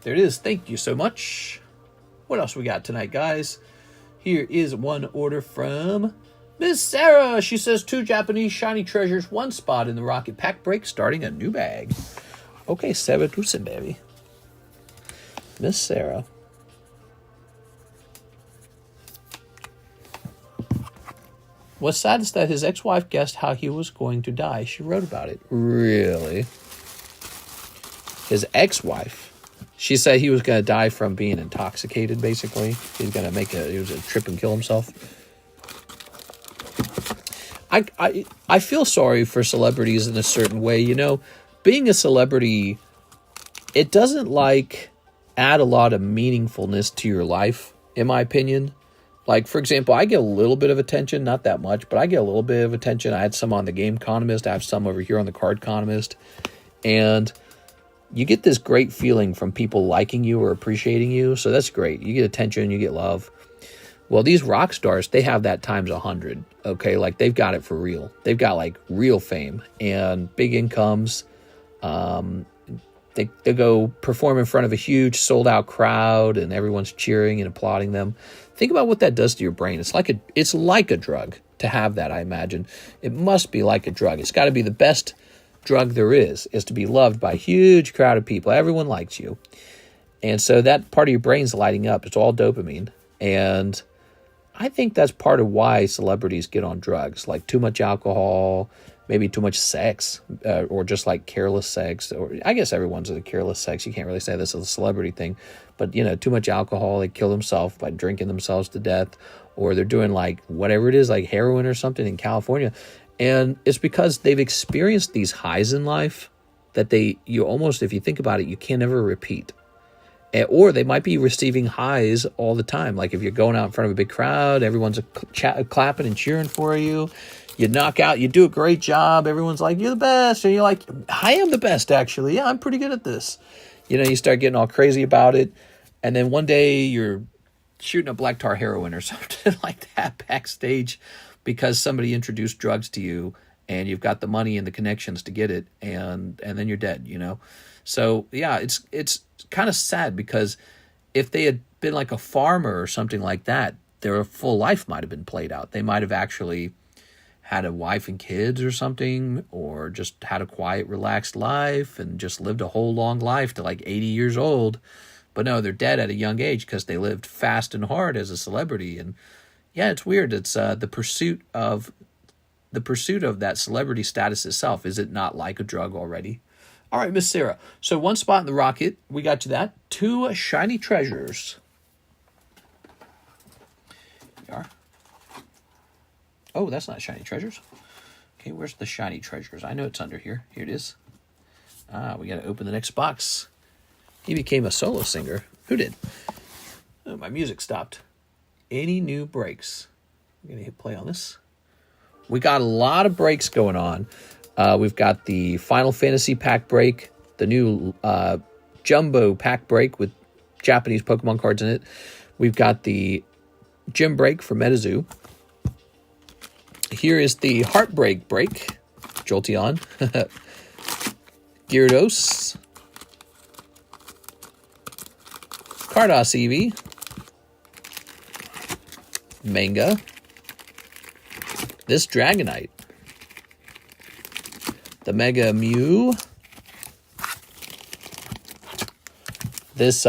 [SPEAKER 1] There it is. Thank you so much. What else we got tonight, guys? Here is one order from Miss Sarah. She says 2 Japanese shiny treasures, 1 spot in the Rocket Pack break, starting a new bag. Okay, 7,000, baby. Miss Sarah. What's sad is that his ex-wife guessed how he was going to die. She wrote about it. Really? His ex-wife. She said he was going to die from being intoxicated, basically. He was going to trip and kill himself. I feel sorry for celebrities in a certain way. You know, being a celebrity, it doesn't add a lot of meaningfulness to your life, in my opinion. Like, for example, I get a little bit of attention, not that much, but I get a little bit of attention. I had some on the TheCardconomist. I have some over here on TheCardconomist. And you get this great feeling from people liking you or appreciating you. So that's great. You get attention, you get love. Well, these rock stars, they have that times 100. Okay, like they've got it for real. They've got like real fame and big incomes. They go perform in front of a huge sold out crowd and everyone's cheering and applauding them. Think about what that does to your brain. It's like a drug to have that, I imagine. It must be like a drug. It's got to be the best drug there is to be loved by a huge crowd of people. Everyone likes you. And so that part of your brain's lighting up. It's all dopamine. And I think that's part of why celebrities get on drugs, like too much alcohol, maybe too much sex, or just like careless sex. Or I guess everyone's a careless sex. You can't really say this is a celebrity thing, but you know, too much alcohol. They kill themselves by drinking themselves to death, or they're doing like whatever it is, like heroin or something in California. And it's because they've experienced these highs in life that you almost, if you think about it, you can never repeat. Or they might be receiving highs all the time. Like if you're going out in front of a big crowd, everyone's clapping and cheering for you. You knock out, you do a great job. Everyone's like, you're the best. And you're like, I am the best, actually. Yeah, I'm pretty good at this. You know, you start getting all crazy about it. And then one day you're shooting a black tar heroin or something like that backstage because somebody introduced drugs to you and you've got the money and the connections to get it, and then you're dead, you know? So yeah, it's kind of sad, because if they had been like a farmer or something like that, their full life might have been played out. They might have actually had a wife and kids or something, or just had a quiet, relaxed life and just lived a whole long life to like 80 years old. But no, they're dead at a young age because they lived fast and hard as a celebrity. And yeah, it's weird. It's the pursuit of that celebrity status itself. Is it not like a drug already? All right, Miss Sarah. So 1 spot in the rocket. We got you that. 2 shiny treasures. Here we are. Oh, that's not shiny treasures. Okay, where's the shiny treasures? I know it's under here. Here it is. We got to open the next box. He became a solo singer. Who did? Oh, my music stopped. Any new breaks? I'm going to hit play on this. We got a lot of breaks going on. We've got the Final Fantasy pack break, the new Jumbo pack break with Japanese Pokemon cards in it. We've got the Gym break for Metazoo. Here is the Heartbreak break, Jolteon. Gyarados. Carddass Nikke. Manga. This Dragonite. The Mega Mew. This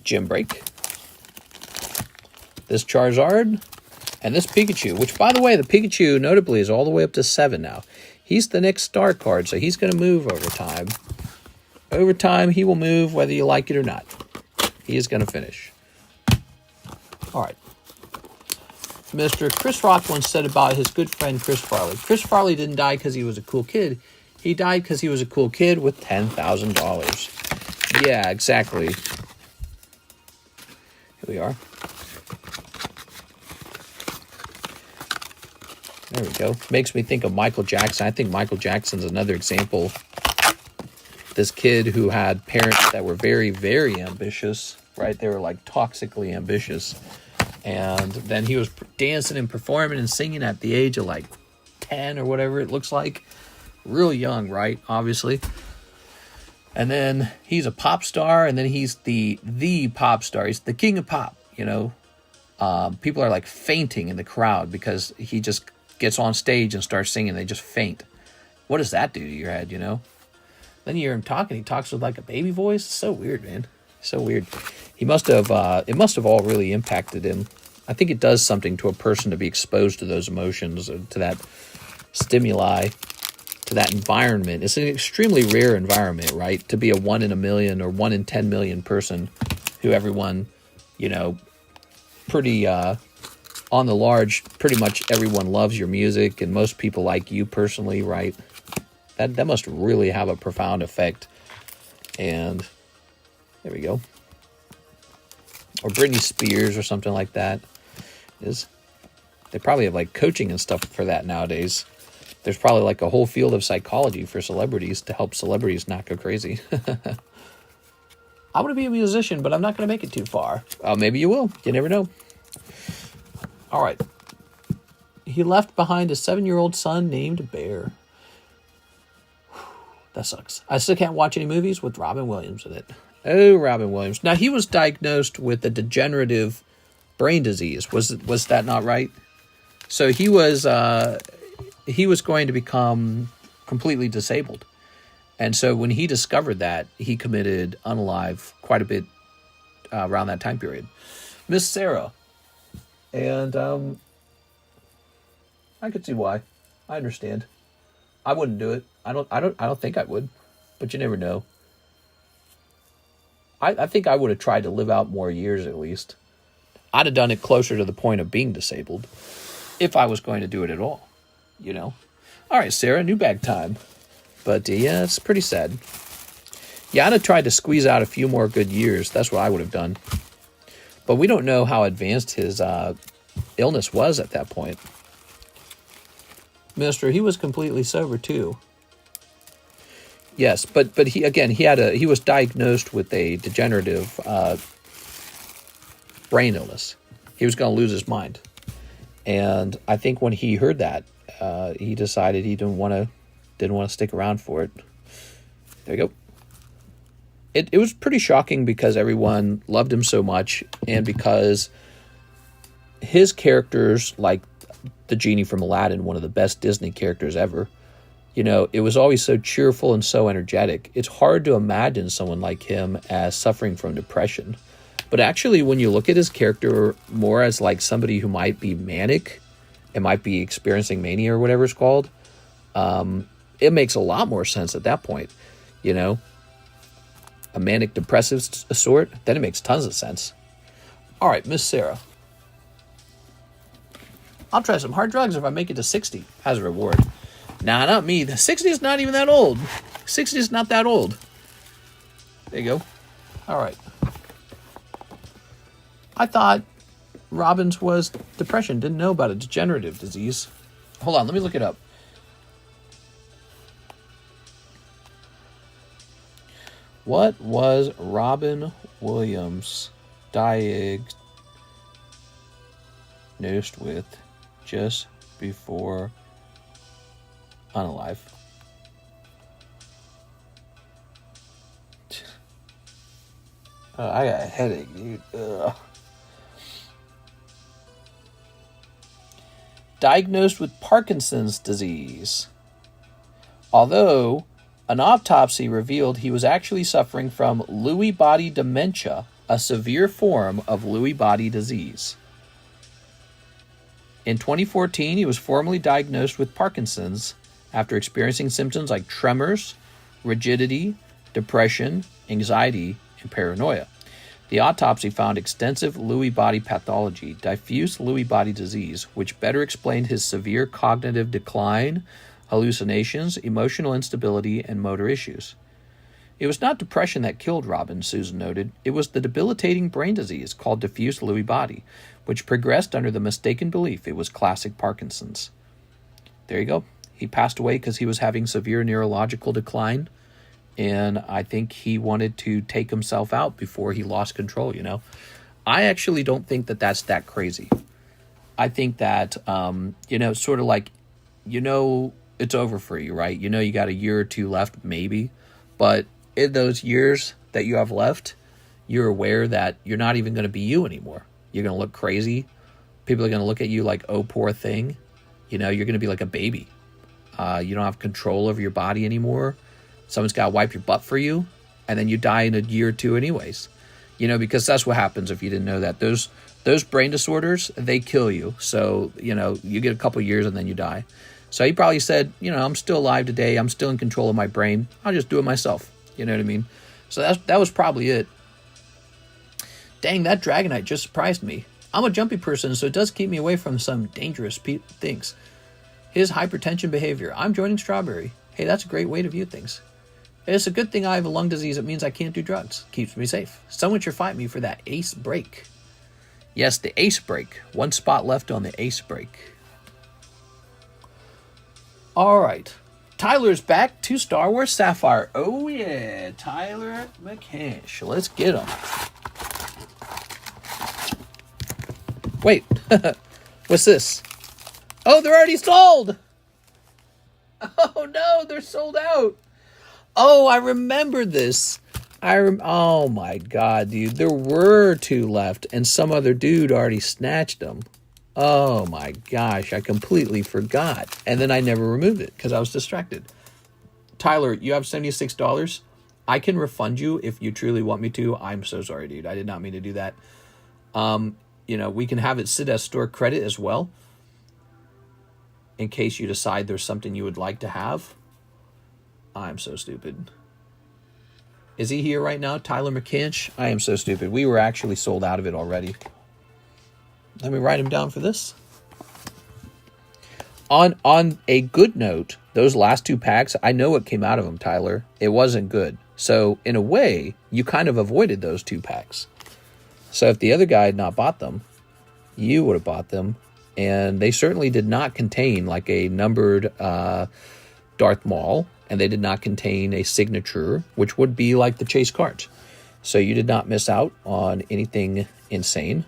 [SPEAKER 1] Gym break. This Charizard. And this Pikachu, which, by the way, the Pikachu, notably, is all the way up to 7 now. He's the next star card, so he's going to move over time. Over time, he will move whether you like it or not. He is going to finish. All right. Mr. Chris Rock once said about his good friend Chris Farley. Chris Farley didn't die because he was a cool kid. He died because he was a cool kid with $10,000. Yeah, exactly. Here we are. There we go. Makes me think of Michael Jackson. I think Michael Jackson's another example. This kid who had parents that were very, very ambitious, right? They were like toxically ambitious. And then he was dancing and performing and singing at the age of like 10 or whatever it looks like. Real young, right? Obviously. And then he's a pop star, and then he's the pop star. He's the king of pop, you know. People are like fainting in the crowd because he just gets on stage and starts singing. They just faint. What does that do to your head, you know? Then you hear him talking. He talks with like a baby voice. It's so weird, man. So weird. He must have, it must have all really impacted him. I think it does something to a person to be exposed to those emotions, to that stimuli, to that environment. It's an extremely rare environment, right? To be a 1 in a million or 1 in 10 million person who everyone, you know, pretty, on the large, pretty much everyone loves your music and most people like you personally, right? That must really have a profound effect. And there we go. Or Britney Spears or something like that. They probably have like coaching and stuff for that nowadays. There's probably like a whole field of psychology for celebrities to help celebrities not go crazy. I want to be a musician, but I'm not going to make it too far. Maybe you will. You never know. All right. He left behind a 7-year-old son named Bear. That sucks. I still can't watch any movies with Robin Williams in it. Oh, Robin Williams. Now, he was diagnosed with a degenerative brain disease. Was that not right? So he was going to become completely disabled. And so when he discovered that, he committed unalive quite a bit around that time period. Miss Sarah. And I could see why. I understand. I wouldn't do it. I don't think I would, but you never know. I think I would have tried to live out more years at least. I'd have done it closer to the point of being disabled if I was going to do it at all, you know. All right, Sarah, new bag time. But yeah, it's pretty sad. Yeah, I'd have tried to squeeze out a few more good years. That's what I would have done. But we don't know how advanced his illness was at that point. Mister, he was completely sober too. Yes, but he was diagnosed with a degenerative brain illness. He was going to lose his mind. And I think when he heard that, he decided he didn't want to stick around for it. There you go. It was pretty shocking because everyone loved him so much, and because his characters, like the genie from Aladdin, one of the best Disney characters ever, you know, it was always so cheerful and so energetic. It's hard to imagine someone like him as suffering from depression. But actually, when you look at his character more as like somebody who might be manic and might be experiencing mania or whatever it's called, it makes a lot more sense at that point, you know? A manic depressive sort, then it makes tons of sense. All right, Miss Sarah. I'll try some hard drugs if I make it to 60 as a reward. Nah, not me. The 60 is not even that old. 60 is not that old. There you go. All right. I thought Robin's was depression. Didn't know about a degenerative disease. Hold on, let me look it up. What was Robin Williams diagnosed with just before unalive? I got a headache, dude. Ugh. Diagnosed with Parkinson's disease. Although an autopsy revealed he was actually suffering from Lewy body dementia, a severe form of Lewy body disease. In 2014, he was formally diagnosed with Parkinson's after experiencing symptoms like tremors, rigidity, depression, anxiety, and paranoia. The autopsy found extensive Lewy body pathology, diffuse Lewy body disease, which better explained his severe cognitive decline, hallucinations, emotional instability, and motor issues. It was not depression that killed Robin, Susan noted. It was the debilitating brain disease called diffuse Lewy body, which progressed under the mistaken belief it was classic Parkinson's. There you go. He passed away because he was having severe neurological decline, and I think he wanted to take himself out before he lost control, you know. I actually don't think that that's that crazy. I think that, you know, sort of like, you know, it's over for you, right? You know you got a year or two left, maybe. But in those years that you have left, you're aware that you're not even going to be you anymore. You're going to look crazy. People are going to look at you like, oh, poor thing. You know, you're going to be like a baby. You don't have control over your body anymore. Someone's got to wipe your butt for you. And then you die in a year or two anyways. You know, because that's what happens if you didn't know that. Those brain disorders, they kill you. So, you know, you get a couple years and then you die. So he probably said, you know, I'm still alive today. I'm still in control of my brain. I'll just do it myself. You know what I mean? So that was probably it. Dang, that Dragonite just surprised me. I'm a jumpy person, so it does keep me away from some dangerous things. His hypertension behavior. I'm joining Strawberry. Hey, that's a great way to view things. It's a good thing I have a lung disease. It means I can't do drugs. Keeps me safe. Someone should fight me for that ace break. Yes, the ace break. One spot left on the ace break. All right. Tyler's back to Star Wars Sapphire. Oh, yeah. Tyler McCash. Let's get him. Wait. What's this? Oh, they're already sold. Oh, no. They're sold out. Oh, I remember this. Oh, my God, dude. There were 2 left, and some other dude already snatched them. Oh my gosh, I completely forgot. And then I never removed it because I was distracted. Tyler, you have $76. I can refund you if you truly want me to. I'm so sorry, dude. I did not mean to do that. You know, we can have it sit as store credit as well, in case you decide there's something you would like to have. I'm so stupid. Is he here right now, Tyler McCanch? I am so stupid. We were actually sold out of it already. Let me write him down for this. On a good note, those last 2 packs, I know what came out of them, Tyler. It wasn't good. So, in a way, you kind of avoided those 2 packs. So, if the other guy had not bought them, you would have bought them. And they certainly did not contain, like, a numbered Darth Maul. And they did not contain a signature, which would be like the chase cards. So, you did not miss out on anything insane.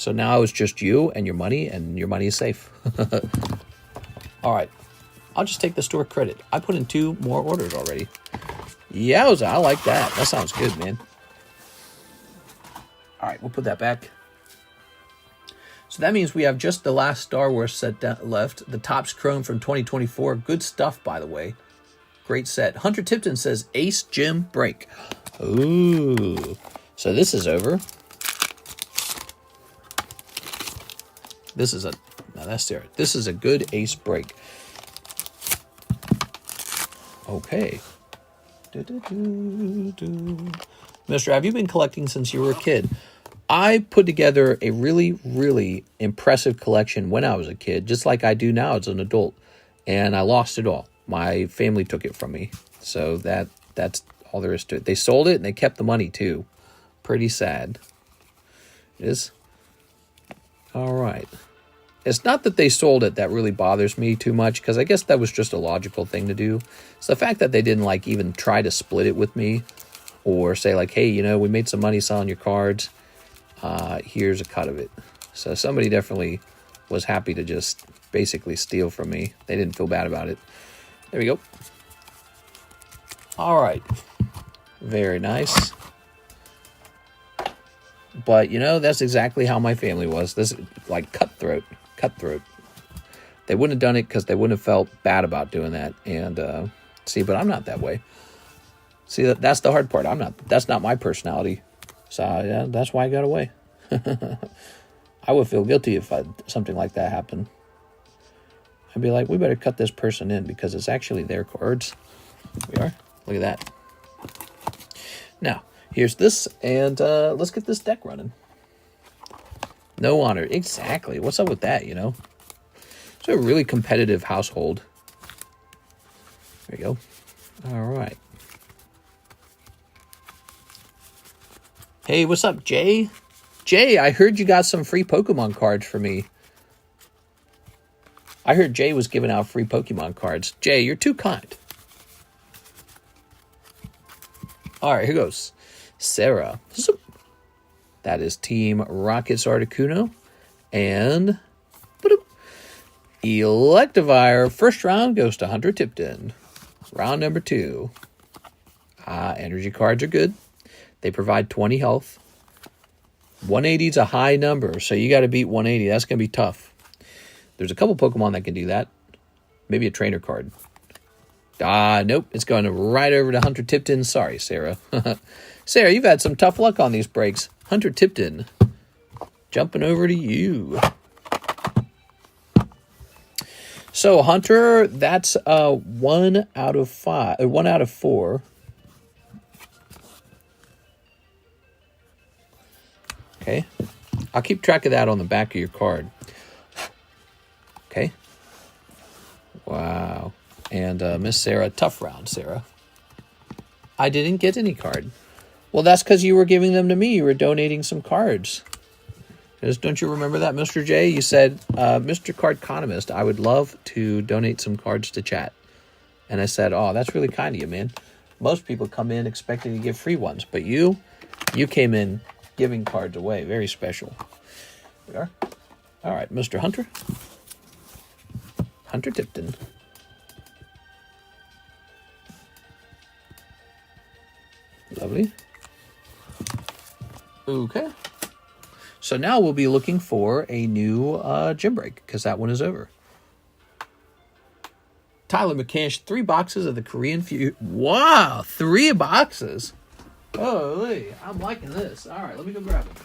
[SPEAKER 1] So now it's just you and your money is safe. All right. I'll just take the store credit. I put in 2 more orders already. Yowza, I like that. That sounds good, man. All right, we'll put that back. So that means we have just the last Star Wars set left. The Topps Chrome from 2024. Good stuff, by the way. Great set. Hunter Tipton says Ace Gym Break. Ooh. So this is over. This is a... Now that's there. This is a good Ace break. Okay. Mister, have you been collecting since you were a kid? I put together a really, really impressive collection when I was a kid, just like I do now as an adult. And I lost it all. My family took it from me. So that's all there is to it. They sold it and they kept the money too. Pretty sad. It is. All right. It's not that they sold it that really bothers me too much, because I guess that was just a logical thing to do. It's the fact that they didn't like even try to split it with me or say like, hey, you know, we made some money selling your cards. Here's a cut of it. So somebody definitely was happy to just basically steal from me. They didn't feel bad about it. There we go. All right. Very nice. But, you know, that's exactly how my family was. This is like cutthroat. They wouldn't have done it because they wouldn't have felt bad about doing that. And, see, but I'm not that way. See, that's the hard part. That's not my personality. So, yeah, that's why I got away. I would feel guilty if something like that happened. I'd be like, we better cut this person in because it's actually their cards. We are. Look at that. Now, here's this, and let's get this deck running. No honor. Exactly. What's up with that, you know? It's a really competitive household. There we go. All right. Hey, what's up, Jay? Jay, I heard you got some free Pokemon cards for me. I heard Jay was giving out free Pokemon cards. Jay, you're too kind. All right, here goes. Sarah. That is Team Rocket's Articuno. And Electivire. First round goes to Hunter Tipton. Round number 2. Energy cards are good. They provide 20 health. 180 is a high number, so you got to beat 180. That's going to be tough. There's a couple Pokemon that can do that. Maybe a trainer card. Nope. It's going right over to Hunter Tipton. Sorry, Sarah. Sarah, you've had some tough luck on these breaks. Hunter Tipton, jumping over to you. So, Hunter, that's 1 out of 5. 1 out of 4. Okay. I'll keep track of that on the back of your card. Okay. Wow. And Miss Sarah, tough round, Sarah. I didn't get any card. Well, that's because you were giving them to me. You were donating some cards. Don't you remember that, Mr. J? You said, Mr. Cardconomist, I would love to donate some cards to chat. And I said, oh, that's really kind of you, man. Most people come in expecting to give free ones. But you came in giving cards away. Very special. There we are. All right, Mr. Hunter. Hunter Tipton. Lovely. Okay. So now we'll be looking for a new gym break because that one is over. Tyler McCansh, 3 boxes of the Korean Feud. Wow, 3 boxes. Holy, I'm liking this. All right, let me go grab it.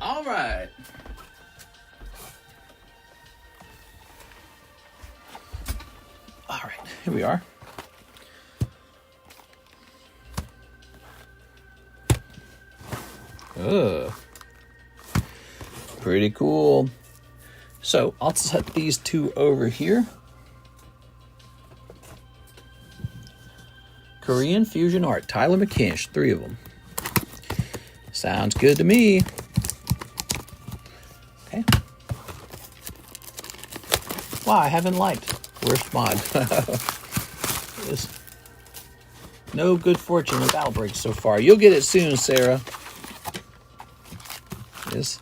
[SPEAKER 1] All right. All right, here we are. Ugh. Pretty cool. So I'll set these two over here. Korean Fusion Art, Tyler McCansh, 3 of them. Sounds good to me. Okay. Wow, I haven't liked. Worst mod. No good fortune with battle breaks so far. You'll get it soon, Sarah. Yes.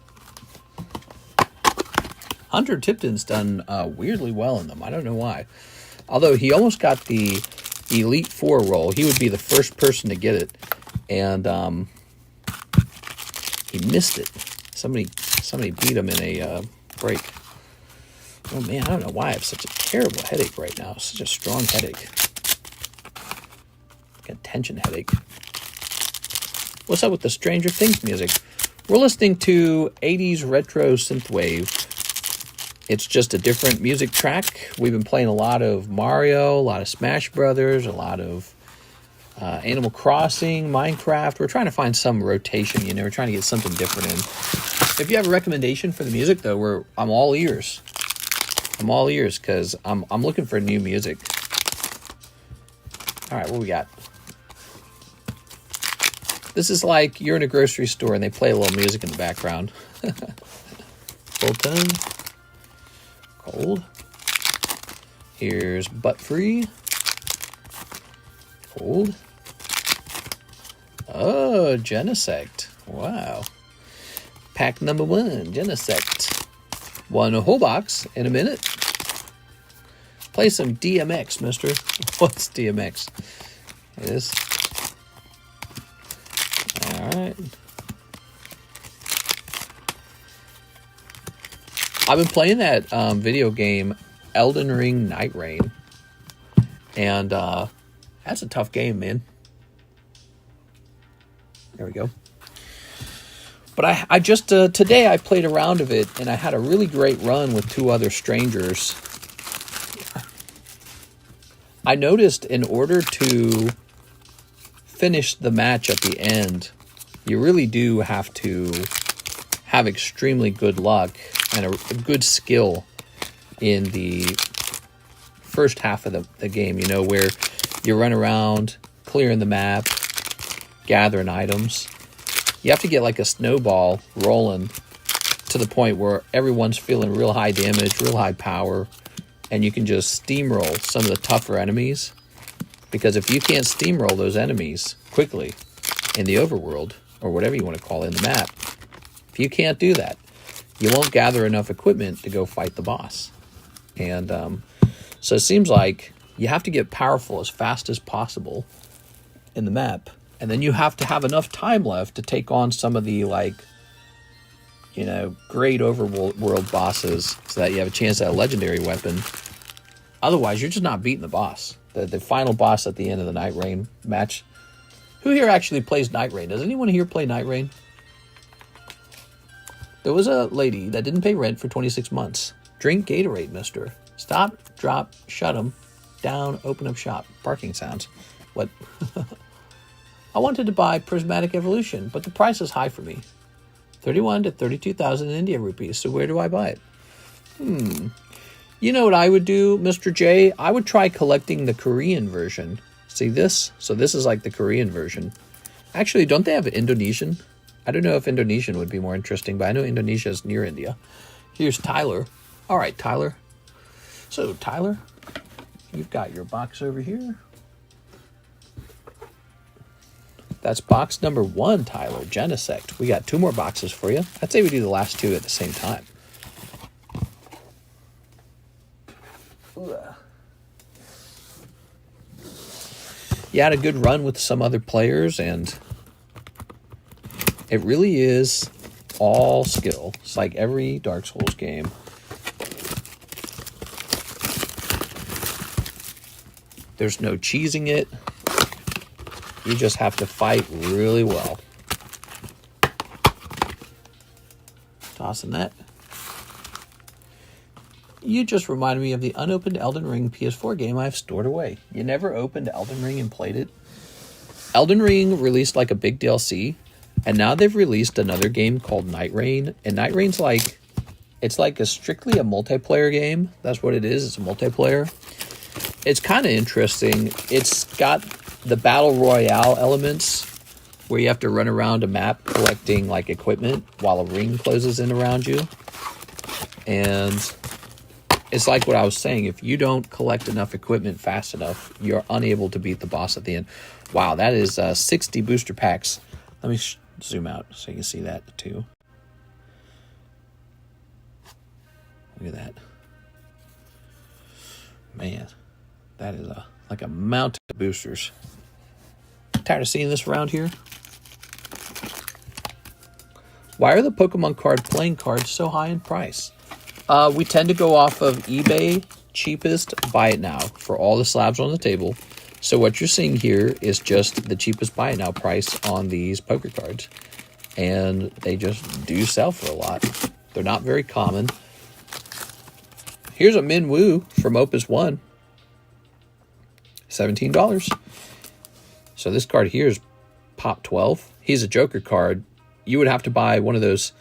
[SPEAKER 1] Hunter Tipton's done weirdly well in them. I don't know why. Although he almost got the Elite Four roll. He would be the first person to get it. And he missed it. Somebody beat him in a break. Oh man, I don't know why I have such a terrible headache right now. Such a strong headache. Like a tension headache. What's up with the Stranger Things music? We're listening to 80s retro synthwave. It's just a different music track. We've been playing a lot of Mario, a lot of Smash Brothers, a lot of Animal Crossing, Minecraft. We're trying to find some rotation, you know. We're trying to get something different in. If you have a recommendation for the music, though, I'm all ears. I'm all ears because I'm looking for new music. All right, what we got? This is like you're in a grocery store and they play a little music in the background. Full tone. Cold. Here's Butt Free. Cold. Oh, Genesect. Wow. Pack number 1, Genesect. 1 whole box in a minute. Play some DMX, mister. What's DMX? Yes. Alright. I've been playing that video game, Elden Ring Night Rain. And that's a tough game, man. There we go. But I just, today I played a round of it, and I had a really great run with 2 other strangers. I noticed in order to finish the match at the end, you really do have to have extremely good luck and a good skill in the first half of the game, you know, where you run around, clearing the map, gathering items. You have to get like a snowball rolling to the point where everyone's feeling real high damage, real high power, and you can just steamroll some of the tougher enemies. Because if you can't steamroll those enemies quickly in the overworld, or whatever you want to call it in the map, if you can't do that, you won't gather enough equipment to go fight the boss. And so it seems like you have to get powerful as fast as possible in the map. And then you have to have enough time left to take on some of the, like, you know, great overworld bosses so that you have a chance at a legendary weapon. Otherwise, you're just not beating the boss. The final boss at the end of the Night Rain match. Who here actually plays Night Rain? Does anyone here play Night Rain? There was a lady that didn't pay rent for 26 months. Drink Gatorade, mister. Stop, drop, shut 'em. Down, open up shop. Barking sounds. What? I wanted to buy Prismatic Evolution, but the price is high for me. 31 to 32,000 India rupees, so where do I buy it? You know what I would do, Mr. J? I would try collecting the Korean version. See this? So this is like the Korean version. Actually, don't they have Indonesian? I don't know if Indonesian would be more interesting, but I know Indonesia is near India. Here's Tyler. All right, Tyler. So, Tyler, you've got your box over here. That's box number 1, Tyler, Genesect. We got 2 more boxes for you. I'd say we do the last 2 at the same time. You had a good run with some other players, and it really is all skill. It's like every Dark Souls game. There's no cheesing it. You just have to fight really well. Tossing that. You just reminded me of the unopened Elden Ring PS4 game I've stored away. You never opened Elden Ring and played it? Elden Ring released like a big DLC, And now they've released another game called Night Rain. And Night Rain's like, it's like strictly a multiplayer game. That's what it is. It's a multiplayer. It's kind of interesting. It's got the battle royale elements where you have to run around a map collecting like equipment while a ring closes in around you. And it's like what I was saying. If you don't collect enough equipment fast enough, you're unable to beat the boss at the end. Wow, that is 60 booster packs. Let me zoom out so you can see that too. Look at that. Man, that is like a mountain of boosters. Tired of seeing this around here? Why are the Pokemon card playing cards so high in price? We tend to go off of eBay, cheapest, buy it now for all the slabs on the table. So what you're seeing here is just the cheapest buy it now price on these poker cards. And they just do sell for a lot. They're not very common. Here's a Min Woo from Opus 1. $17. So this card here is Pop 12. He's a Joker card. You would have to buy one of those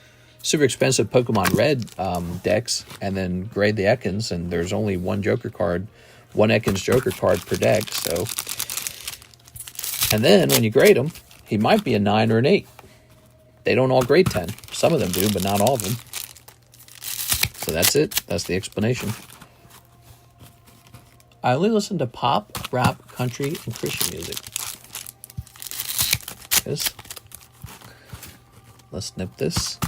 [SPEAKER 1] super expensive Pokemon Red decks and then grade the Ekans, and there's only one Joker card, one Ekans Joker card per deck. So, and then when you grade them, he might be a 9 or an 8. They don't all grade 10. Some of them do, but not all of them. So that's it. That's the explanation. I only listen to pop, rap, country, and Christian music. This. Let's snip this.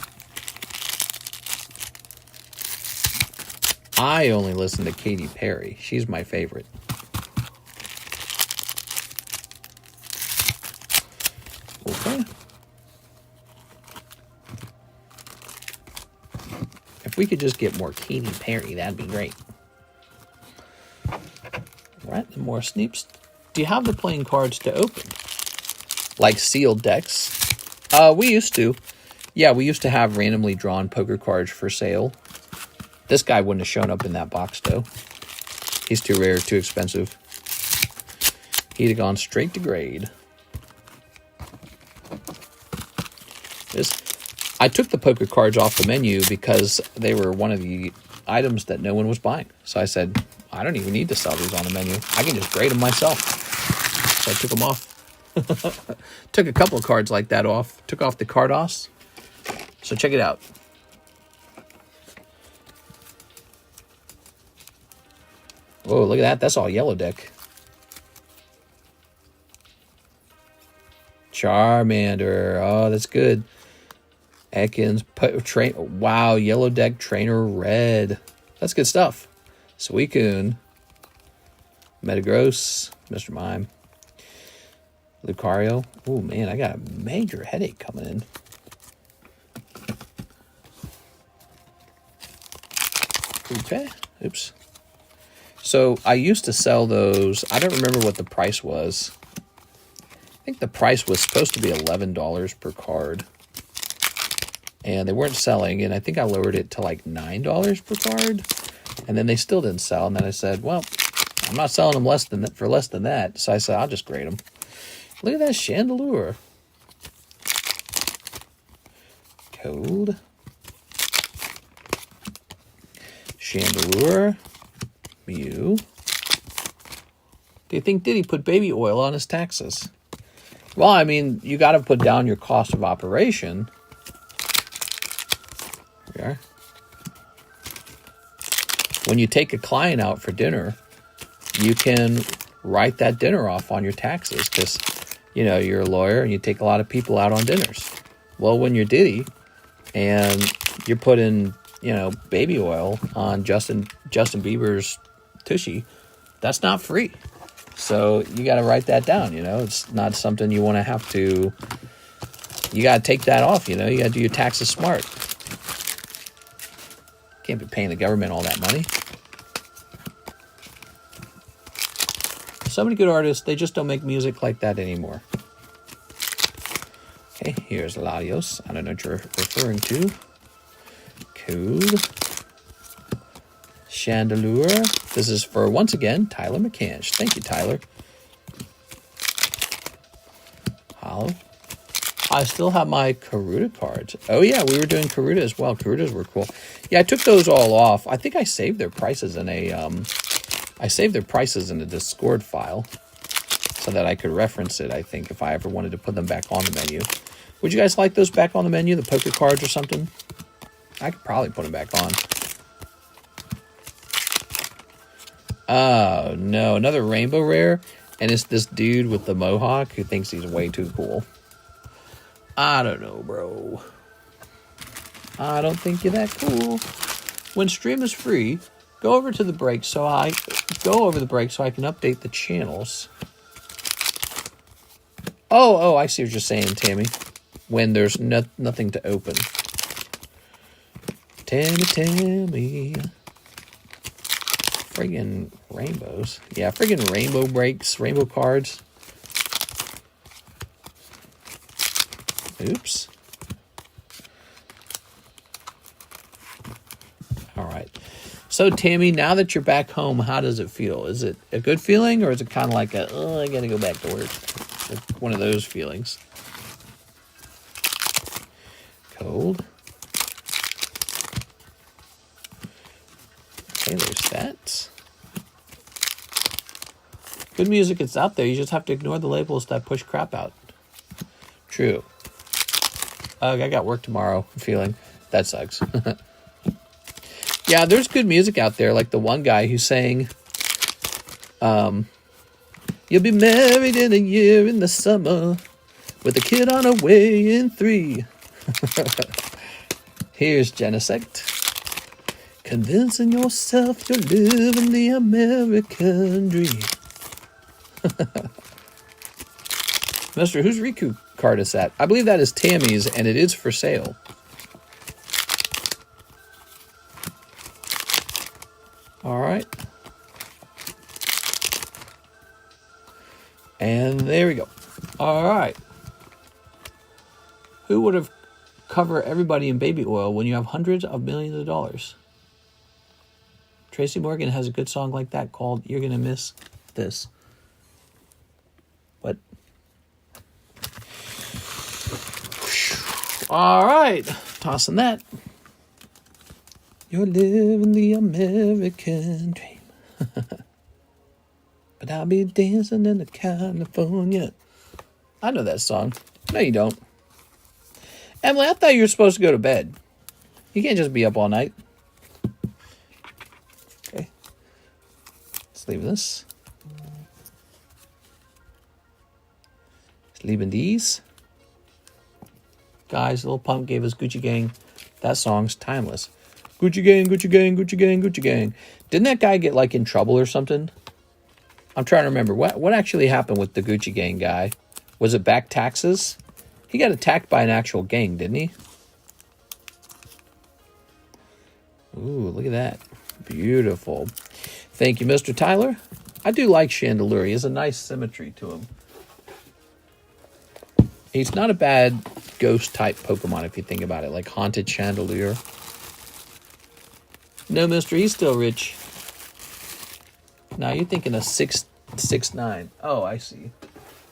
[SPEAKER 1] I only listen to Katy Perry. She's my favorite. Okay. If we could just get more Katy Perry, that'd be great. All right, and more sneeps. Do you have the playing cards to open? Like sealed decks? We used to. Yeah, we used to have randomly drawn poker cards for sale. This guy wouldn't have shown up in that box, though. He's too rare, too expensive. He'd have gone straight to grade. I took the poker cards off the menu because they were one of the items that no one was buying. So I said, I don't even need to sell these on the menu. I can just grade them myself. So I took them off. Took a couple of cards like that off. Took off the Carddass. So check it out. Oh, look at that. That's all yellow deck. Charmander. Oh, that's good. Ekans. Wow, yellow deck Trainer Red. That's good stuff. Suicune. Metagross. Mr. Mime. Lucario. Oh, man, I got a major headache coming in. Okay. Oops. So I used to sell those. I don't remember what the price was. I think the price was supposed to be $11 per card. And they weren't selling, and I think I lowered it to like $9 per card. And then they still didn't sell. And then I said, well, I'm not selling them for less than that. So I said, I'll just grade them. Look at that Chandelure. Code. Chandelure. Mew. Do you think Diddy put baby oil on his taxes? Well, I mean, you got to put down your cost of operation. Here we are. When you take a client out for dinner, you can write that dinner off on your taxes because, you know, you're a lawyer and you take a lot of people out on dinners. Well, when you're Diddy and you're putting, you know, baby oil on Justin Bieber's Tushy, that's not free. So you got to write that down, you know. It's not something you want to have to, you got to take that off, you know. You got to do your taxes smart. Can't be paying the government all that money. So many good artists, they just don't make music like that anymore. Okay, here's Latios. I don't know what you're referring to. Code. Chandelure. This is for, once again, Tyler McCanch. Thank you, Tyler. Hollow. I still have my Karuta cards. Oh yeah, we were doing Karuta as well. Karutas were cool. Yeah, I took those all off. I think I saved their prices in a Discord file so that I could reference it, I think, if I ever wanted to put them back on the menu. Would you guys like those back on the menu, the poker cards or something? I could probably put them back on. Oh, no. Another rainbow rare. And it's this dude with the mohawk who thinks he's way too cool. I don't know, bro. I don't think you're that cool. When stream is free, go over the break so I can update the channels. Oh, I see what you're saying, Tammy. When there's nothing to open. Tammy. Friggin' rainbows. Yeah, friggin' rainbow breaks, rainbow cards. Oops. All right. So, Tammy, now that you're back home, how does it feel? Is it a good feeling, or is it kind of like a, oh, I gotta go back to work? Like one of those feelings. Cold. Okay, there's that. Good music, it's out there. You just have to ignore the labels that push crap out. True. I got work tomorrow. I'm feeling that sucks. Yeah, there's good music out there. Like the one guy who's saying, you'll be married in a year in the summer with a kid on the way in 3. Here's Genesect. Convincing yourself you're living the American dream. Mister, whose Riku card is that? I believe that is Tammy's, and it is for sale. All right. And there we go. All right. Who would have covered everybody in baby oil when you have hundreds of millions of dollars? Tracy Morgan has a good song like that called You're Gonna Miss This. What? All right. Tossing that. You're living the American dream. But I'll be dancing in California. I know that song. No, you don't. Emily, I thought you were supposed to go to bed. You can't just be up all night. Okay. Let's leave this. Let's leave these. Guys, Lil Pump gave us Gucci Gang. That song's timeless. Gucci Gang, Gucci Gang, Gucci Gang, Gucci Gang. Didn't that guy get, like, in trouble or something? I'm trying to remember. What actually happened with the Gucci Gang guy? Was it back taxes? He got attacked by an actual gang, didn't he? Ooh, look at that. Beautiful. Thank you, Mr. Tyler. I do like Chandelure. He has a nice symmetry to him. He's not a bad ghost-type Pokemon if you think about it, like Haunted Chandelure. No, mister, he's still rich. Now you're thinking of 6'9". Oh, I see.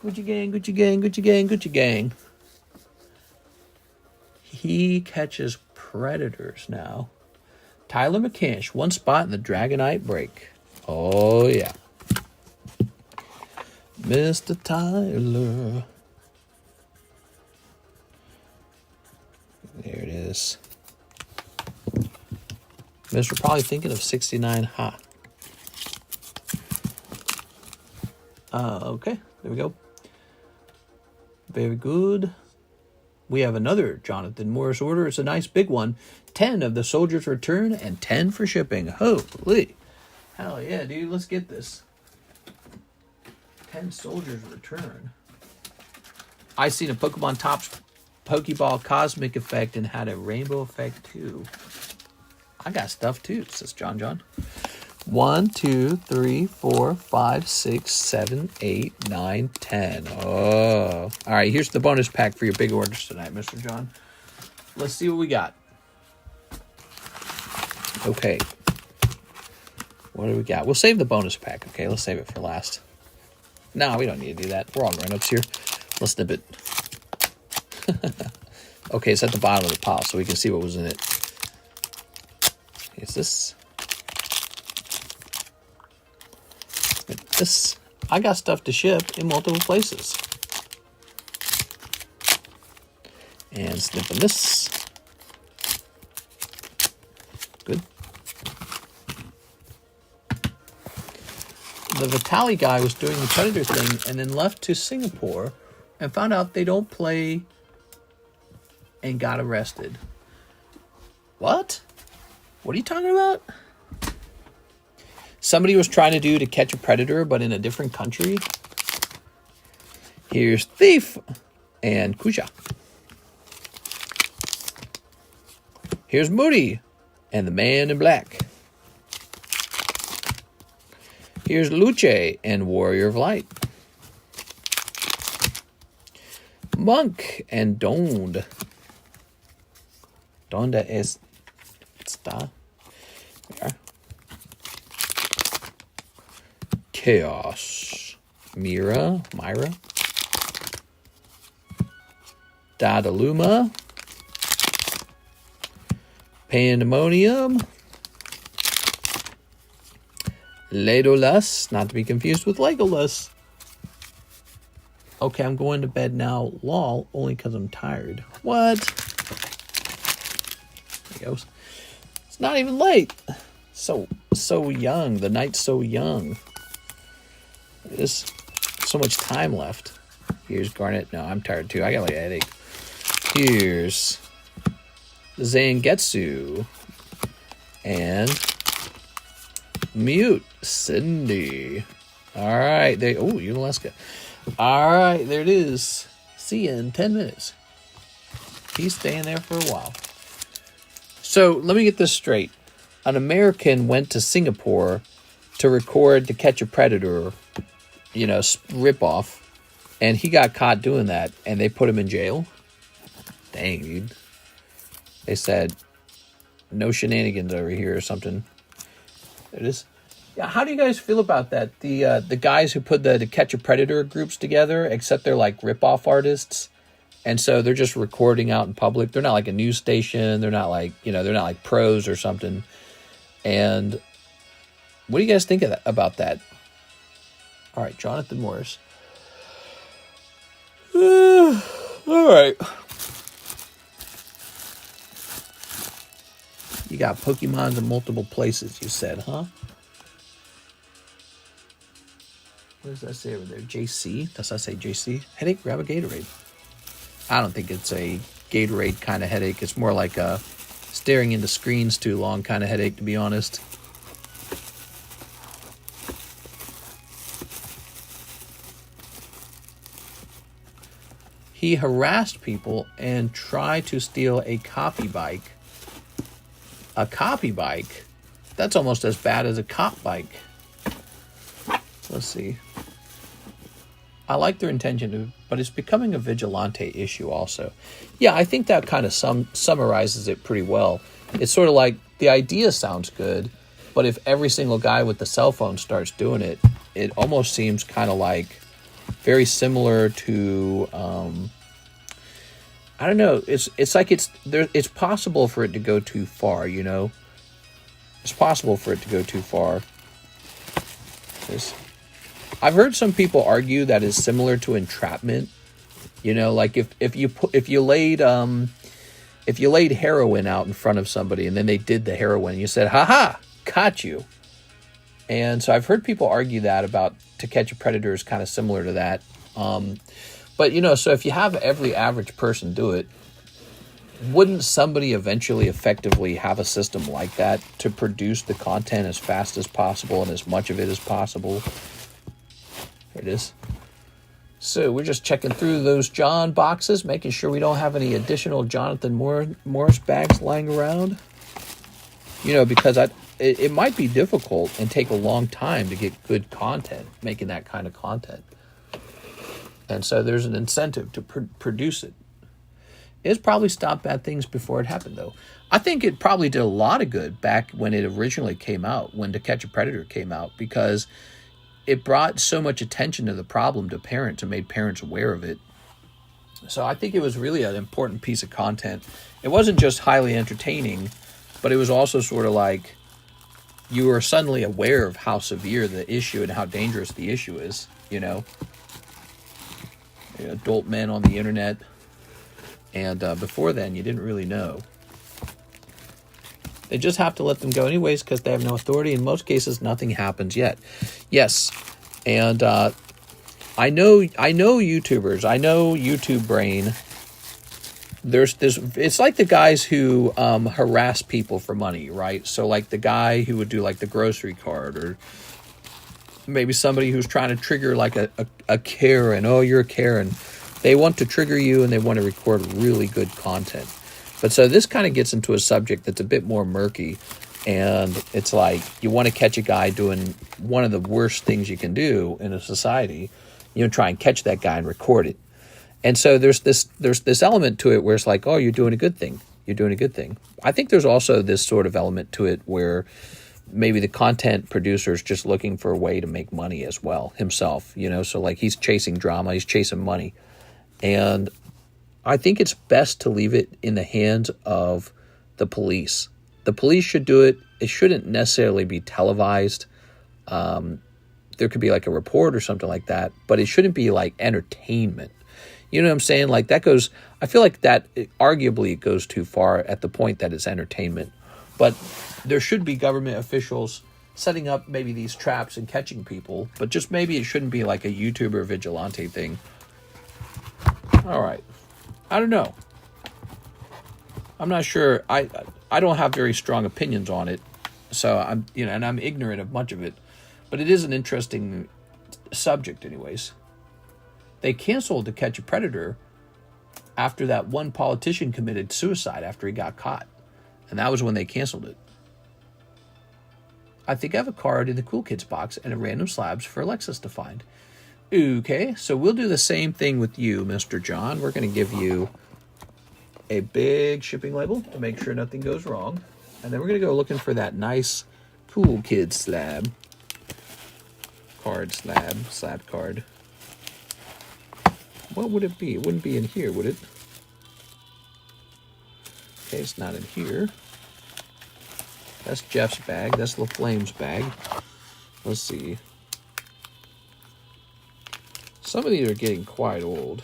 [SPEAKER 1] Gucci Gang, Gucci Gang, Gucci Gang, Gucci Gang. He catches predators now. Tyler McCansh, one spot in the Dragonite break. Oh, yeah. Mr. Tyler. There it is. Mister probably thinking of 69 ha. Okay, there we go. Very good. We have another Jonathan Morris order. It's a nice big one. 10 of the soldiers return and 10 for shipping. Holy. Hell yeah, dude. Let's get this. 10 soldiers return. I seen a Pokemon Topps Pokeball Cosmic Effect and had a Rainbow Effect too. I got stuff too, says John. 1, 2, 3, 4, 5, 6, 7, 8, 9, 10. Oh. All right, here's the bonus pack for your big orders tonight, Mr. John. Let's see what we got. Okay. What do we got? We'll save the bonus pack, okay? Let's save it for last. No, we don't need to do that. We're all grown-ups here. Let's nip it. Okay, it's at the bottom of the pile so we can see what was in it. Is this? This, I got stuff to ship in multiple places. And snipping this. Good. The Vitali guy was doing the Predator thing and then left to Singapore and found out they don't play and got arrested. What? What are you talking about? Somebody was trying to do To Catch a Predator, but in a different country. Here's Thief and Kuja. Here's Moody and the Man in Black. Here's Luce and Warrior of Light. Monk and Donde. Donde está? There. Chaos. Myra. Dadaluma. Pandemonium. Ledolus, not to be confused with Legolas. Okay, I'm going to bed now, lol, only because I'm tired. What? There he goes. It's not even late. So young. The night's so young. There's so much time left. Here's Garnet. No, I'm tired too. I got like a headache. Here's Zangetsu. And Mute Cindy. All right. Oh, Unalaska. All right. There it is. See you in 10 minutes. He's staying there for a while. So let me get this straight. An American went to Singapore to record To Catch a Predator, ripoff, and he got caught doing that, and they put him in jail. Dang, dude. They said, no shenanigans over here or something. There it is. Yeah, how do you guys feel about that? The guys who put the To Catch a Predator groups together, except they're like ripoff artists, and so they're just recording out in public. They're not like a news station. They're not like they're not like pros or something. And what do you guys think about that? All right, Jonathan Morris. All right. You got Pokemons in multiple places, you said, huh? What does that say over there? JC? Does that say JC? Headache? Grab a Gatorade. I don't think it's a Gatorade kind of headache. It's more like a staring into screens too long kind of headache, to be honest. He harassed people and tried to steal a copy bike. A copy bike? That's almost as bad as a cop bike. Let's see. I like their intention, but it's becoming a vigilante issue also. Yeah, I think that kind of summarizes it pretty well. It's sort of like the idea sounds good, but if every single guy with the cell phone starts doing it, it almost seems kind of like very similar to I don't know. It's like it's possible for it to go too far, It's possible for it to go too far. I've heard some people argue that it's similar to entrapment. Like if you laid heroin out in front of somebody and then they did the heroin, you said, "Ha, caught you." And so I've heard people argue that about To Catch a Predator is kind of similar to that. But so if you have every average person do it, wouldn't somebody eventually effectively have a system like that to produce the content as fast as possible and as much of it as possible? There it is. So we're just checking through those John boxes, making sure we don't have any additional Jonathan Morris bags lying around. Because it might be difficult and take a long time to get good content, making that kind of content. And so there's an incentive to produce it. It's probably stopped bad things before it happened, though. I think it probably did a lot of good back when it originally came out, when To Catch a Predator came out, because it brought so much attention to the problem to parents and made parents aware of it. So I think it was really an important piece of content. It wasn't just highly entertaining, but it was also sort of like you were suddenly aware of how severe the issue and how dangerous the issue is, you know. Adult men on the internet. And before then, you didn't really know. They just have to let them go anyways because they have no authority. In most cases, nothing happens yet. Yes, and I know YouTubers. I know YouTube brain. It's like the guys who harass people for money, right? So like the guy who would do like the grocery card, or maybe somebody who's trying to trigger like a Karen. Oh, you're a Karen. They want to trigger you and they want to record really good content. But so this kind of gets into a subject that's a bit more murky, and it's like you want to catch a guy doing one of the worst things you can do in a society. You know, try and catch that guy and record it. And so there's this element to it where it's like, oh, you're doing a good thing. You're doing a good thing. I think there's also this sort of element to it where maybe the content producer is just looking for a way to make money as well himself, you know. So like he's chasing drama, he's chasing money. And I think it's best to leave it in the hands of the police. The police should do it. It shouldn't necessarily be televised. There could be like a report or something like that, but it shouldn't be like entertainment. You know what I'm saying? Like that goes, I feel like that arguably it goes too far at the point that it's entertainment. But there should be government officials setting up maybe these traps and catching people, but just maybe it shouldn't be like a YouTuber vigilante thing. All right. I don't know. I'm not sure. I don't have very strong opinions on it. So I'm, you know, and I'm ignorant of much of it, but it is an interesting subject anyways. They canceled To Catch a Predator after that one politician committed suicide after he got caught. And that was when they canceled it. I think I have a card in the Cool Kids box and a random slabs for Alexis to find. Okay, so we'll do the same thing with you, Mr. John. We're going to give you a big shipping label to make sure nothing goes wrong. And then we're going to go looking for that nice Cool Kids slab. Slab card. What would it be? It wouldn't be in here, would it? Okay, it's not in here. That's Jeff's bag. That's LaFlame's bag. Let's see. Some of these are getting quite old.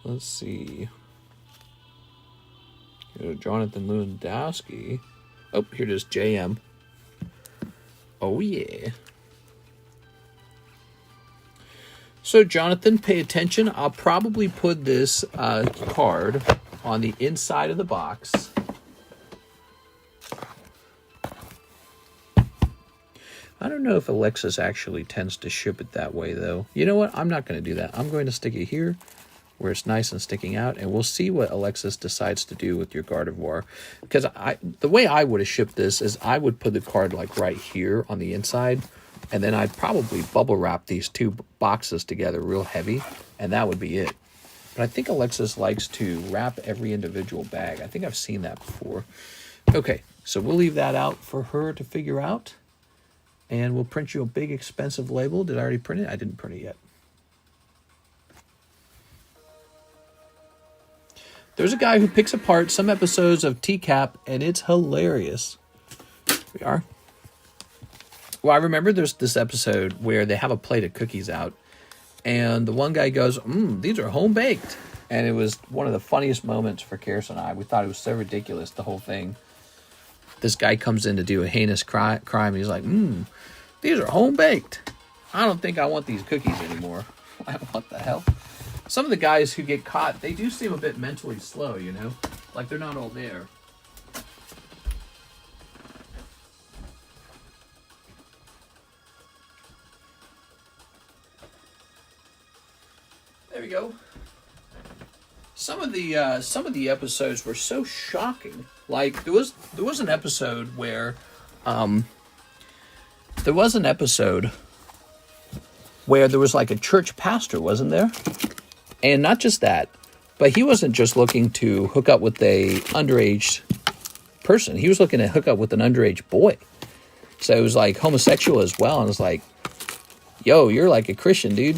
[SPEAKER 1] Let's see. Here's Jonathan Lewandowski. Oh, here it is, JM. Oh, yeah. So, Jonathan, pay attention. I'll probably put this card on the inside of the box. I don't know if Alexis actually tends to ship it that way, though. You know what? I'm not going to do that. I'm going to stick it here where it's nice and sticking out, and we'll see what Alexis decides to do with your Gardevoir. Because the way I would have shipped this is I would put the card like right here on the inside, and then I'd probably bubble wrap these two boxes together real heavy, and that would be it. But I think Alexis likes to wrap every individual bag. I think I've seen that before. Okay, so we'll leave that out for her to figure out. And we'll print you a big, expensive label. Did I already print it? I didn't print it yet. There's a guy who picks apart some episodes of TCAP, and it's hilarious. Here we are. Well, I remember there's this episode where they have a plate of cookies out, and the one guy goes, these are home-baked. And it was one of the funniest moments for Karis and I. We thought it was so ridiculous, the whole thing. This guy comes in to do a heinous crime. He's like, these are home-baked. I don't think I want these cookies anymore. What the hell? Some of the guys who get caught, they do seem a bit mentally slow, you know? Like they're not all there. There we go. Some of the episodes were so shocking. Like there was an episode where there was like a church pastor, wasn't there? And not just that, but he wasn't just looking to hook up with a underage person. He was looking to hook up with an underage boy. So it was like homosexual as well. And it's like, Yo, you're like a Christian, dude.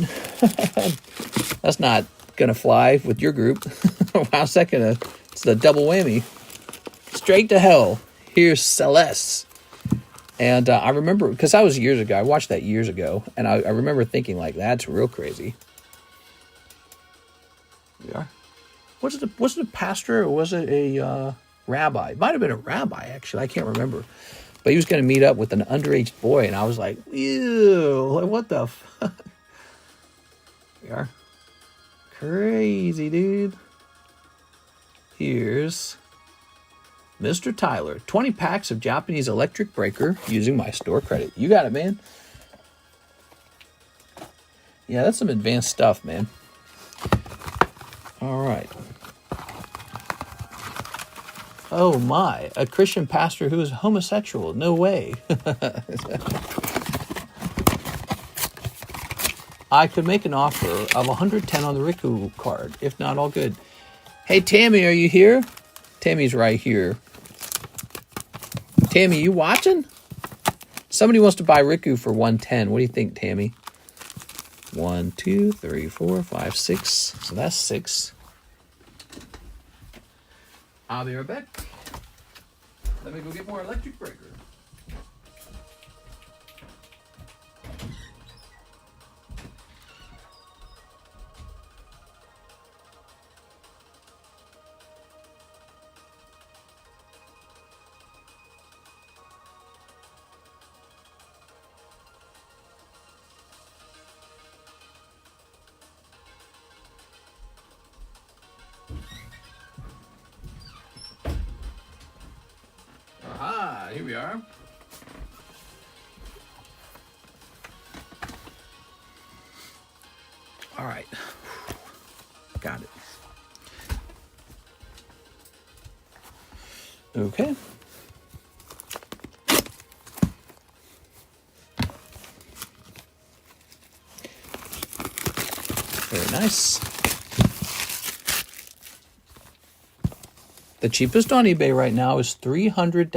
[SPEAKER 1] That's not gonna fly with your group. How's that gonna? It's the double whammy. Straight to hell. Here's Celeste. And I remember, because that was years ago. I watched that years ago, and I remember thinking, like, that's real crazy. Yeah. Was it a pastor or was it a rabbi? It might have been a rabbi, actually. I can't remember. But he was going to meet up with an underage boy, and I was like, ew, like, what the fuck? We are. Crazy, dude. Here's Mr. Tyler. 20 packs of Japanese electric breaker using my store credit. You got it, man. Yeah, that's some advanced stuff, man. All right. Oh, my. A Christian pastor who is homosexual. No way. I could make an offer of 110 on the Riku card. If not, all good. Hey, Tammy, are you here? Tammy's right here. Tammy, you watching? Somebody wants to buy Riku for 110. What do you think, Tammy? 1, 2, 3, 4, 5, 6. So that's 6. I'll be right back. Let me go get more electric breaker. Here we are. All right. Got it. Okay. Very nice. The cheapest on eBay right now is 300 ...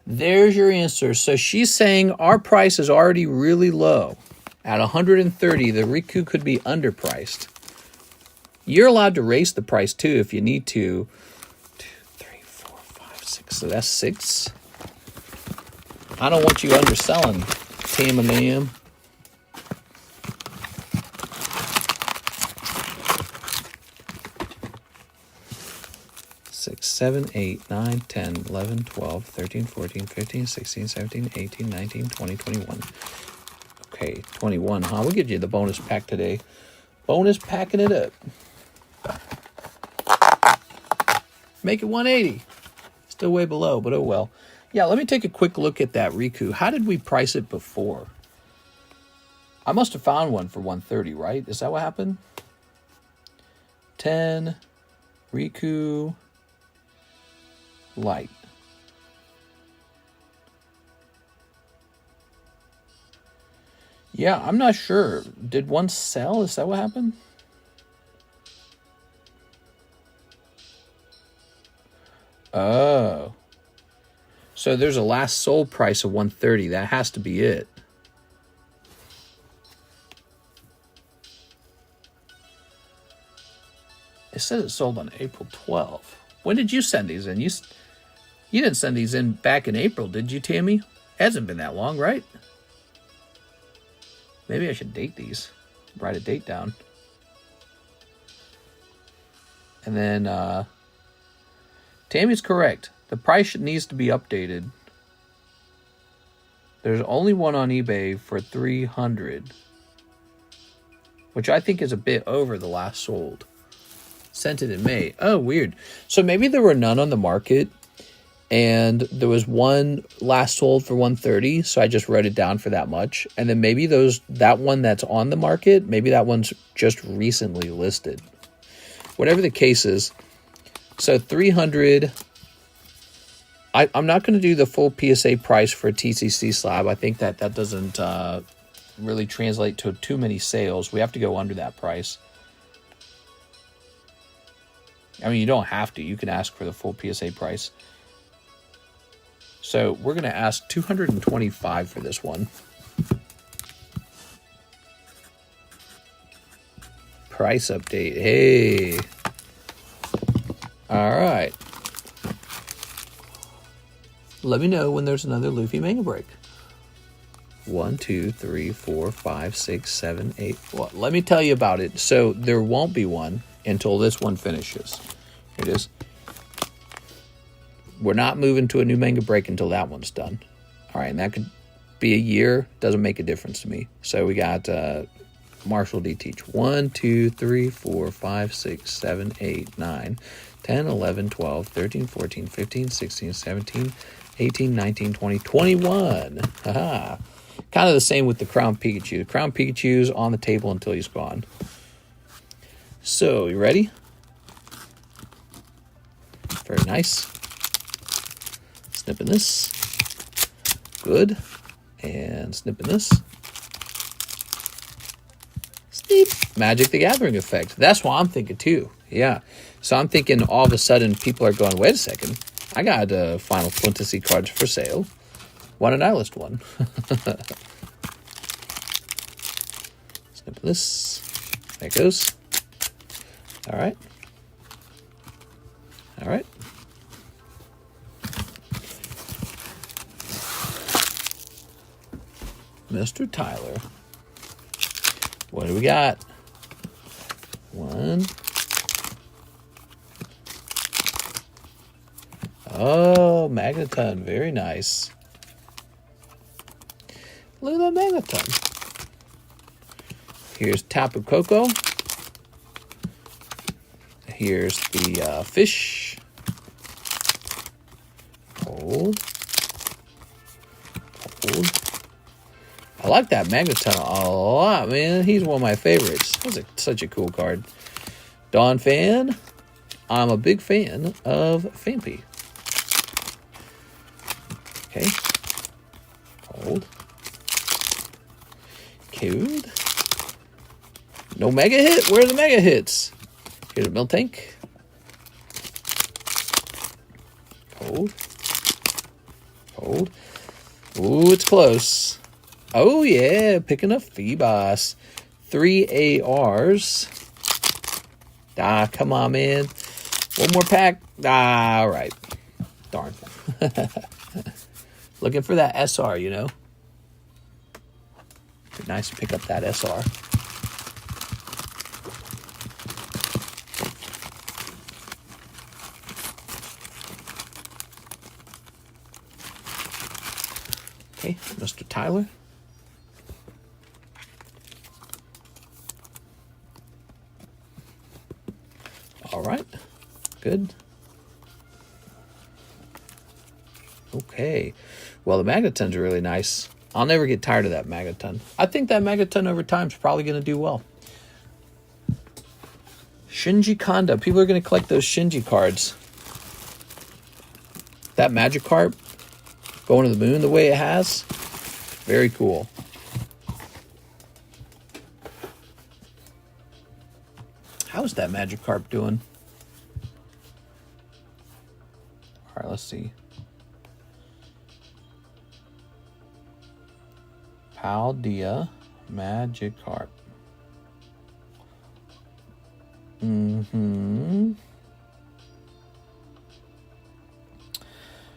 [SPEAKER 1] There's your answer. So she's saying our price is already really low. At 130, the Riku could be underpriced. You're allowed to raise the price too if you need to. 2, 3, 4, 5, 6. So that's 6. I don't want you underselling, Tam-a-lam. 6, 7, 8, 9, 10, 11, 12, 13, 14, 15, 16, 17, 18, 19, 20, 21. Okay, 21, huh? We'll give you the bonus pack today. Bonus packing it up. Make it 180. Still way below, but oh well. Yeah, let me take a quick look at that Riku. How did we price it before? I must have found one for 130, right? Is that what happened? 10, Riku, light. Yeah, I'm not sure. Did one sell? Is that what happened? Oh. So there's a last sold price of 130. That has to be it. It says it sold on April 12th. When did you send these in? You didn't send these in back in April, did you, Tammy? It hasn't been that long, right? Maybe I should date these. Write a date down. And then, Tammy's correct. The price needs to be updated. There's only one on eBay for 300, which I think is a bit over the last sold. Sent it in May. Oh, weird. So maybe there were none on the market, and there was one last sold for 130, so I just wrote it down for that much. And then maybe that one that's on the market, maybe that one's just recently listed. Whatever the case is. So 300. I'm not going to do the full PSA price for a TCC slab. I think that doesn't really translate to too many sales. We have to go under that price. I mean, you don't have to. You can ask for the full PSA price. So we're going to ask $225 for this one. Price update. Hey. All right. Let me know when there's another Luffy manga break. 1, 2, 3, 4, 5, 6, 7, 8. Well, let me tell you about it. So there won't be one until this one finishes. Here it is. We're not moving to a new manga break until that one's done. All right, and that could be a year. Doesn't make a difference to me. So we got Marshall D. Teach. 1, 2, 3, 4, 5, 6, 7, 8, 9, 10, 11, 12, 13, 14, 15, 16, 17, 18, 19, 20, 21. Haha. Kind of the same with the Crown Pikachu. The Crown Pikachu's on the table until he's gone. So, you ready? Very nice. Snipping this. Good. And snipping this. Snip. Magic the Gathering effect. That's what I'm thinking too. Yeah. So I'm thinking all of a sudden people are going, wait a second. I got Final Fantasy cards for sale. Why didn't I list one? Snip this. There it goes. All right. All right. Mr. Tyler. What do we got? 1. Oh, Magneton. Very nice. Look at that Magneton. Here's Tapu Koko. Here's the fish. Hold. Hold. I like that Magneton a lot, man. He's one of my favorites. That's such a cool card. Dawn Fan. I'm a big fan of Fampy. Okay. Hold. Code. No mega hit? Where are the mega hits? Here's a Miltank. Hold. Hold. Ooh, it's close. Oh, yeah. Picking up Phoebos. 3 ARs. Ah, come on, man. One more pack. Ah, all right. Darn. Looking for that SR, you know. Be nice to pick up that SR. Okay, Mr. Tyler. All right, good. Okay, well, the Magneton's really nice. I'll never get tired of that Magneton. I think that Magneton over time is probably going to do well. Shinji Kanda. People are going to collect those Shinji cards. That Magikarp going to the moon the way it has. Very cool. How's that Magikarp doing? All right, let's see. Paldea Magikarp.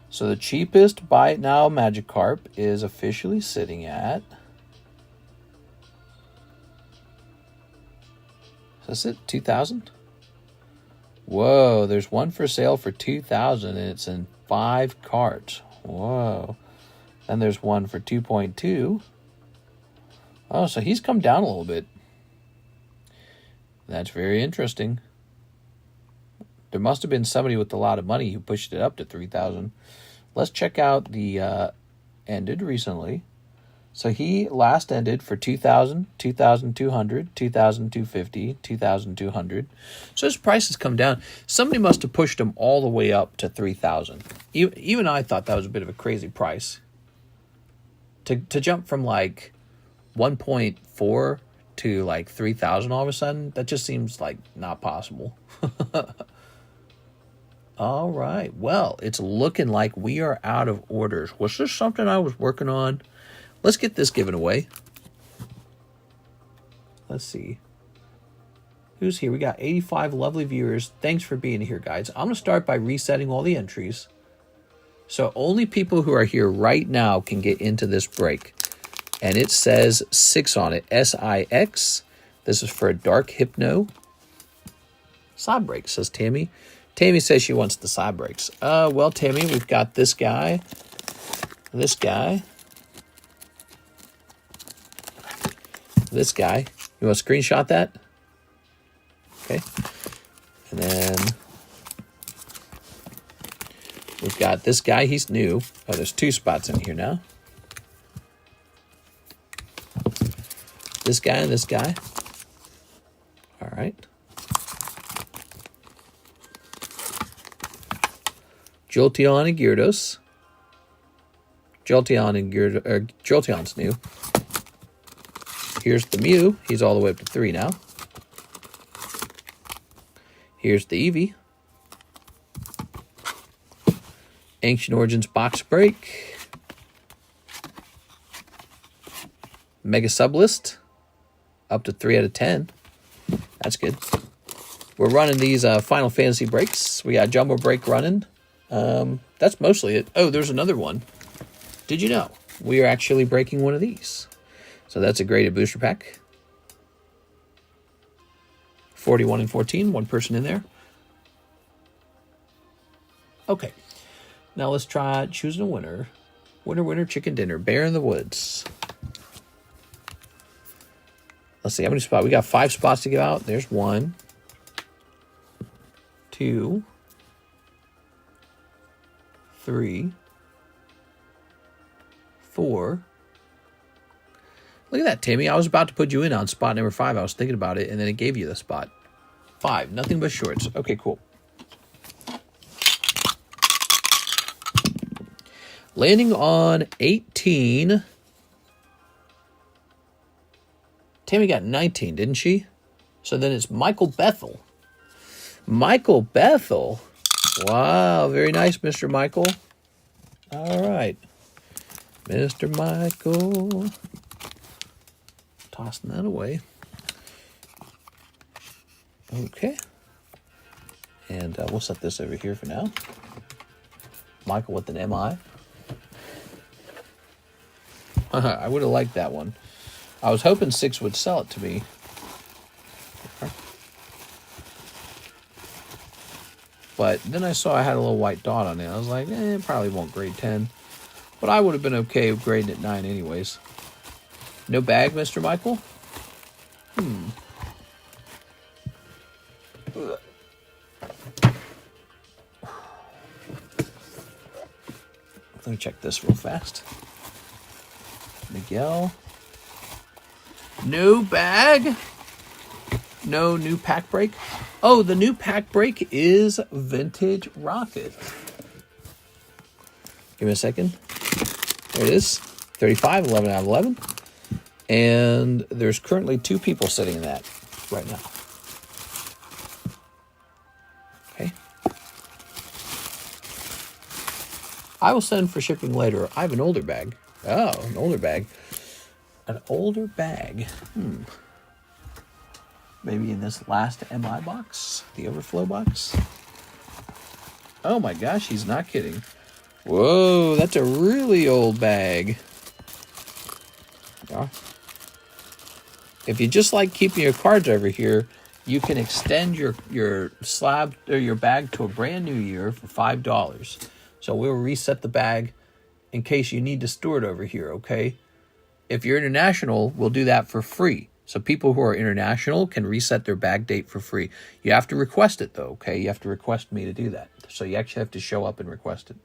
[SPEAKER 1] So the cheapest buy it now Magikarp is officially sitting at. Is this it? 2,000? Whoa, there's one for sale for 2,000 and it's in 5 cards. Whoa. Then there's one for 2.2. Oh, so he's come down a little bit. That's very interesting. There must have been somebody with a lot of money who pushed it up to 3,000. Let's check out the ended recently. So he last ended for 2,000, 2,200, 2,250, 2,200. So his price has come down. Somebody must have pushed him all the way up to 3,000. Even I thought that was a bit of a crazy price. To jump from like 1.4 to like 3,000 all of a sudden, that just seems like not possible. All right. Well, it's looking like we are out of orders. Was this something I was working on? Let's get this given away. Let's see. Who's here? We got 85 lovely viewers. Thanks for being here, guys. I'm going to start by resetting all the entries. So only people who are here right now can get into this break. And it says 6 on it. S-I-X. This is for a Dark Hypno. Side break, says Tammy. Tammy says she wants the side breaks. Well, Tammy, we've got this guy. This guy. This guy. You want to screenshot that? Okay. And then we've got this guy. He's new. Oh, there's 2 spots in here now. This guy and this guy. All right. Jolteon and Gyarados. Jolteon's new. Here's the Mew. He's all the way up to 3 now. Here's the Eevee. Ancient Origins box break. Mega Sublist. Up to 3 out of 10. That's good. We're running these Final Fantasy breaks. We got Jumbo Break running. That's mostly it. Oh, there's another one. Did you know? We are actually breaking one of these. So that's a graded booster pack. 41 and 14, 1 person in there. Okay. Now let's try choosing a winner. Winner, winner, chicken dinner. Bear in the woods. Let's see, how many spots? We got 5 spots to give out. There's 1, 2, 3, 4. Look at that, Tammy. I was about to put you in on spot number 5. I was thinking about it, and then it gave you the spot. 5. Nothing but shorts. Okay, cool. Landing on 18. Tammy got 19, didn't she? So then it's Michael Bethel. Michael Bethel. Wow, very nice, Mr. Michael. All right. Mr. Michael. Tossing that away. Okay. And we'll set this over here for now. Michael with an MI. I would have liked that one. I was hoping 6 would sell it to me. But then I saw I had a little white dot on it. I was like, it probably won't grade 10. But I would have been okay with grading it 9 anyways. No bag, Mr. Michael? Let me check this real fast. Miguel. No bag. No new pack break. Oh, the new pack break is Vintage Rocket. Give me a second. There it is. 35, 11 out of 11. And there's currently 2 people sitting in that right now. Okay. I will send for shipping later. I have an older bag. Oh, an older bag. An older bag. Maybe in this last MI box, the overflow box. Oh my gosh, he's not kidding. Whoa, that's a really old bag. Yeah. If you just like keeping your cards over here, you can extend your slab or your bag to a brand new year for $5. So we'll reset the bag in case you need to store it over here, okay? If you're international, we'll do that for free. So people who are international can reset their bag date for free. You have to request it, though, okay? You have to request me to do that. So you actually have to show up and request it.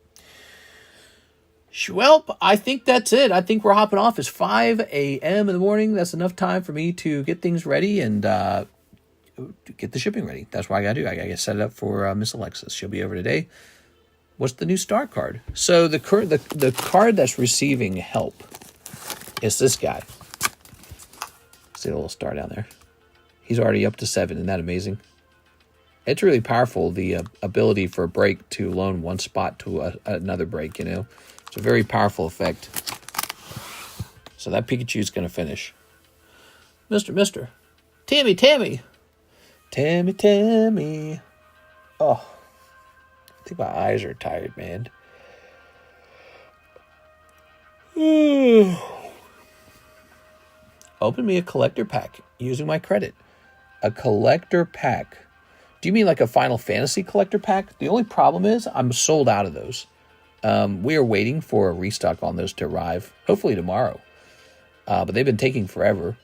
[SPEAKER 1] Well, I think that's it. I think we're hopping off. It's 5 a.m. in the morning. That's enough time for me to get things ready and get the shipping ready. That's what I got to do. I got to set it up for Miss Alexis. She'll be over today. What's the new star card? So the card that's receiving help is this guy. See a little star down there. He's already up to 7. Isn't that amazing? It's really powerful, the ability for a break to loan one spot to another break, you know. It's a very powerful effect. So that Pikachu's going to finish. Mister. Tammy. Tammy, Tammy. Oh, I think my eyes are tired, man. Open me a collector pack using my credit. A collector pack. Do you mean like a Final Fantasy collector pack? The only problem is I'm sold out of those. We are waiting for a restock on those to arrive, hopefully tomorrow. But they've been taking forever.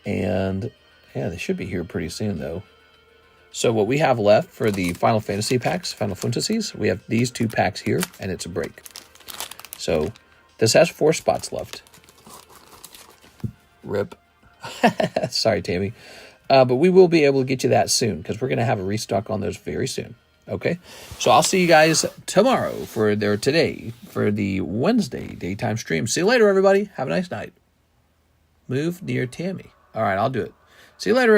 [SPEAKER 1] And yeah, they should be here pretty soon, though. So what we have left for the Final Fantasy packs, Final Fantasies, we have these 2 packs here, and it's a break. So this has 4 spots left. Rip. Sorry, Tammy. But we will be able to get you that soon, because we're going to have a restock on those very soon. Okay? So I'll see you guys tomorrow for the Wednesday daytime stream. See you later, everybody. Have a nice night. Move near Tammy. All right, I'll do it. See you later.